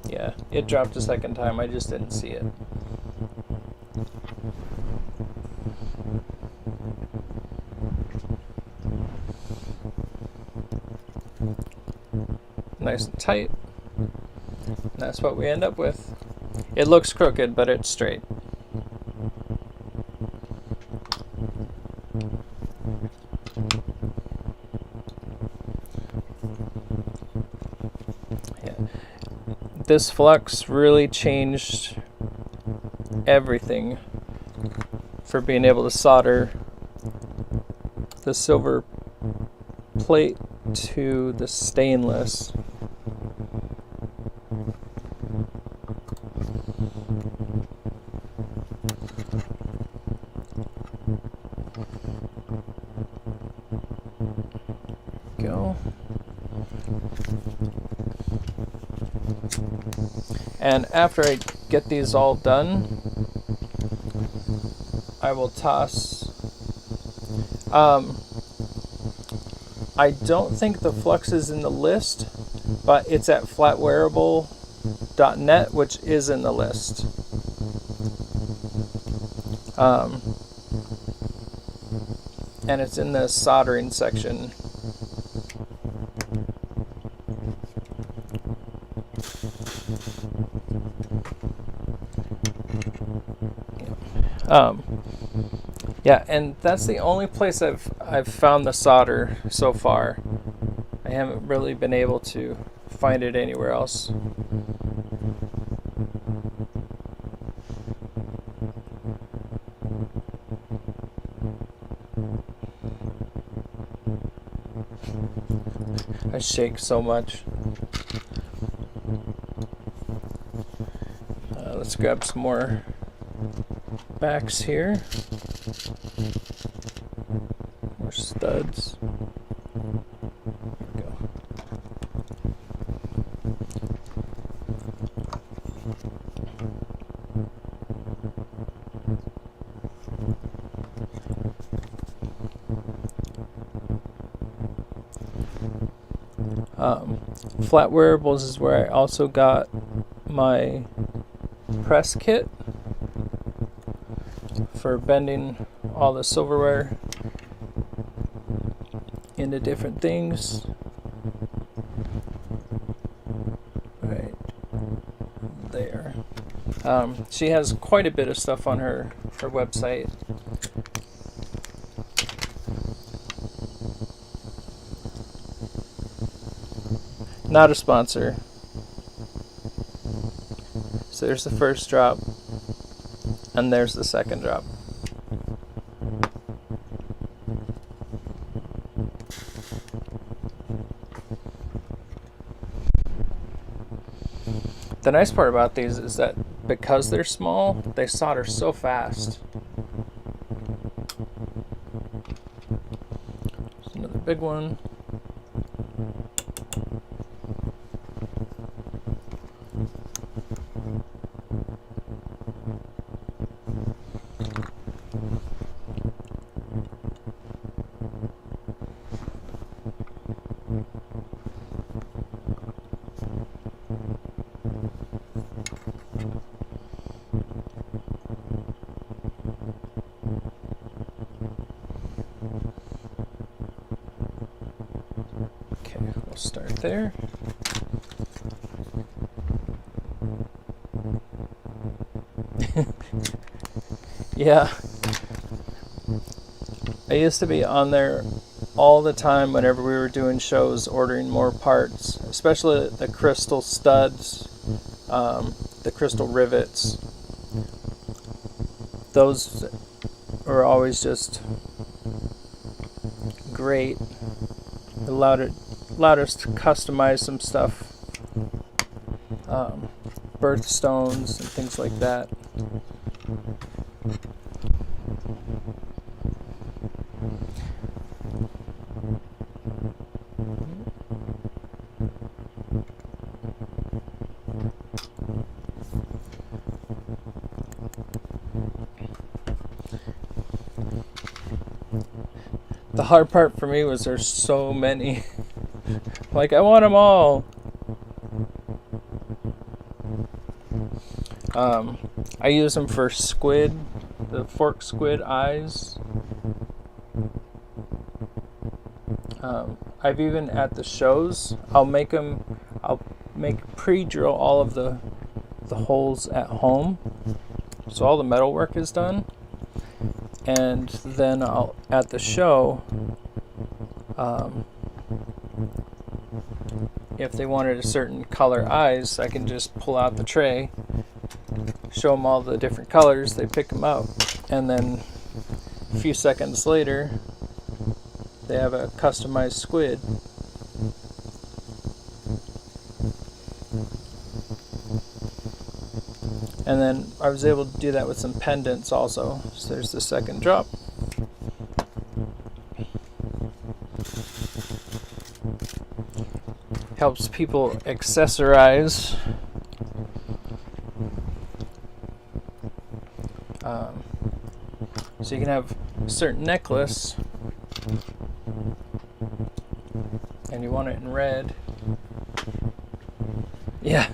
Yeah, it dropped a second time. I just didn't see it. Nice and tight. And that's what we end up with. It looks crooked, but it's straight. Yeah. This flux really changed everything for being able to solder the silver plate to the stainless. Go. And after I get these all done, I will toss. I don't think the flux is in the list, but it's at flatwearable.net, which is in the list. And it's in the soldering section. Yeah, and that's the only place I've found the solder so far. I haven't really been able to find it anywhere else. I shake so much. Let's grab some more backs here. More studs. There we go. Flatwareables is where I also got my press kit for bending all the silverware into different things. Right there. She has quite a bit of stuff on her website. Not a sponsor. So there's the first drop, and there's the second drop. The nice part about these is that because they're small, they solder so fast. There's another big one. Start there. Yeah. I used to be on there all the time whenever we were doing shows, ordering more parts, especially the crystal studs, the crystal rivets. Those are always just great. Allowed us to customize some stuff, birthstones and things like that. The hard part for me was there's so many. Like, I want them all. I use them for squid, the fork squid eyes. I've even at the shows, I'll make pre-drill all of the holes at home, so all the metal work is done, and then I'll at the show, if they wanted a certain color eyes, I can just pull out the tray, show them all the different colors, they pick them out, and then a few seconds later they have a customized squid. And then I was able to do that with some pendants also. So there's the second drop. Helps people accessorize. So you can have a certain necklace and you want it in red. Yeah.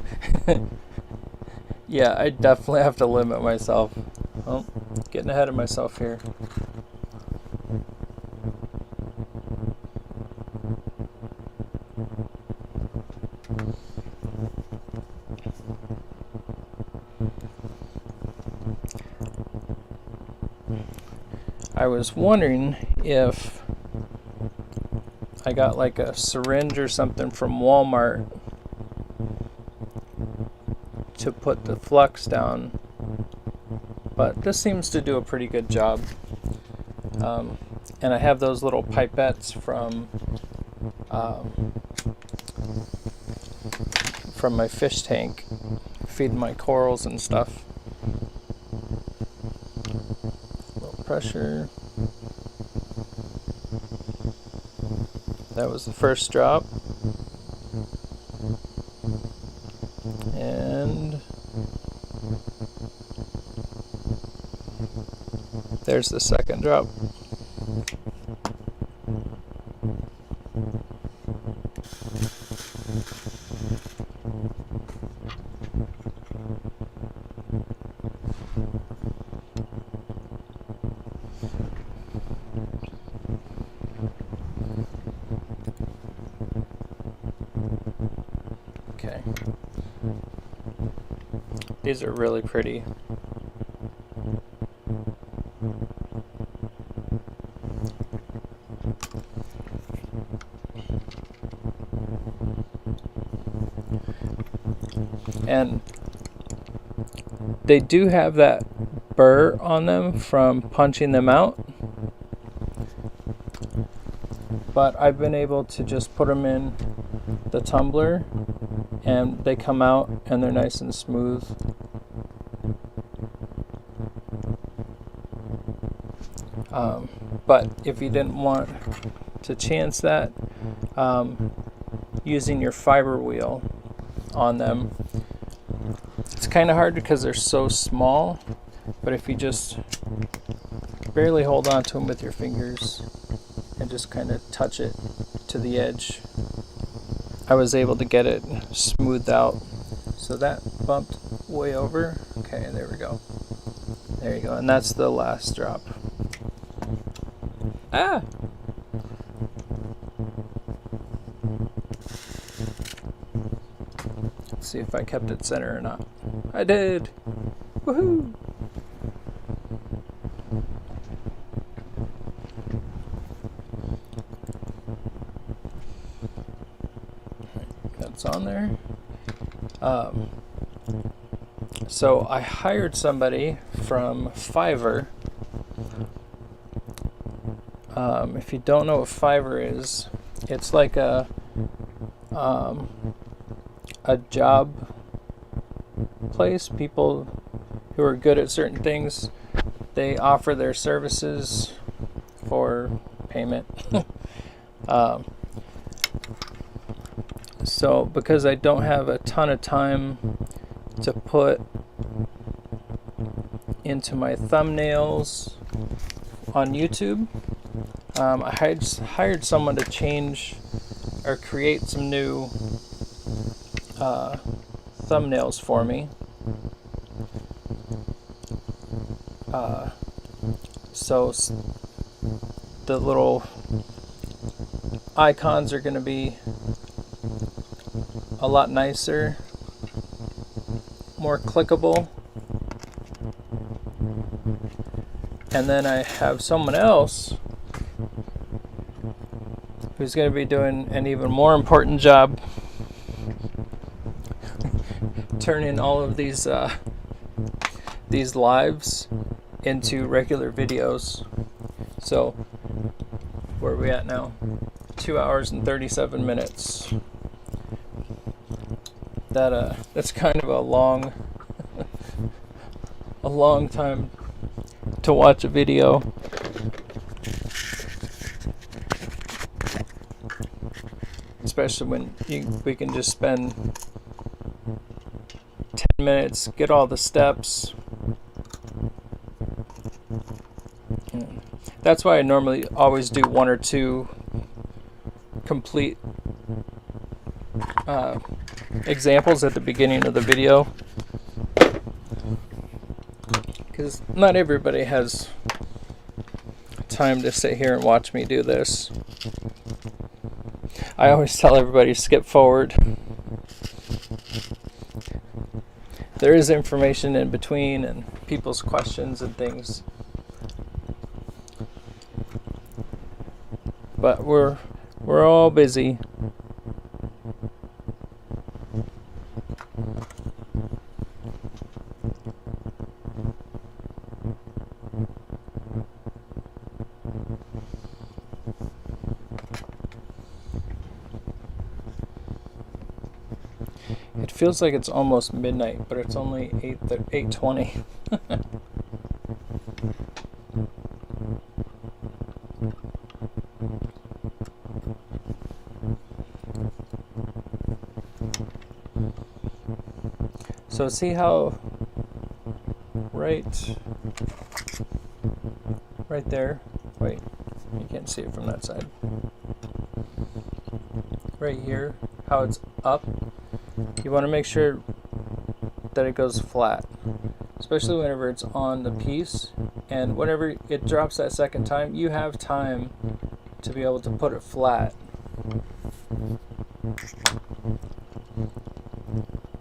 Yeah, I definitely have to limit myself. Oh, getting ahead of myself here. I was wondering if I got like a syringe or something from Walmart to put the flux down, but this seems to do a pretty good job. And I have those little pipettes from my fish tank, feeding my corals and stuff. Little pressure. That was the first drop. And there's the second drop. Okay. These are really pretty. And they do have that burr on them from punching them out, but I've been able to just put them in the tumbler and they come out and they're nice and smooth. But if you didn't want to chance that, using your fiber wheel on them, it's kind of hard because they're so small, but if you just barely hold on to them with your fingers and just kind of touch it to the edge, I was able to get it smoothed out. So that bumped way over. Okay, there we go. There you go. And that's the last drop. Ah! Let's see if I kept it center or not. I did! Woohoo! That's on there. So I hired somebody from Fiverr. If you don't know what Fiverr is, it's like a job place. People who are good at certain things, they offer their services for payment. So because I don't have a ton of time to put into my thumbnails on YouTube, I hired someone to change or create some new thumbnails for me. So the little icons are going to be a lot nicer, more clickable. And then I have someone else who's going to be doing an even more important job, turning all of these lives into regular videos. So where are we at now? 2 hours and 37 minutes. That's kind of a long time to watch a video. Especially when we can just spend 10 minutes, get all the steps. That's why I normally always do 1 or 2 complete examples at the beginning of the video, because not everybody has time to sit here and watch me do this. I always tell everybody to skip forward. There is information in between and people's questions and things, but we're all busy. It feels like it's almost midnight, but it's only 8:20. So see how right there, wait, you can't see it from that side. Right here, how it's up. You want to make sure that it goes flat, especially whenever it's on the piece, and whenever it drops that second time, you have time to be able to put it flat.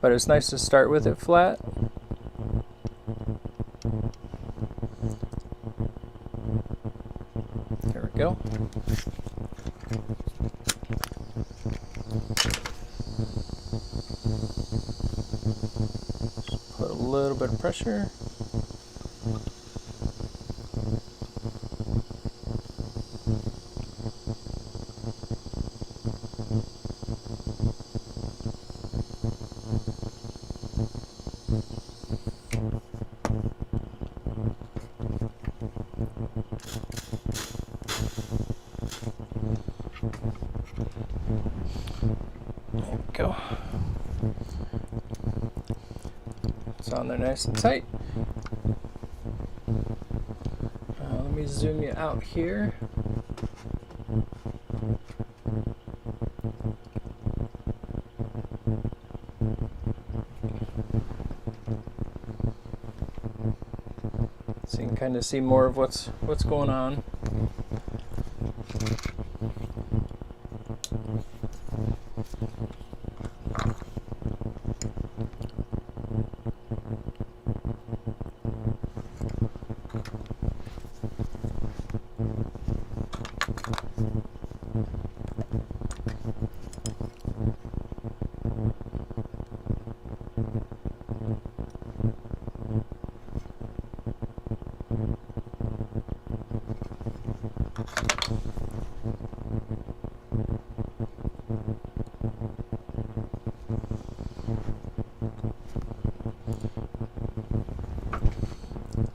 But it's nice to start with it flat. There we go. Put a little bit of pressure. There we go. It's on there nice and tight. Let me zoom you out here. So you can kind of see more of what's going on.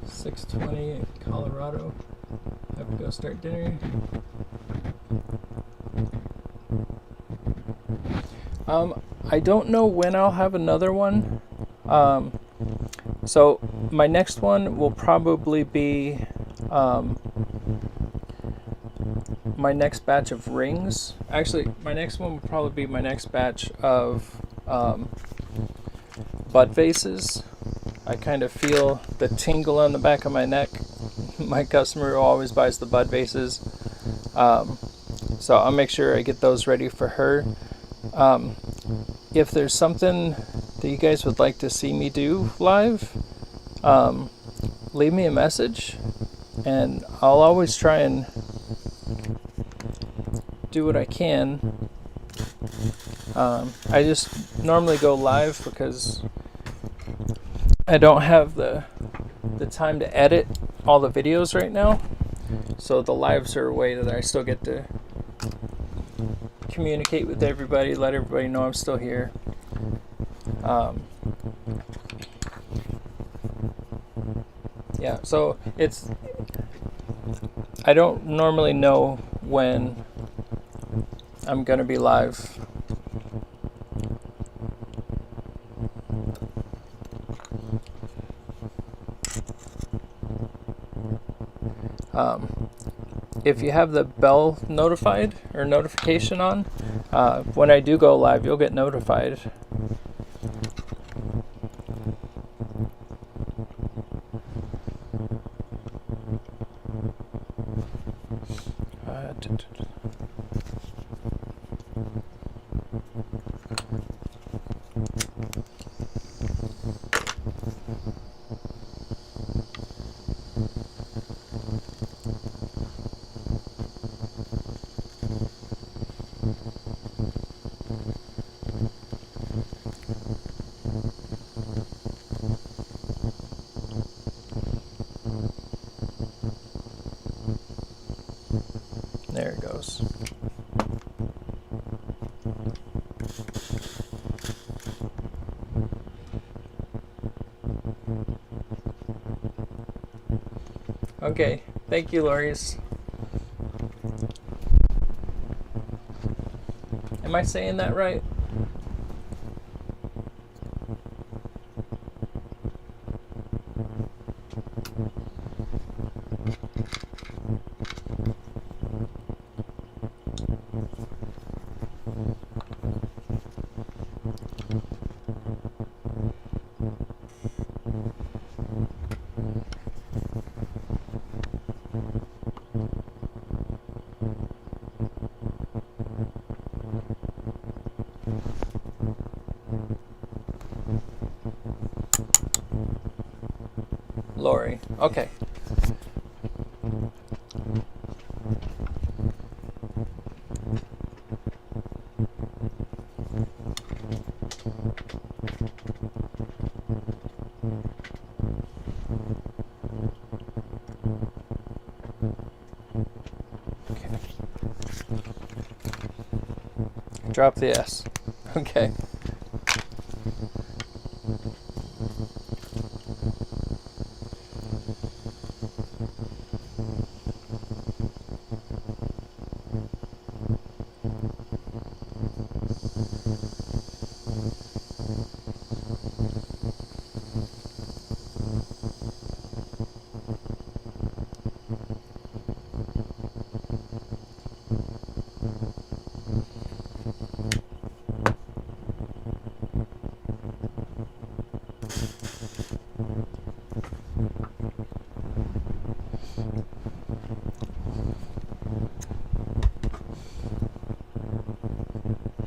$6:20 in Colorado. Have to go start dinner. I don't know when I'll have another one. So my next one will probably be my next batch of rings. Actually, my next one will probably be my next batch of bud vases. I kind of feel the tingle on the back of my neck. My customer always buys the bud vases. So I'll make sure I get those ready for her. If there's something that you guys would like to see me do live, leave me a message, and I'll always try and do what I can. I just normally go live because I don't have the time to edit all the videos right now. So the lives are a way that I still get to communicate with everybody, let everybody know I'm still here. Yeah, so I don't normally know when I'm gonna be live. If you have the bell notification on, when I do go live, you'll get notified. There it goes. Okay, thank you, Loris. Am I saying that right? Lori. Okay. Drop the S. Okay.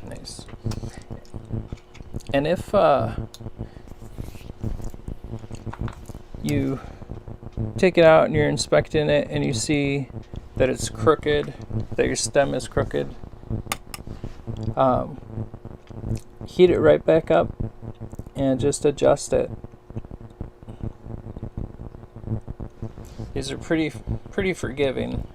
Nice. And if you take it out and you're inspecting it and you see that it's crooked, that your stem is crooked, heat it right back up and just adjust it. These are pretty forgiving.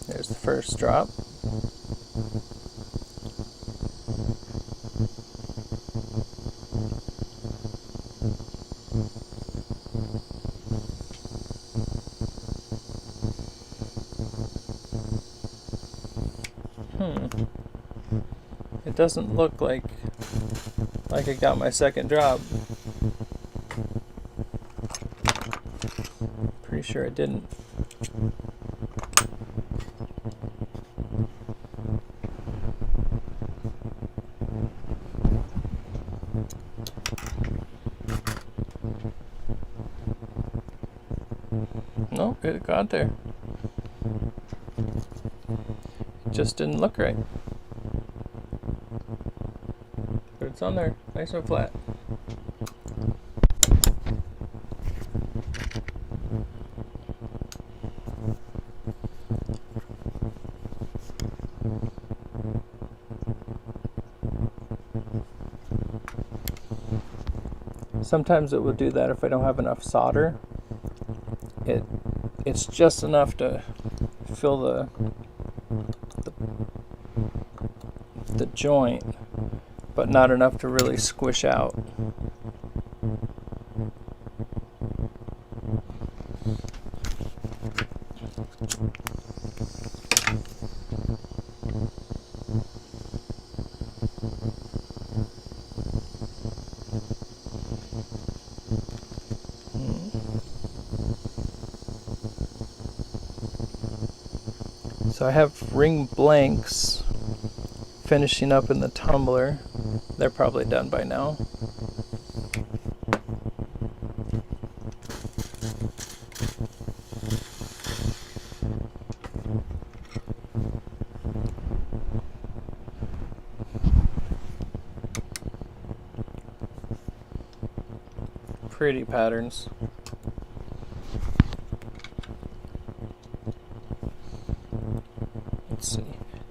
There's the first drop. It doesn't look like I got my second job. Pretty sure I didn't. Nope, it got there. It just didn't look right. But it's on there, nice and flat. Sometimes it will do that if I don't have enough solder. It's just enough to fill the joint, but not enough to really squish out. So I have ring blanks finishing up in the tumbler. They're probably done by now. Pretty patterns. Let's see.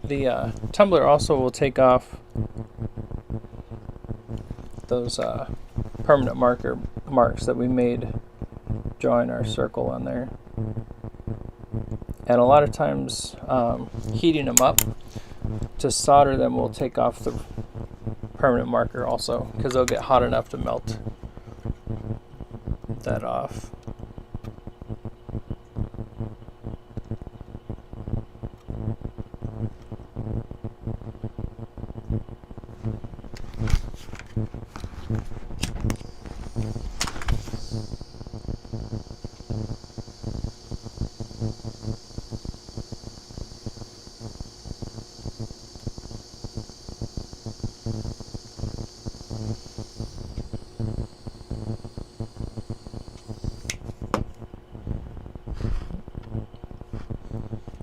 The tumbler also will take off those permanent marks that we made drawing our circle on there. And a lot of times heating them up to solder them will take off the permanent marker also, because they'll get hot enough to melt that off.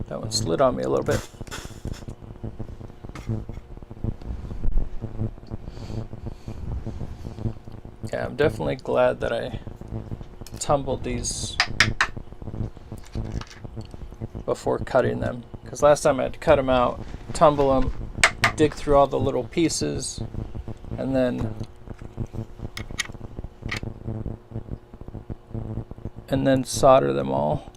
That one slid on me a little bit. Yeah, I'm definitely glad that I tumbled these before cutting them, because last time I had to cut them out, tumble them, dig through all the little pieces, and then solder them all.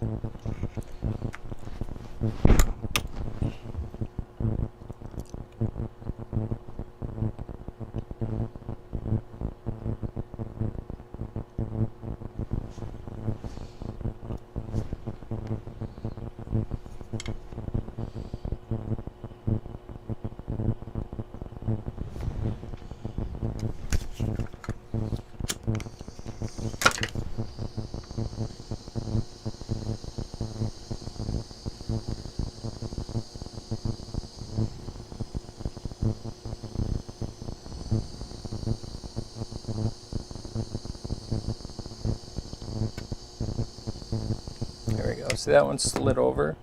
There we go. See, that one slid over,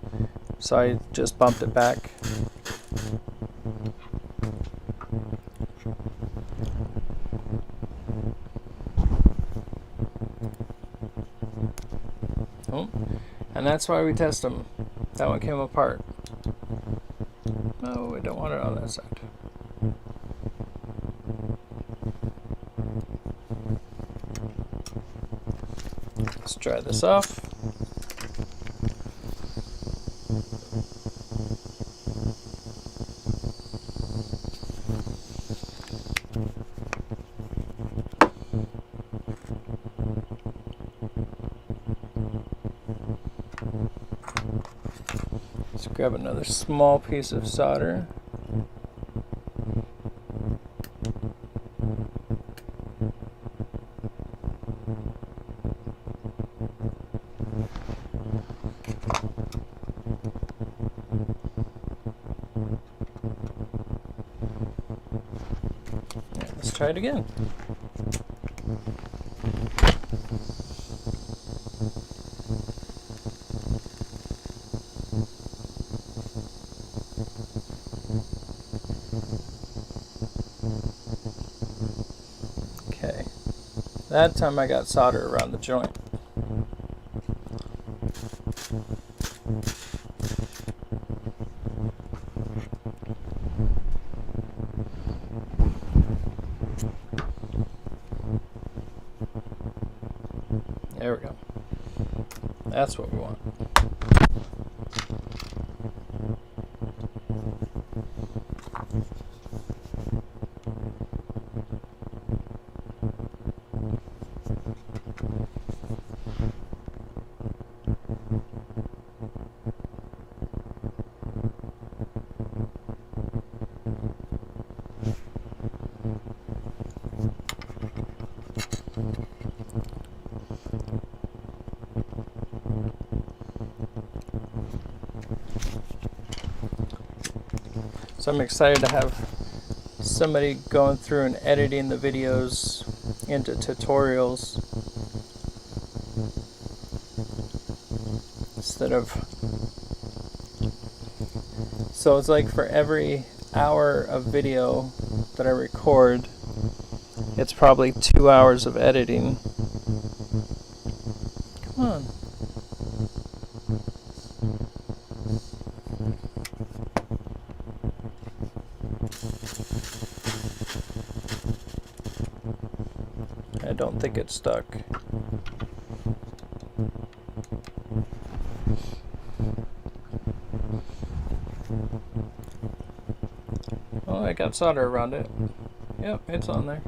so I just bumped it back. Oh, and that's why we test them. That one came apart. No, we don't want it on that side. Let's dry this off. Let's grab another small piece of solder. try it again. Okay, that time I got solder around the joint. There we go. That's what we want. So I'm excited to have somebody going through and editing the videos into tutorials instead of, so it's like for every hour of video that I record, it's probably 2 hours of editing. Come on. I don't think it's stuck. Oh, I got solder around it. Yep, it's on there.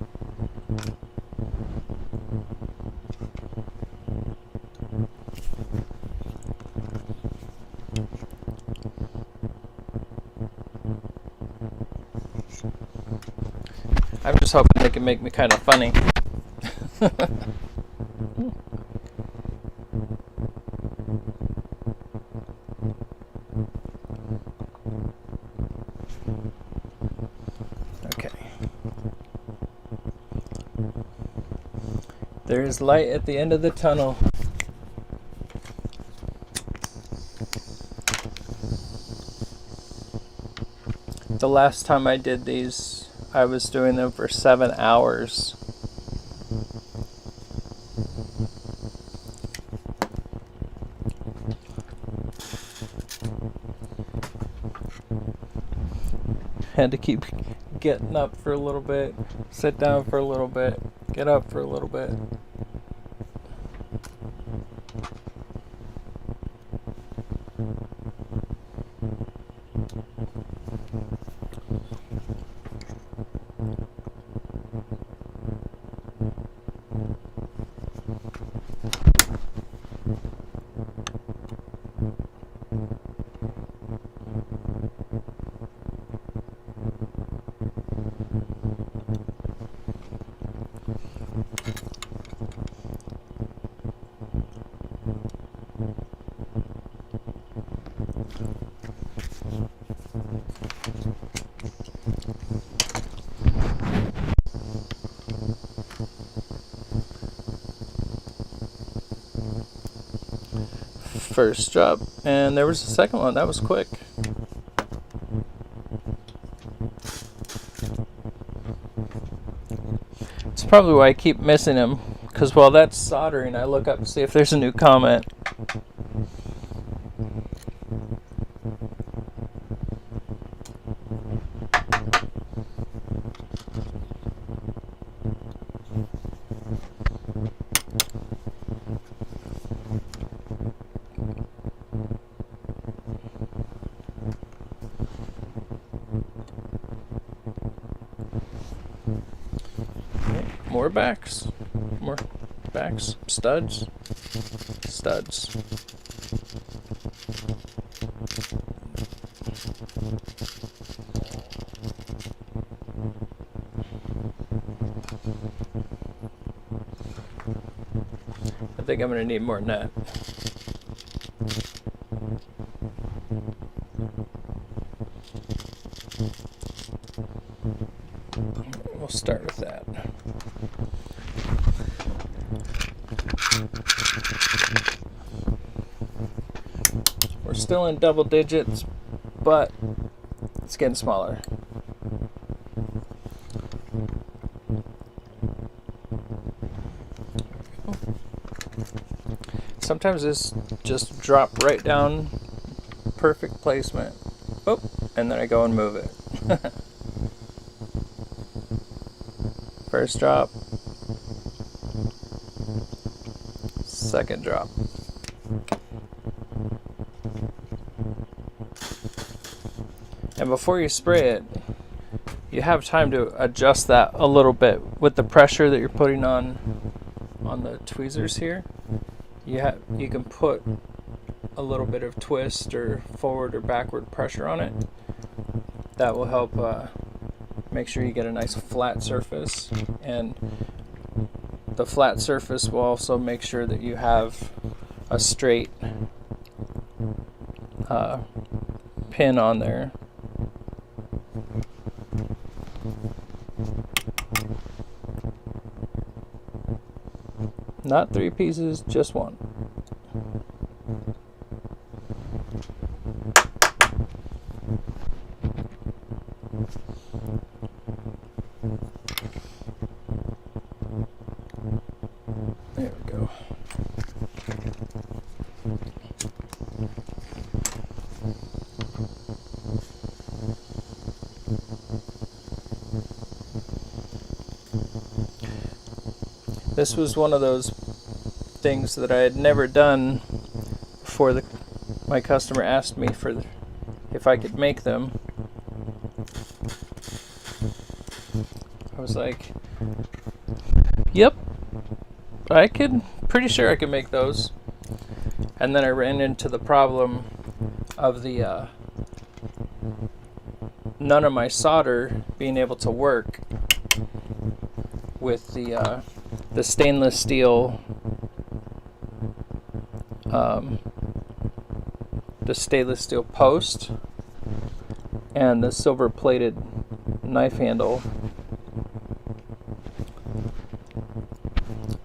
I'm just hoping they can make me kind of funny. Okay. There is light at the end of the tunnel. The last time I did these, I was doing them for 7 hours. Had to keep getting up for a little bit, sit down for a little bit, get up for a little bit. First job, and there was a second one. That was quick. It's probably why I keep missing him, because while that's soldering, I look up and see if there's a new comment. More backs, studs. I think I'm going to need more than that. We'll start with that. We're still in double digits, but it's getting smaller. Sometimes this just drop right down, perfect placement. Oh, and then I go and move it. First drop, second drop. And before you spray it, you have time to adjust that a little bit with the pressure that you're putting on the tweezers here. You can put a little bit of twist or forward or backward pressure on it. That will help make sure you get a nice flat surface, and the flat surface will also make sure that you have a straight pin on there. Not 3 pieces, just one. There we go. This was one of those things that I had never done before my customer asked me if I could make them. I was like, yep, pretty sure I could make those. And then I ran into the problem of the none of my solder being able to work with the stainless steel post and the silver plated knife handle.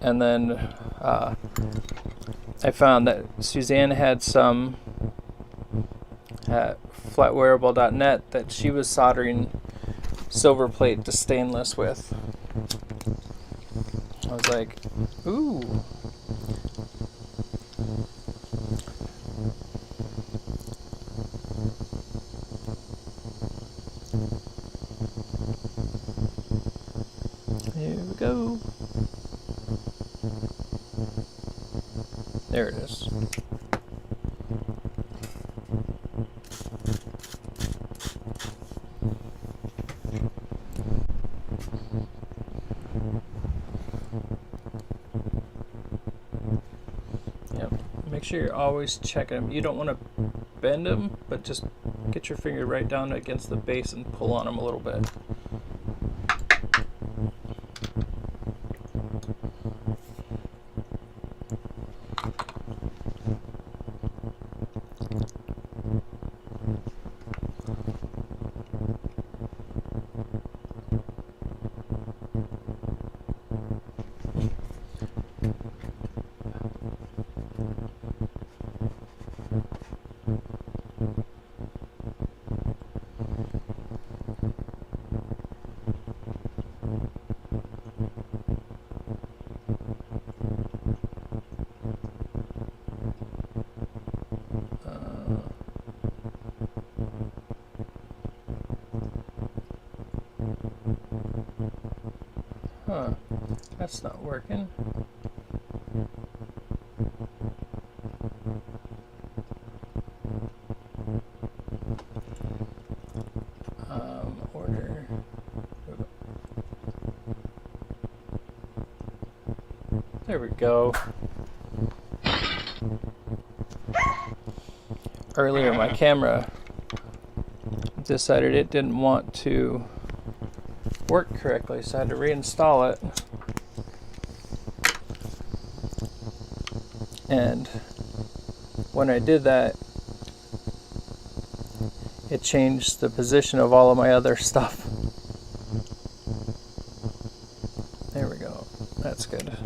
And then I found that Suzanne had some at flatwareable.net that she was soldering silver plate to stainless with. I was like, ooh. Here we go. There it is. Yep. Make sure you're always checking them. You don't want to bend them, but just get your finger right down against the base and pull on them a little bit. Huh, that's not working. Order. There we go. Earlier my camera decided it didn't want to work correctly, so I had to reinstall it. And when I did that, it changed the position of all of my other stuff. that's good.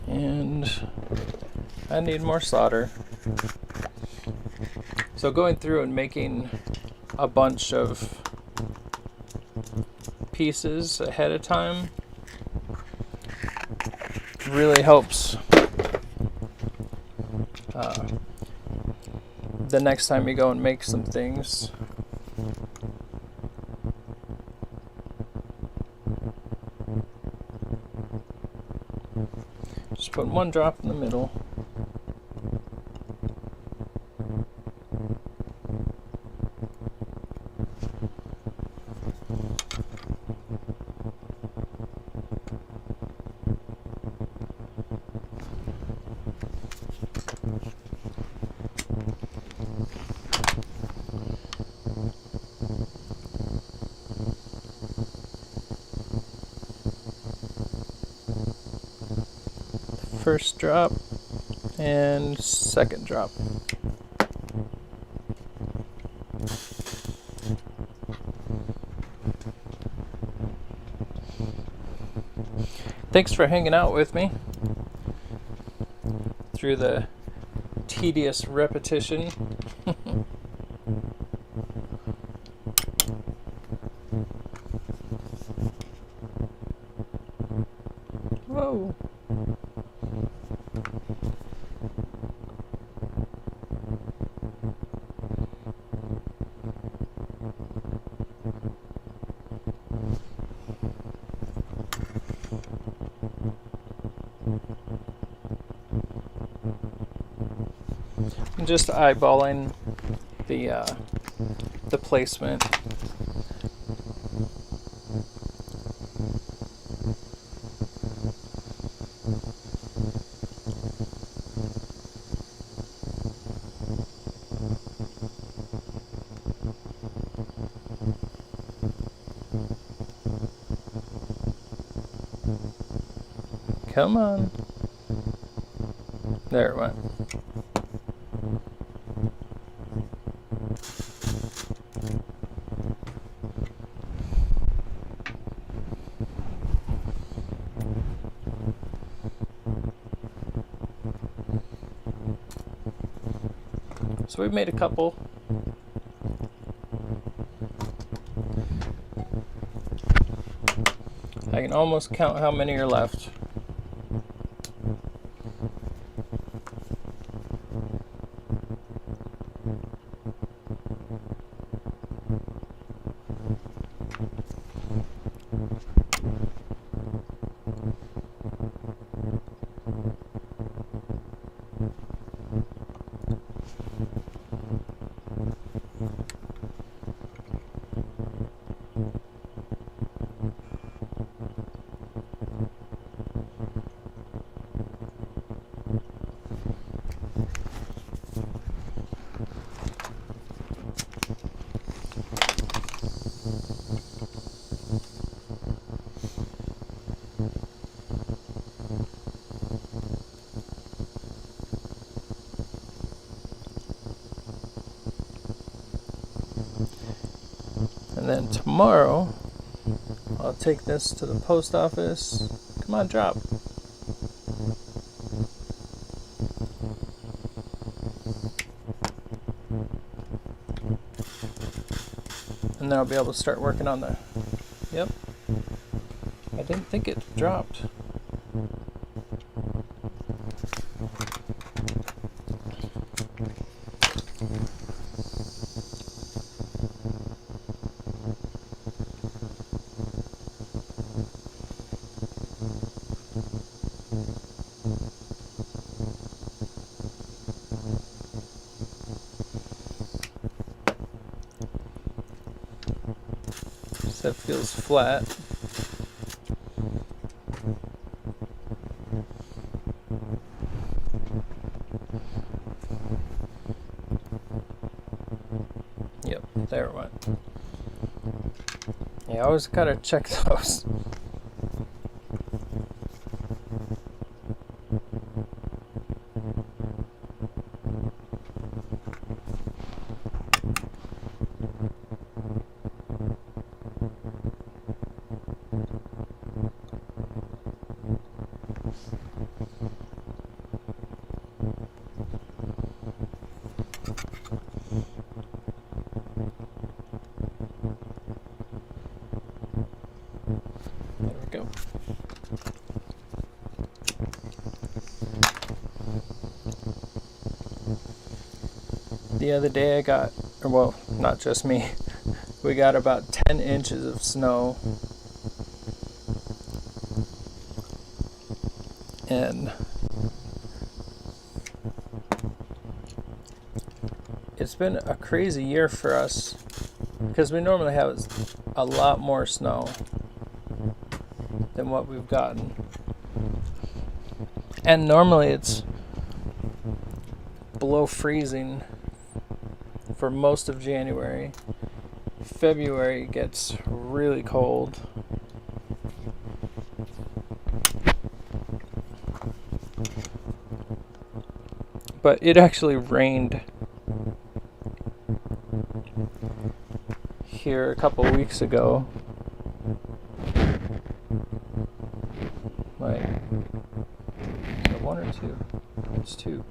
And I need more solder. So going through and making a bunch of pieces ahead of time really helps the next time you go and make some things. Just put one drop in the middle. First drop and second drop. Thanks for hanging out with me through the tedious repetition. Whoa. I'm just eyeballing the placement. Come on. There it went. So we've made a couple. I can almost count how many are left. And then tomorrow, I'll take this to the post office. Come on, drop. And then I'll be able to start working on the... Yep. I didn't think it dropped. That feels flat. there it went. Yeah, I always gotta check those. There we go. The other day I got, well, not just me, we got about 10 inches of snow. And it's been a crazy year for us because we normally have a lot more snow than what we've gotten. And normally it's below freezing for most of January. February gets really cold. But it actually rained here a couple weeks ago. Like, is it one or two? It's two.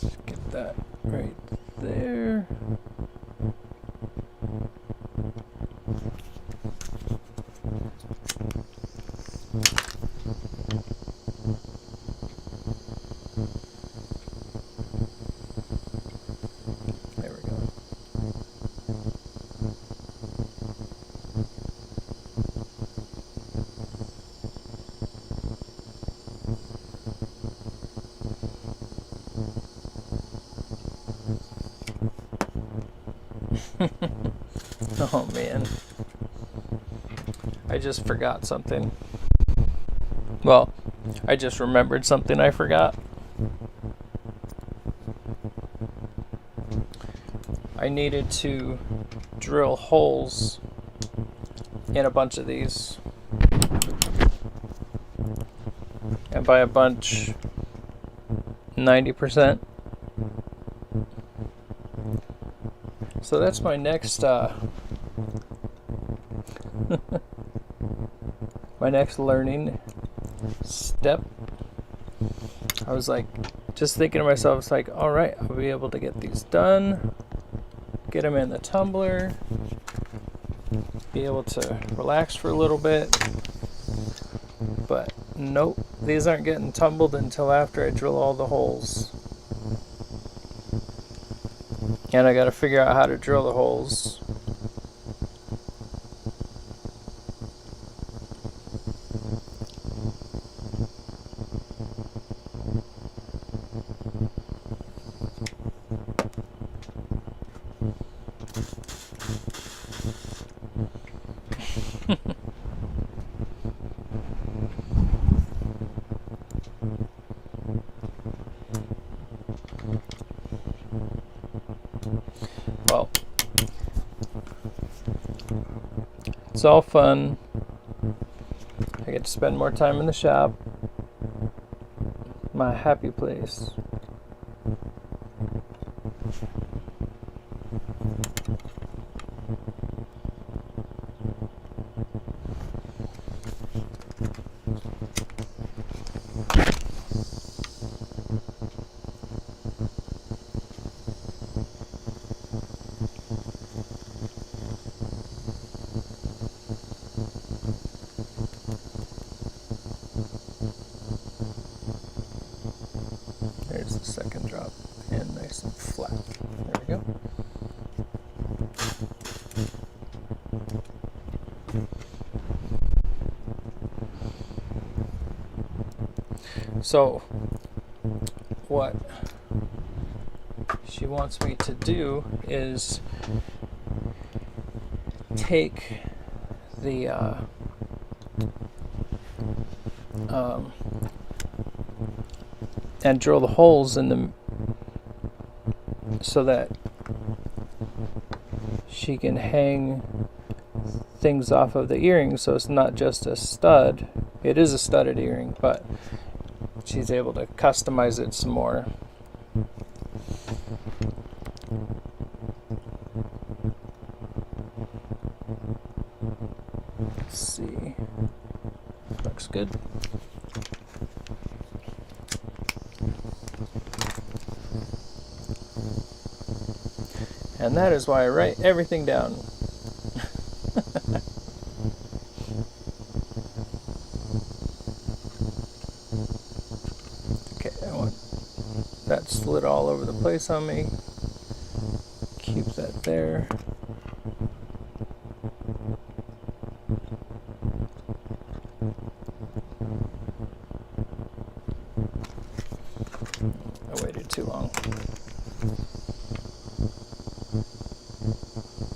Let's get that right there. There we go. Oh man, I just forgot something. Well, I just remembered something I forgot. I needed to drill holes in a bunch of these. And by a bunch, 90%. So that's my next my next learning step. I was like, just thinking to myself, it's like, all right, I'll be able to get these done, get them in the tumbler, be able to relax for a little bit. But nope, these aren't getting tumbled until after I drill all the holes. And I gotta figure out how to drill the holes. Well, it's all fun. I get to spend more time in the shop. My happy place. There's the second drop, and nice and flat. There we go. So, what she wants me to do is take the and drill the holes in them so that she can hang things off of the earring, so it's not just a stud. It is a studded earring, but she's able to customize it some more. Let's see. Looks good. And that is why I write everything down. Okay, I want that slid all over the place on me. Keep that there. I waited too long.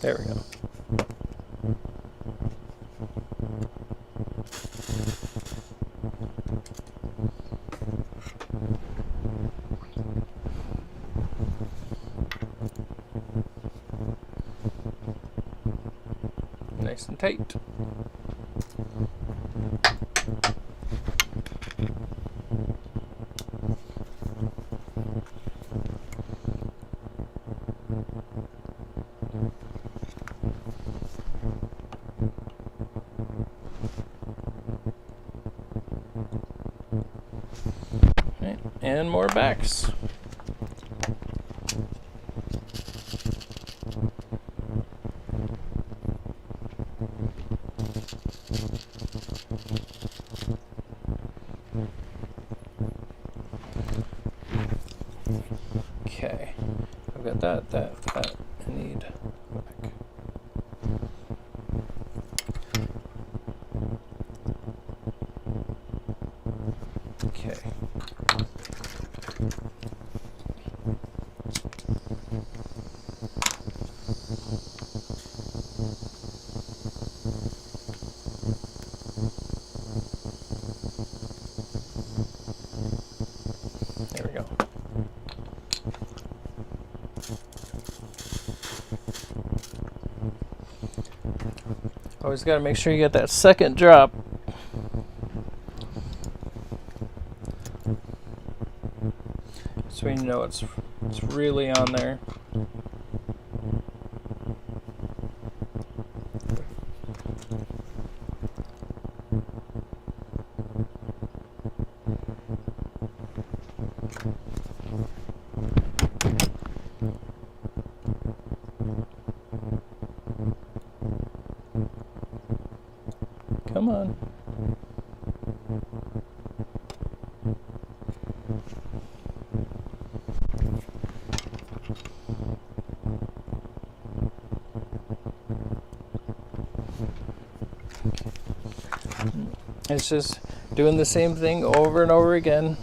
There we go. Nice and tight. Okay, and more backs. Okay, I've got that, I need back. Okay. There we go. Always got to make sure you get that second drop. So you know it's really on there. Come on. It's just doing the same thing over and over again.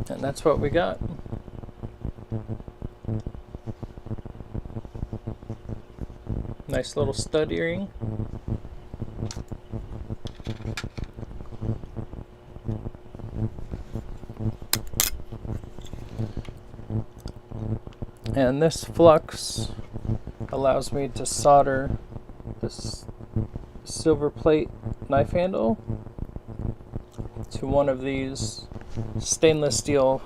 And that's what we got. Nice little stud earring. And this flux allows me to solder this silver plate knife handle to one of these stainless steel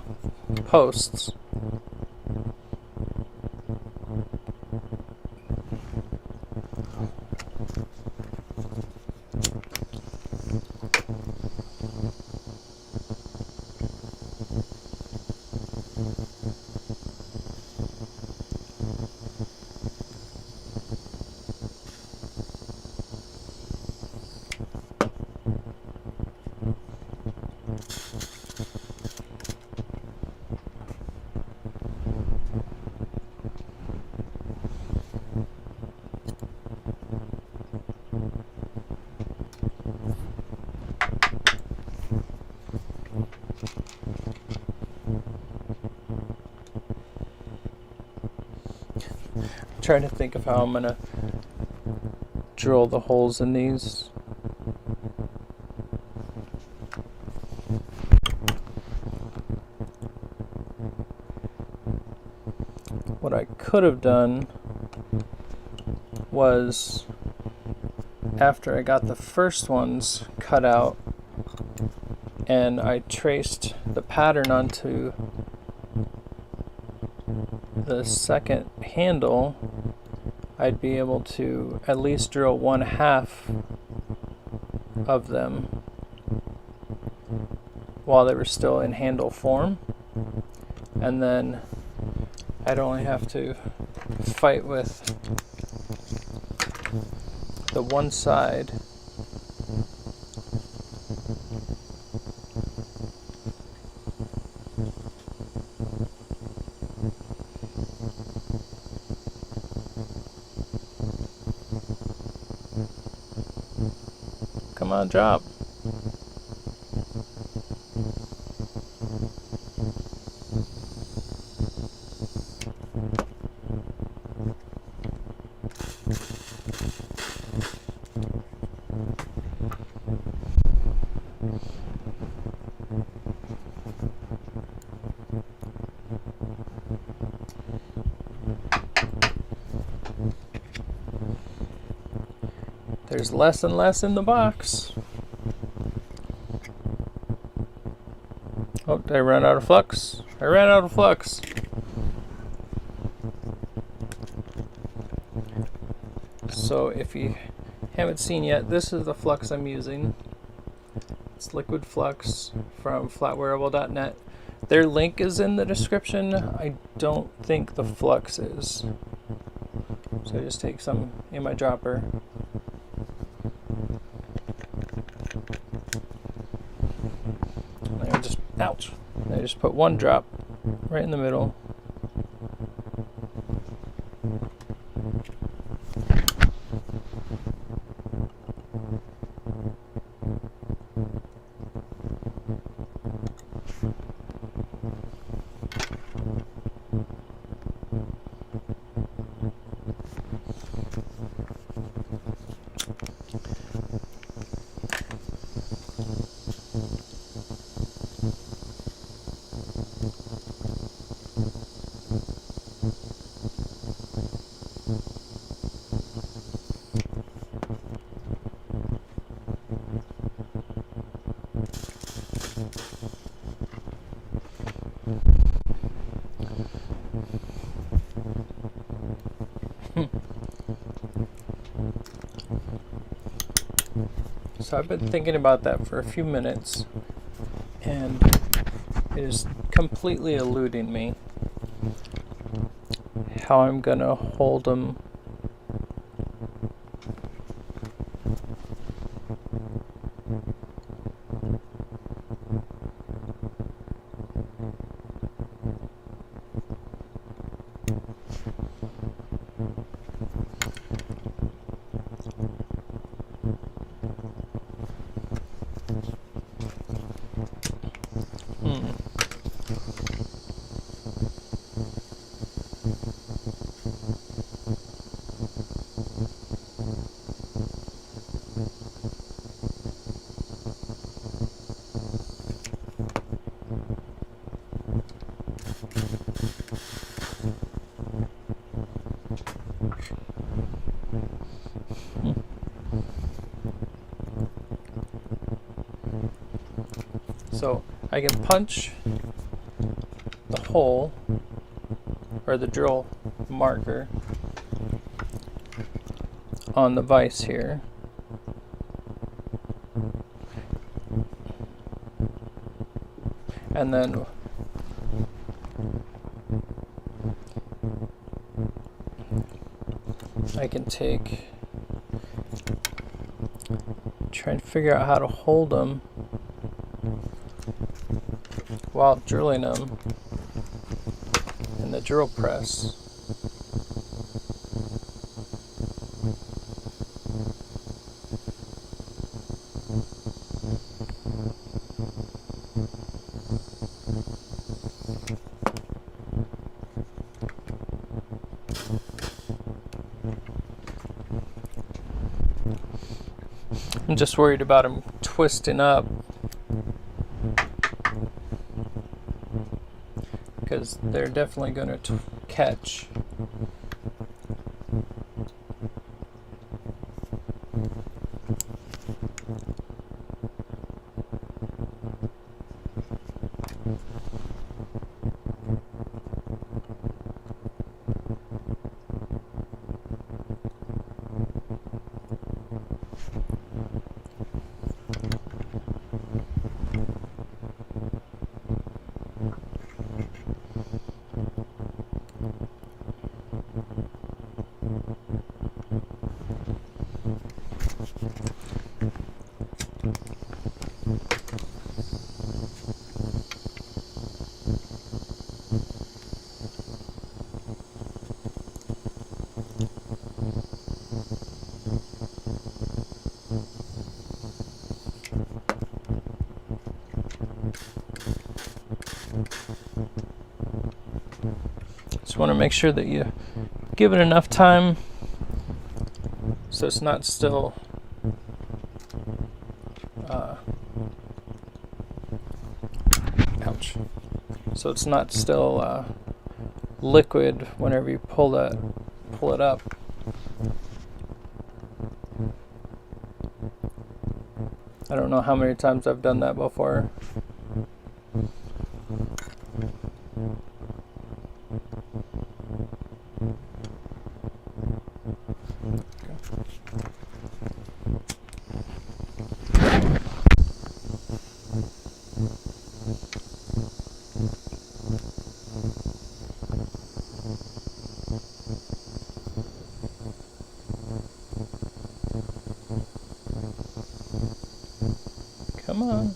posts. trying to think of how I'm gonna drill the holes in these. What I could have done was, after I got the first ones cut out and I traced the pattern onto the second handle, I'd be able to at least drill 1/2 of them while they were still in handle form, and then I'd only have to fight with the one side come on, drop. There's less and less in the box. Oh, did I run out of flux? I ran out of flux. So if you haven't seen yet, this is the flux I'm using. It's liquid flux from flatwareable.net. Their link is in the description. I don't think the flux is. So I just take some in my dropper. Ouch. I just put one drop right in the middle. So I've been thinking about that for a few minutes, and it is completely eluding me how I'm gonna hold them. So I can punch the hole, or the drill marker, on the vise here. And then I can try and figure out how to hold them while drilling them in the drill press. I'm just worried about them twisting up, because they're definitely going to catch. Just want to make sure that you give it enough time so it's not still ouch. So it's not still liquid whenever you pull it up. I don't know how many times I've done that before. Come on.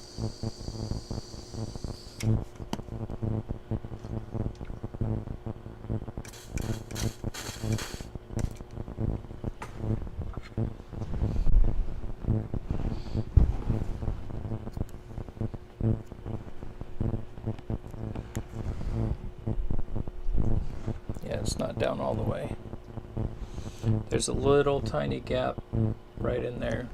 Yeah, it's not down all the way. There's a little tiny gap right in there.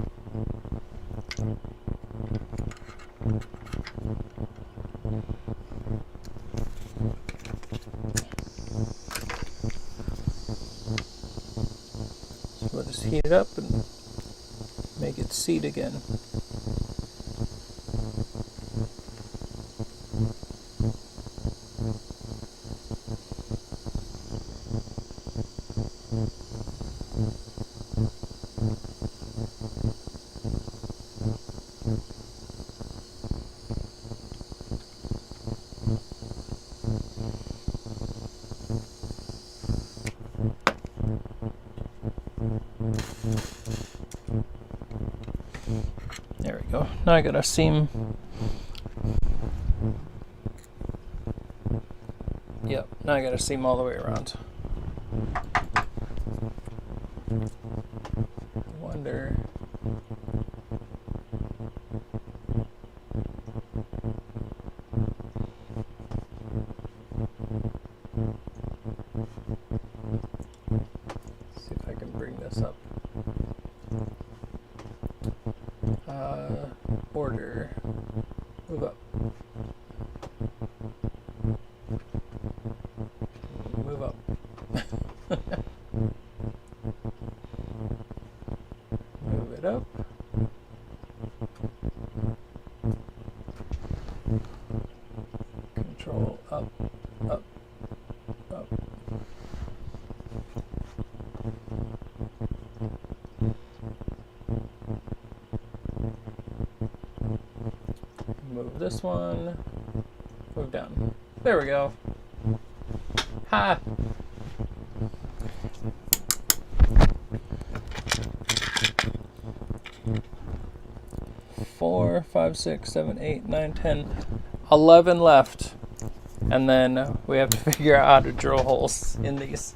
So we'll just heat it up and make it seat again. There we go. Now I got a seam. Yep, now I got a seam all the way around. Wonder. See if I can bring this up. Border. Move up. Move up. Move it up. Control up, up, up. Move this one. Move down. There we go. Ha! Four, 5, 6, 7, 8, 9, 10, 11 left. And then we have to figure out how to drill holes in these.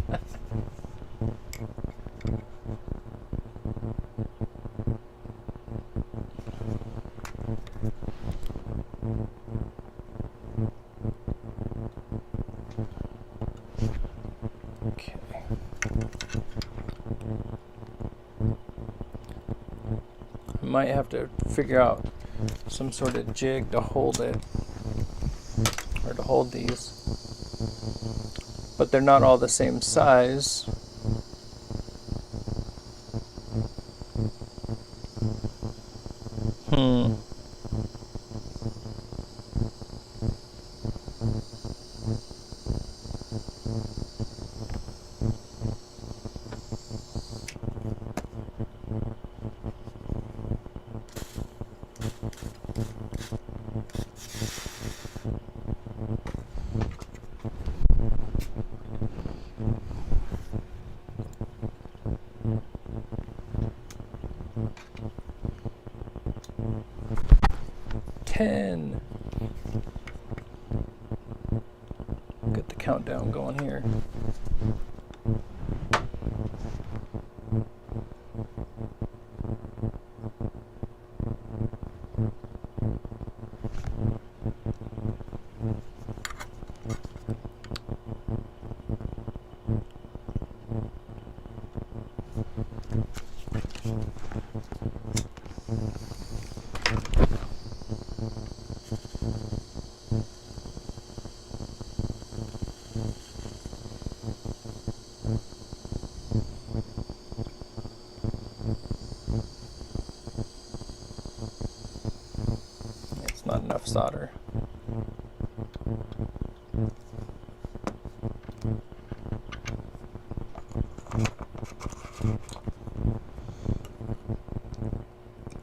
Okay. I might have to figure out some sort of jig to hold it, or to hold these. But they're not all the same size. Get the countdown going here. Not enough solder.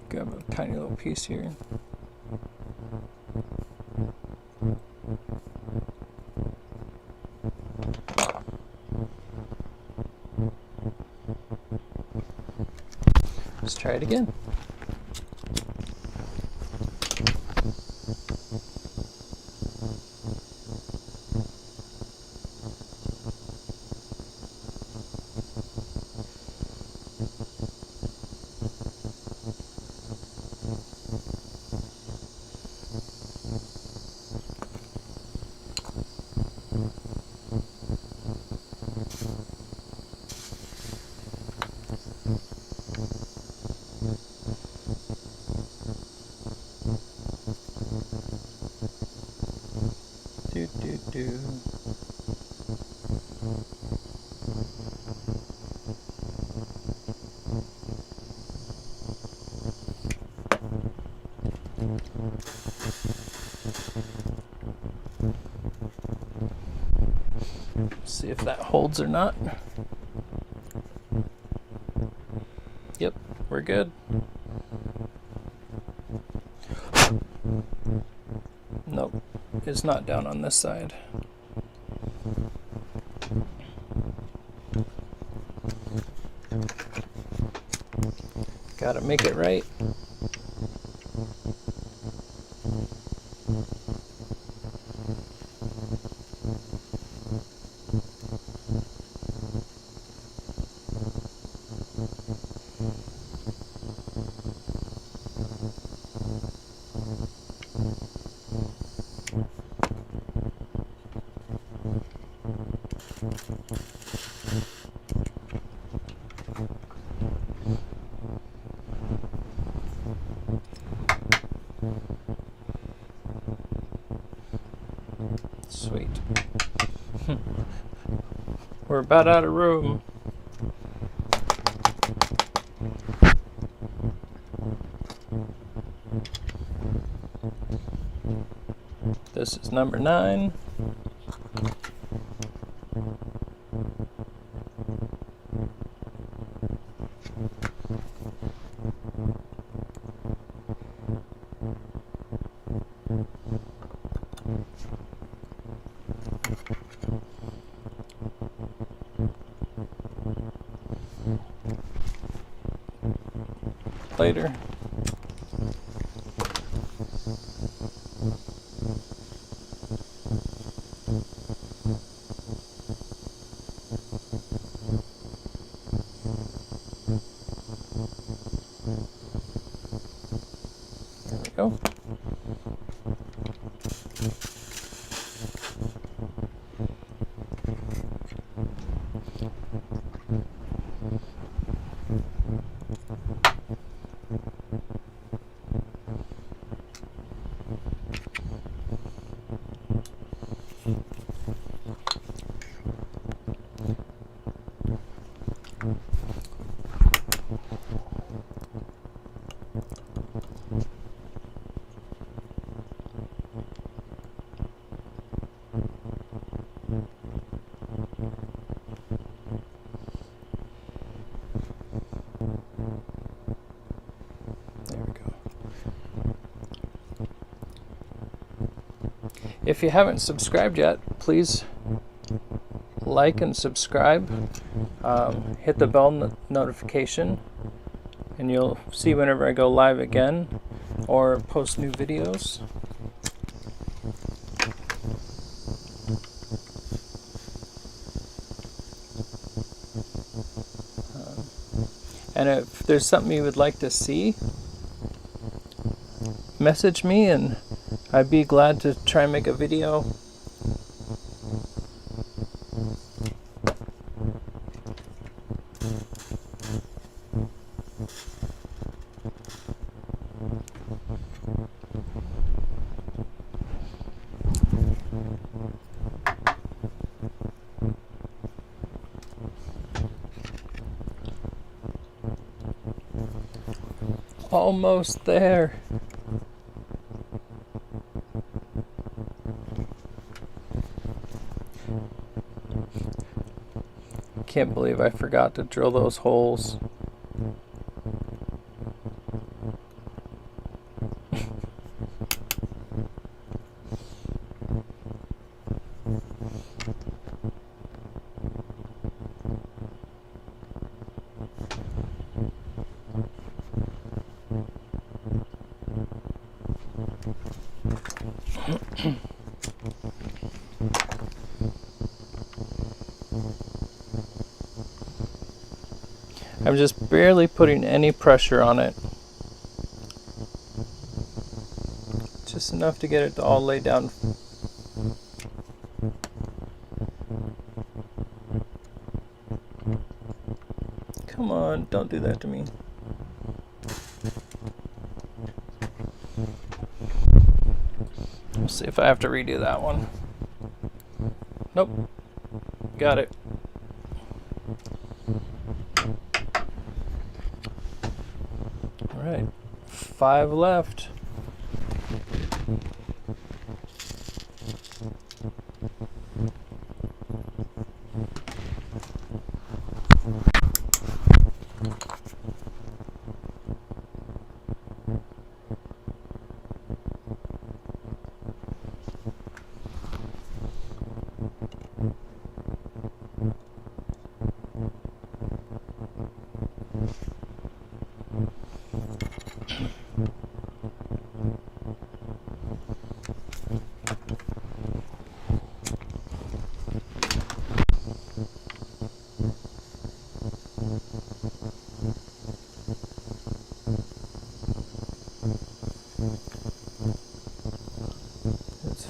Grab a tiny little piece here. Let's try it again. See if that holds or not. Yep, we're good. Nope, it's not down on this side. Gotta make it right. Sweet. We're about out of room. This is number 9. Later. There we go. If you haven't subscribed yet, please like and subscribe. Hit the bell notification, and you'll see whenever I go live again or post new videos. And if there's something you would like to see, message me and I'd be glad to try and make a video. Almost there. Can't believe I forgot to drill those holes. I'm just barely putting any pressure on it. Just enough to get it to all lay down. Come on, don't do that to me. We'll see if I have to redo that one. Nope. Got it. Alright, 5 left.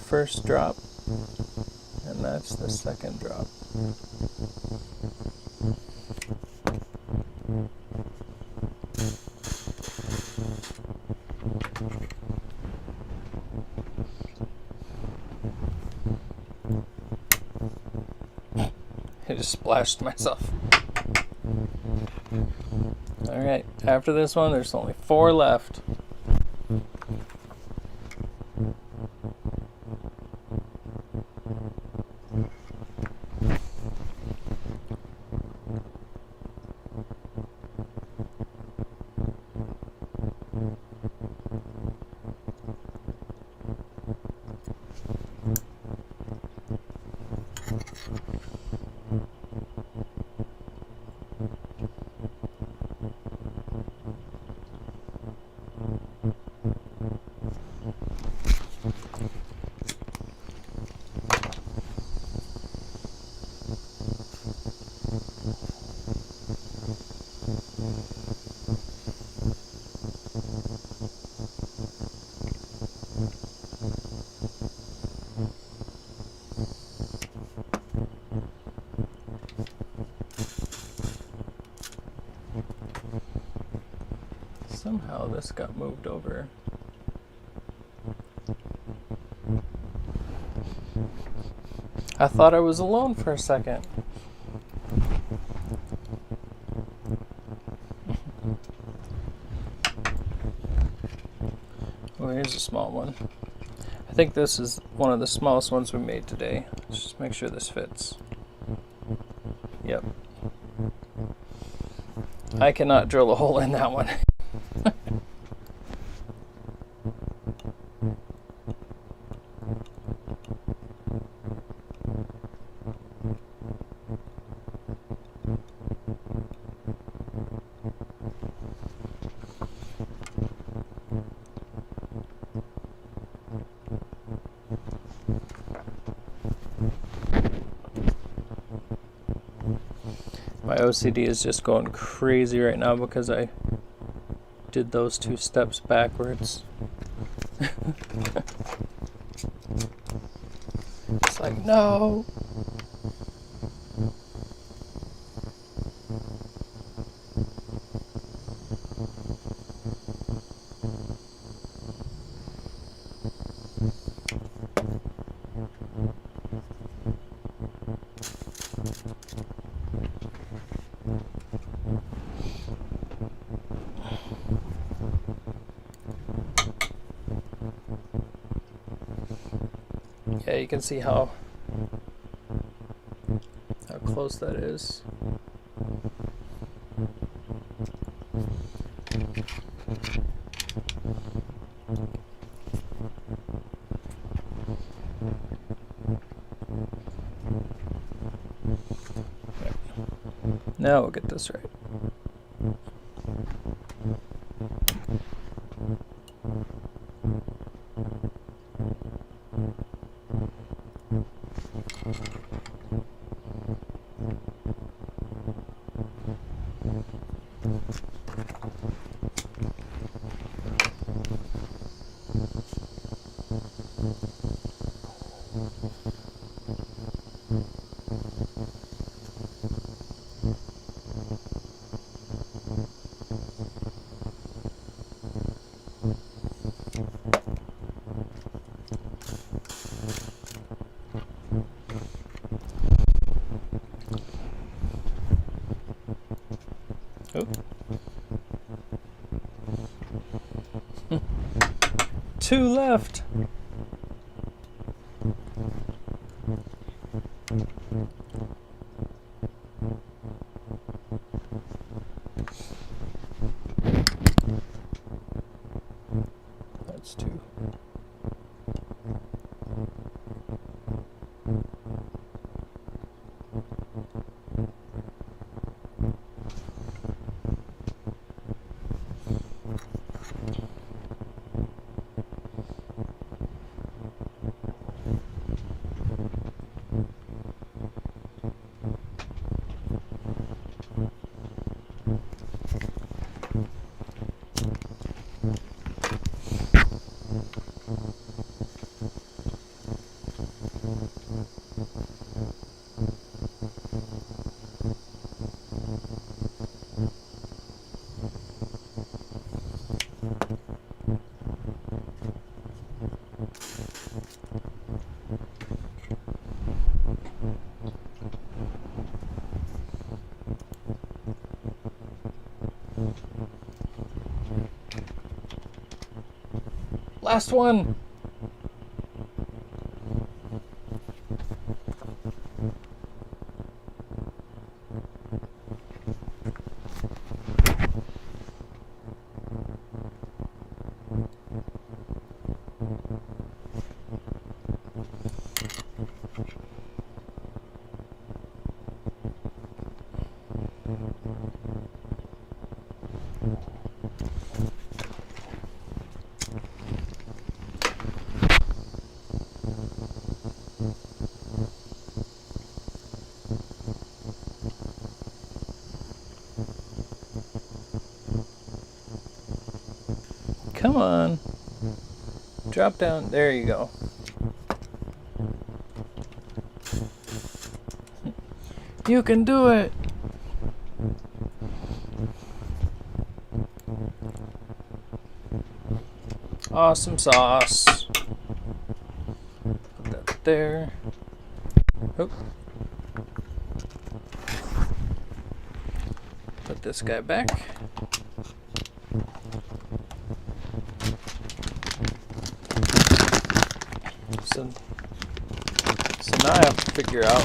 First drop, and that's the second drop. I just splashed myself. Alright, after this one, there's only 4 left. Somehow this got moved over. I thought I was alone for a second. Oh, here's a small one. I think this is one of the smallest ones we made today. Let's just make sure this fits. Yep. I cannot drill a hole in that one. My OCD is just going crazy right now because I did those 2 steps backwards. It's like, no! Yeah, you can see how close that is. Now we'll get this right. Oh. 2 left. That's 2. Last one. Come on. Drop down. There you go. You can do it. Awesome sauce. Put that there. Oh. Put this guy back. So now I have to figure out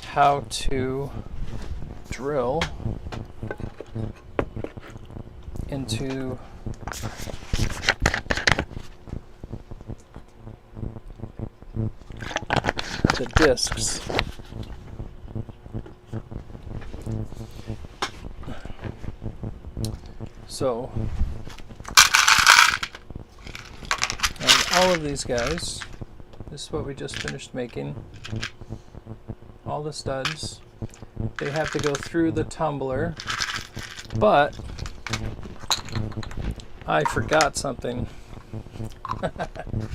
how to drill into the discs. So all of these guys, This is what we just finished making. All the studs. They have to go through the tumbler, but I forgot something.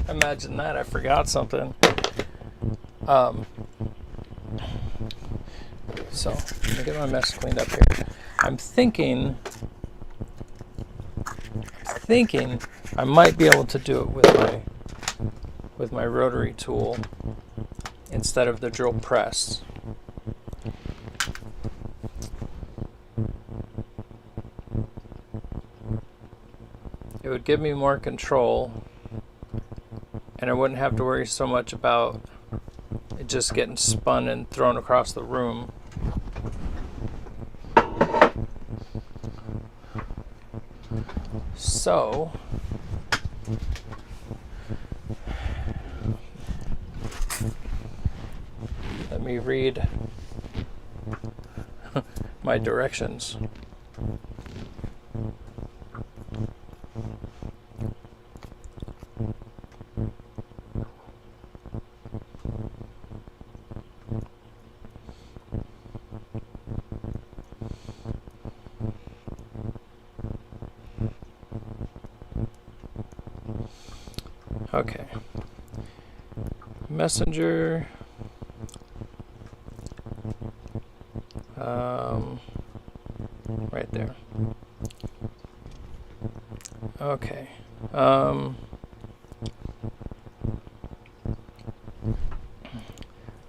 Imagine that, I forgot something. So, let me get my mess cleaned up here. I'm thinking I might be able to do it with my rotary tool instead of the drill press. It would give me more control, and I wouldn't have to worry so much about it just getting spun and thrown across the room. So, let me read my directions. Okay. Messenger. Right there. Okay. A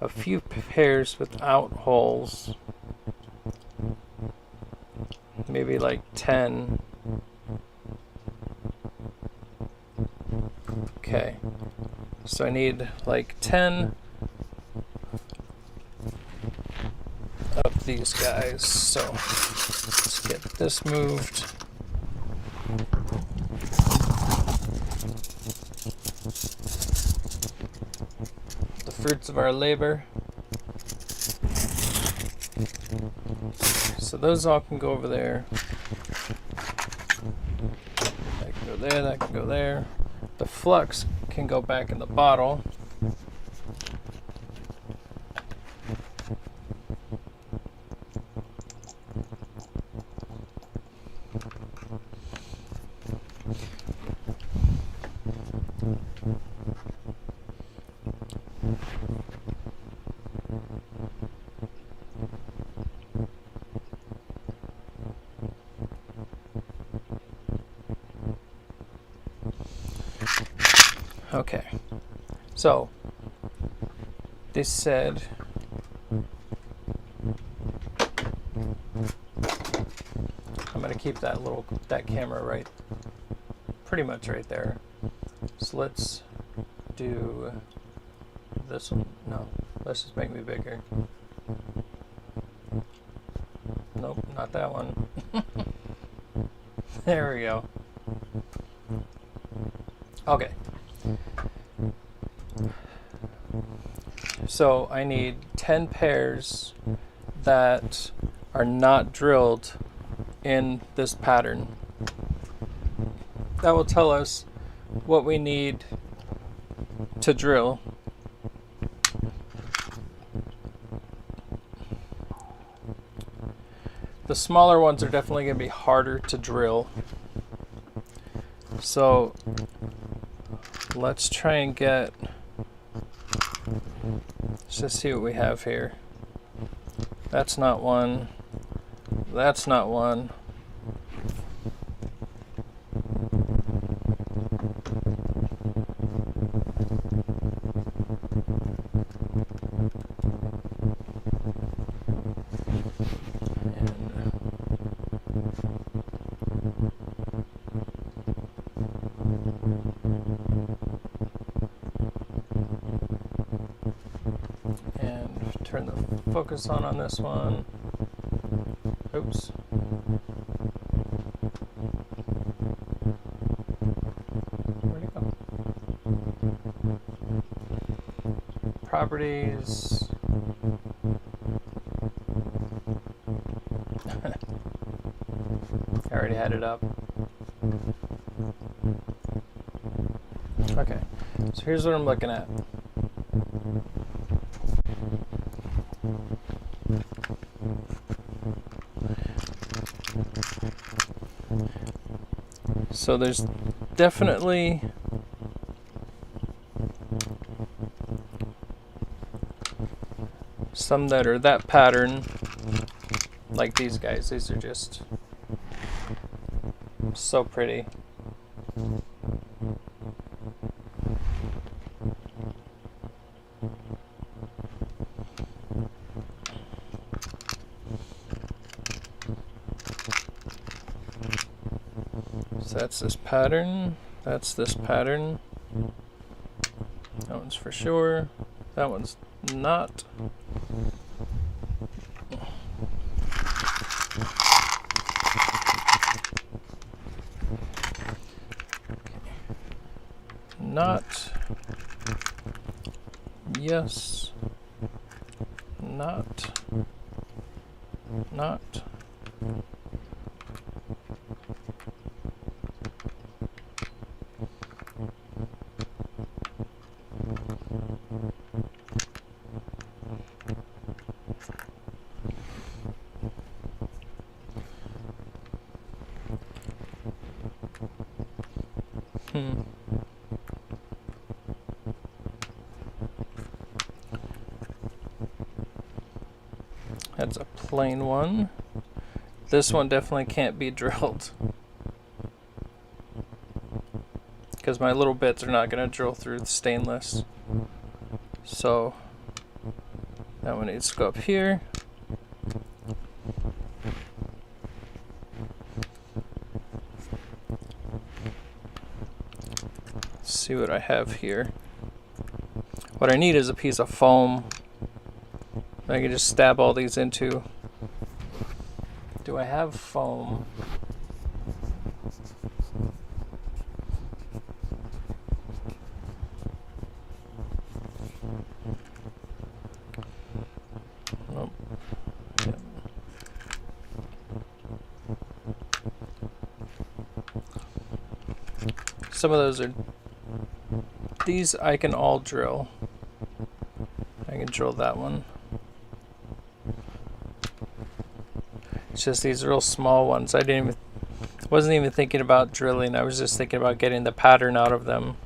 few pairs without holes. Maybe like 10. Okay. So I need like 10 of these guys. So let's get this moved. The fruits of our labor. So those all can go over there. That can go there, that can go there. The flux can go back in the bottle. Okay, so they said I'm gonna keep that camera right, pretty much right there. So let's do this one. No, let's just make me bigger. Nope, not that one. There we go. Okay. So I need 10 pairs that are not drilled in this pattern. That will tell us what we need to drill. The smaller ones are definitely going to be harder to drill. So let's try and get, let's just see what we have here. That's not one. That's not one. Turn the focus on this one. Oops. Where'd it go? Properties. I already had it up. Okay, so here's what I'm looking at. So there's definitely some that are that pattern, like these guys. These are just so pretty. So that's this pattern, that's this pattern. That one's for sure. That one's not. Not. Yes. Not. Not. That's a plain one. This one definitely can't be drilled, because my little bits are not going to drill through the stainless. So that one needs to go up here. Let's see what I have here. What I need is a piece of foam I can just stab all these into. Do I have foam? Nope. Yep. Some of those are, these I can all drill. I can drill that one. It's just these real small ones. Wasn't even thinking about drilling. I was just thinking about getting the pattern out of them.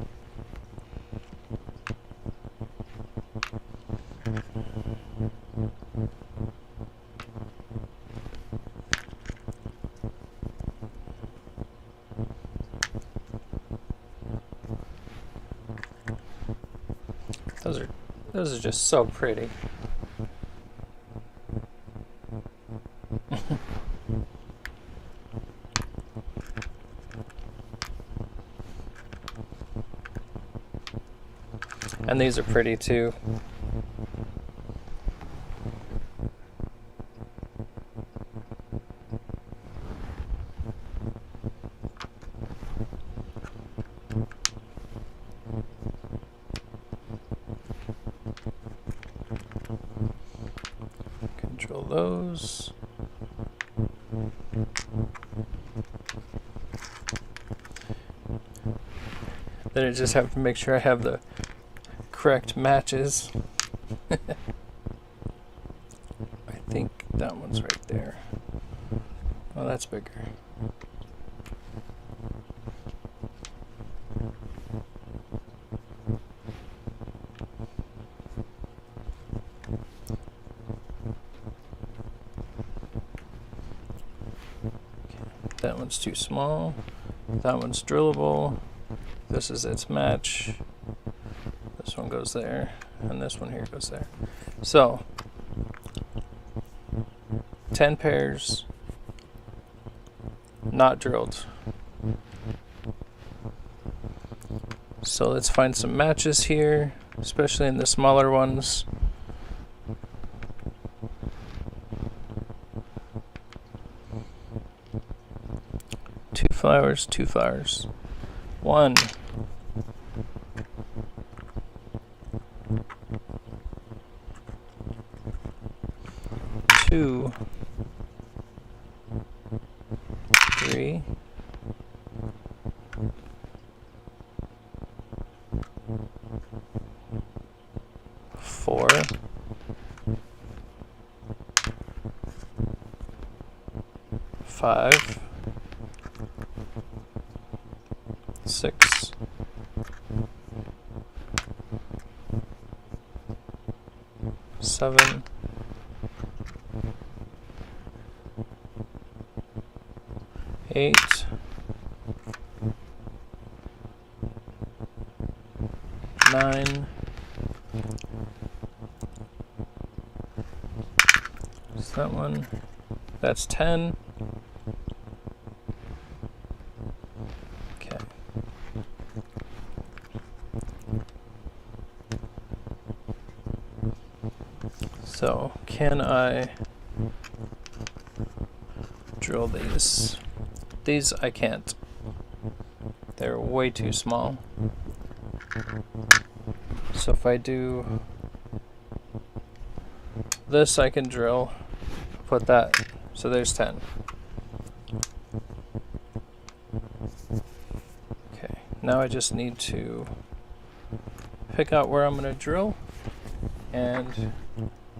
Those are just so pretty. And these are pretty too. Control those. Then I just have to make sure I have the correct matches. I think that one's right there. Oh, that's bigger. That one's too small. That one's drillable. This is its match. This one goes there, and this one here goes there. So, 10 pairs, not drilled. So let's find some matches here, especially in the smaller ones. Two flowers. 1. 2. 3. 5, 6, 7, 8, 9, is that one? That's 10. Okay. So, can I drill these? These I can't. They're way too small. So if I do this, I can drill, put that, so there's 10. Okay, now I just need to pick out where I'm going to drill and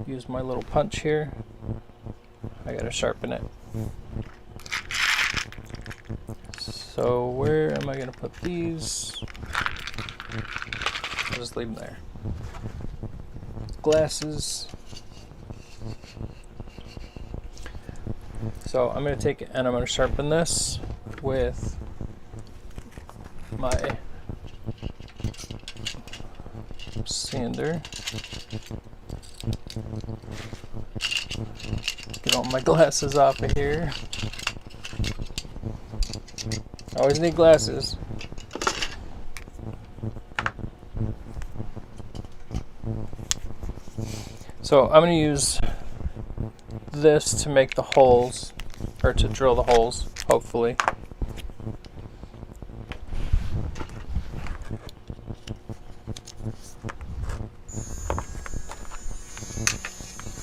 use my little punch here. I gotta sharpen it. So where am I gonna put these? I'll just leave them there. Glasses. So I'm gonna take it and I'm gonna sharpen this with my sander. Get all my glasses off of here. Always need glasses. So I'm going to use this to make the holes, or to drill the holes, hopefully.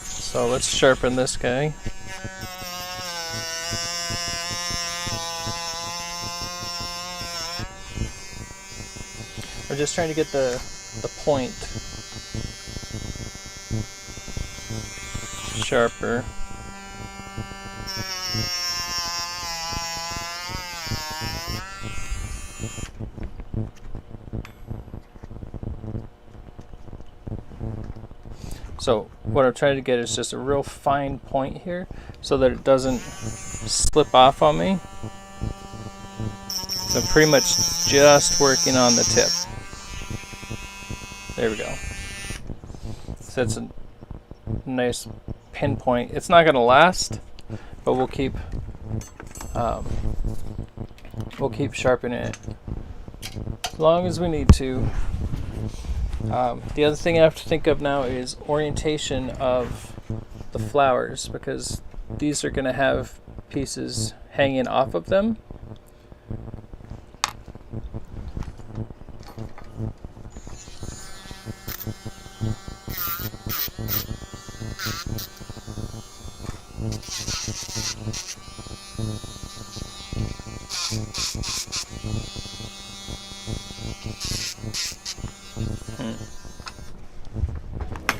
So let's sharpen this guy. We're just trying to get the point sharper. So what I'm trying to get is just a real fine point here so that it doesn't slip off on me. So I'm pretty much just working on the tip. There we go. So it's a nice pinpoint. It's not going to last, but we'll keep sharpening it as long as we need to. The other thing I have to think of now is orientation of the flowers, because these are going to have pieces hanging off of them.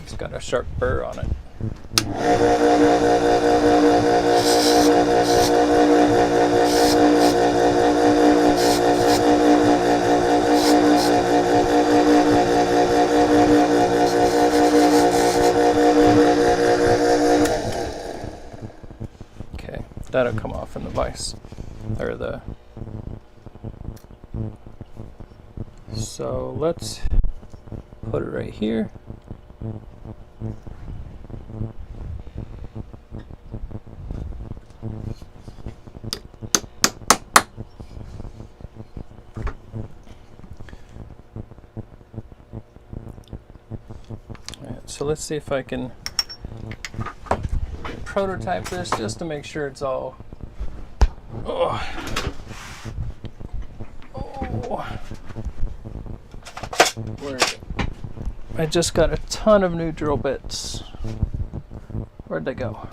It's got a sharp burr on it. Okay, that'll come off in the vise, or the. So let's put it right here. So let's see if I can prototype this just to make sure it's all. Oh. Where is it? I just got a ton of new drill bits. Where'd they go?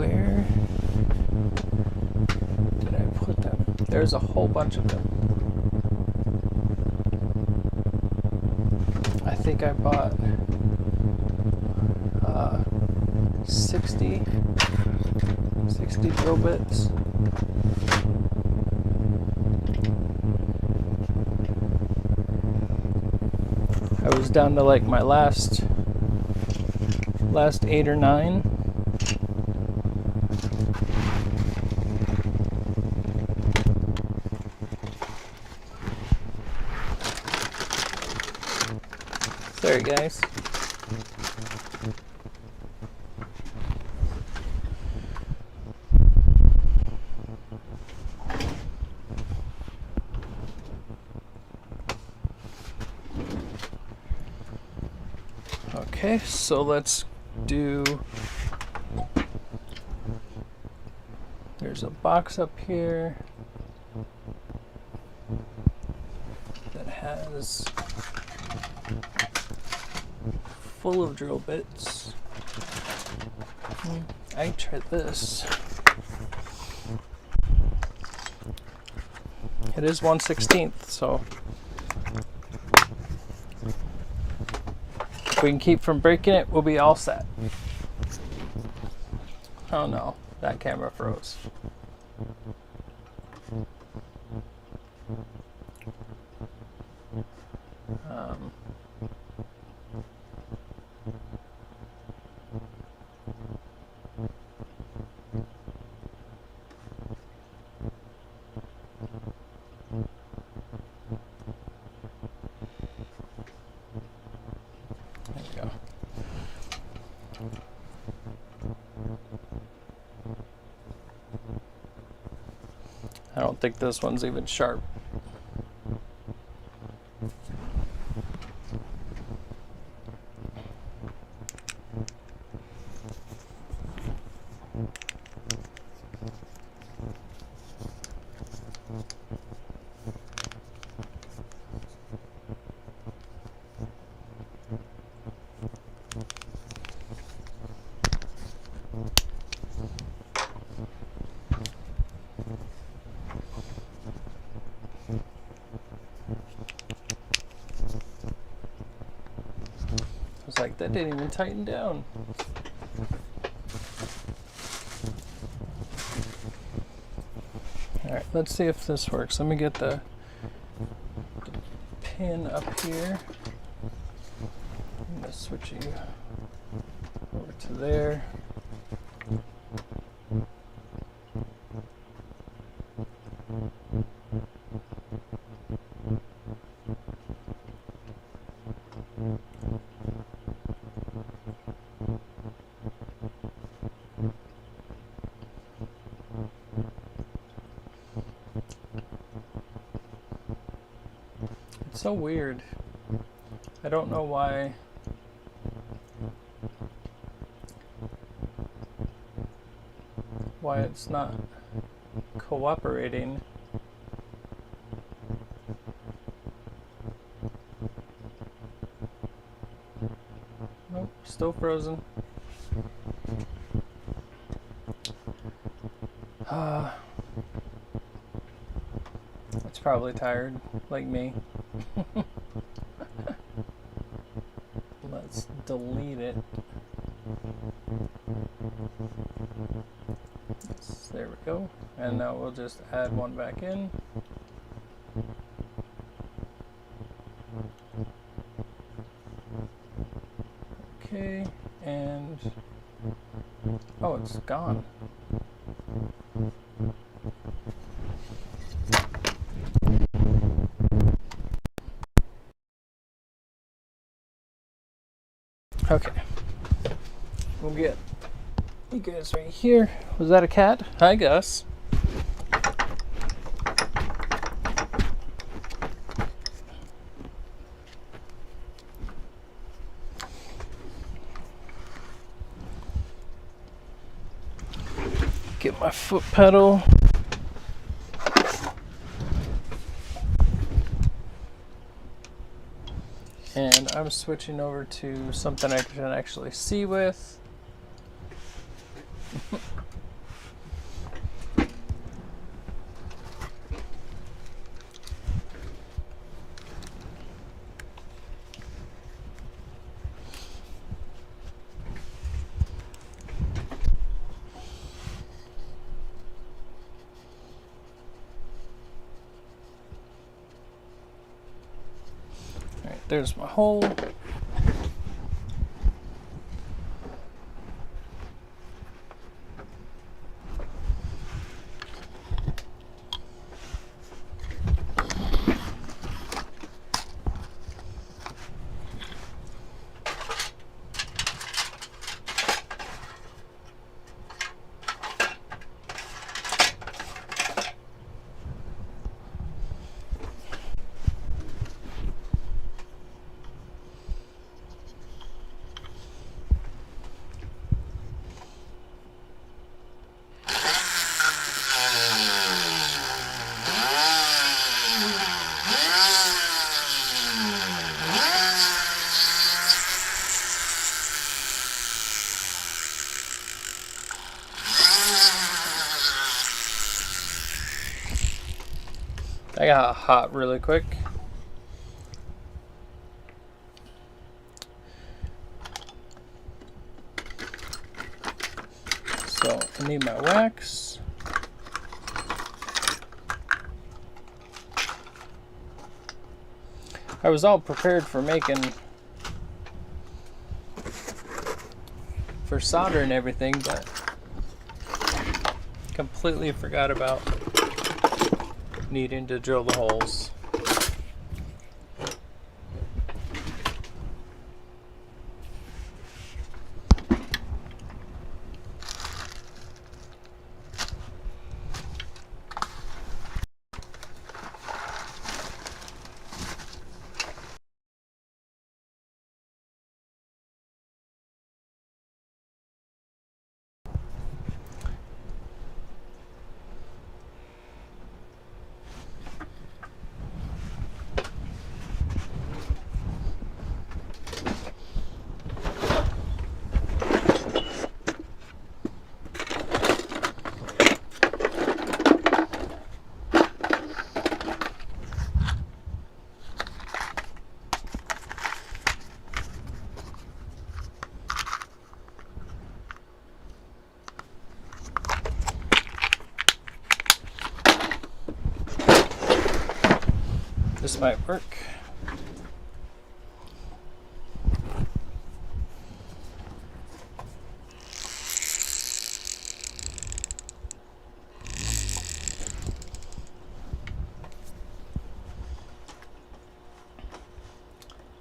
where did I put them? There's a whole bunch of them. I think I bought 60 drill bits. I was down to like my last 8 or 9. Sorry guys. Okay, so let's do, there's a box up here that has full of drill bits. I tried this. It is 1/16, so if we can keep from breaking it, we'll be all set. Oh no, that camera froze. There we go. I don't think this one's even sharp. It's like, that didn't even tighten down. Alright, let's see if this works. Let me get the pin up here. I'm going to switch you over to there. It's so weird. I don't know why. Why it's not cooperating. Nope, still frozen. It's probably tired, like me. Let's delete it. There we go. And now we'll just add one back in. Okay, and oh, it's gone. Okay, we'll get you guys right here. Was that a cat? Hi, Gus. Get my foot pedal. And I'm switching over to something I can actually see with. there's my hole. I got hot really quick. So I need my wax. I was all prepared for solder and everything, but completely forgot about needing to drill the holes. This might work.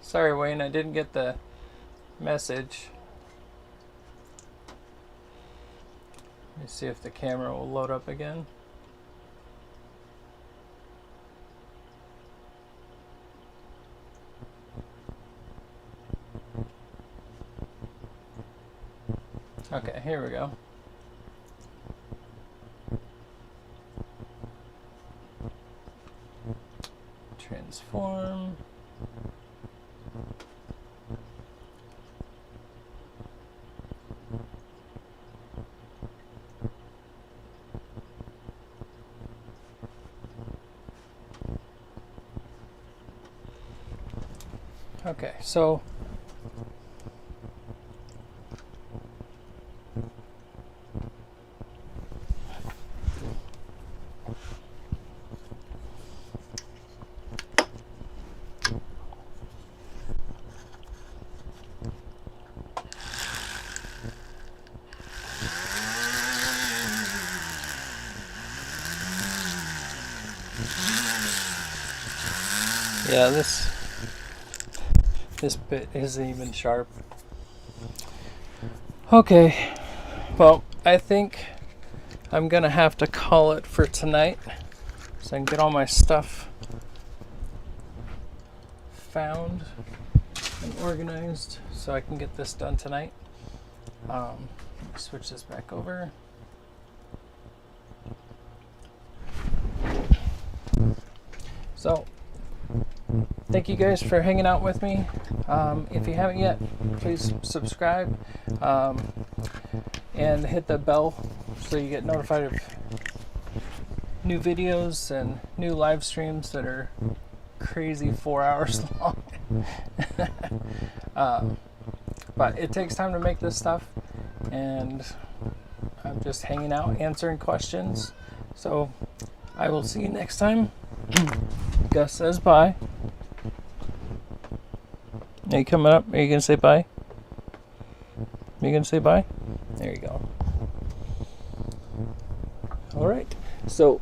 Sorry, Wayne, I didn't get the message. Let me see if the camera will load up again. Okay, here we go. Transform. Okay, so yeah, this bit isn't even sharp. Okay, well, I think I'm gonna have to call it for tonight so I can get all my stuff found and organized so I can get this done tonight. Switch this back over. So thank you guys for hanging out with me. If you haven't yet, please subscribe and hit the bell so you get notified of new videos and new live streams that are crazy 4 hours long. But it takes time to make this stuff, and I'm just hanging out answering questions. So I will see you next time. Gus says bye. Are you coming up? Are you gonna say bye? Are you gonna say bye? There you go. All right. So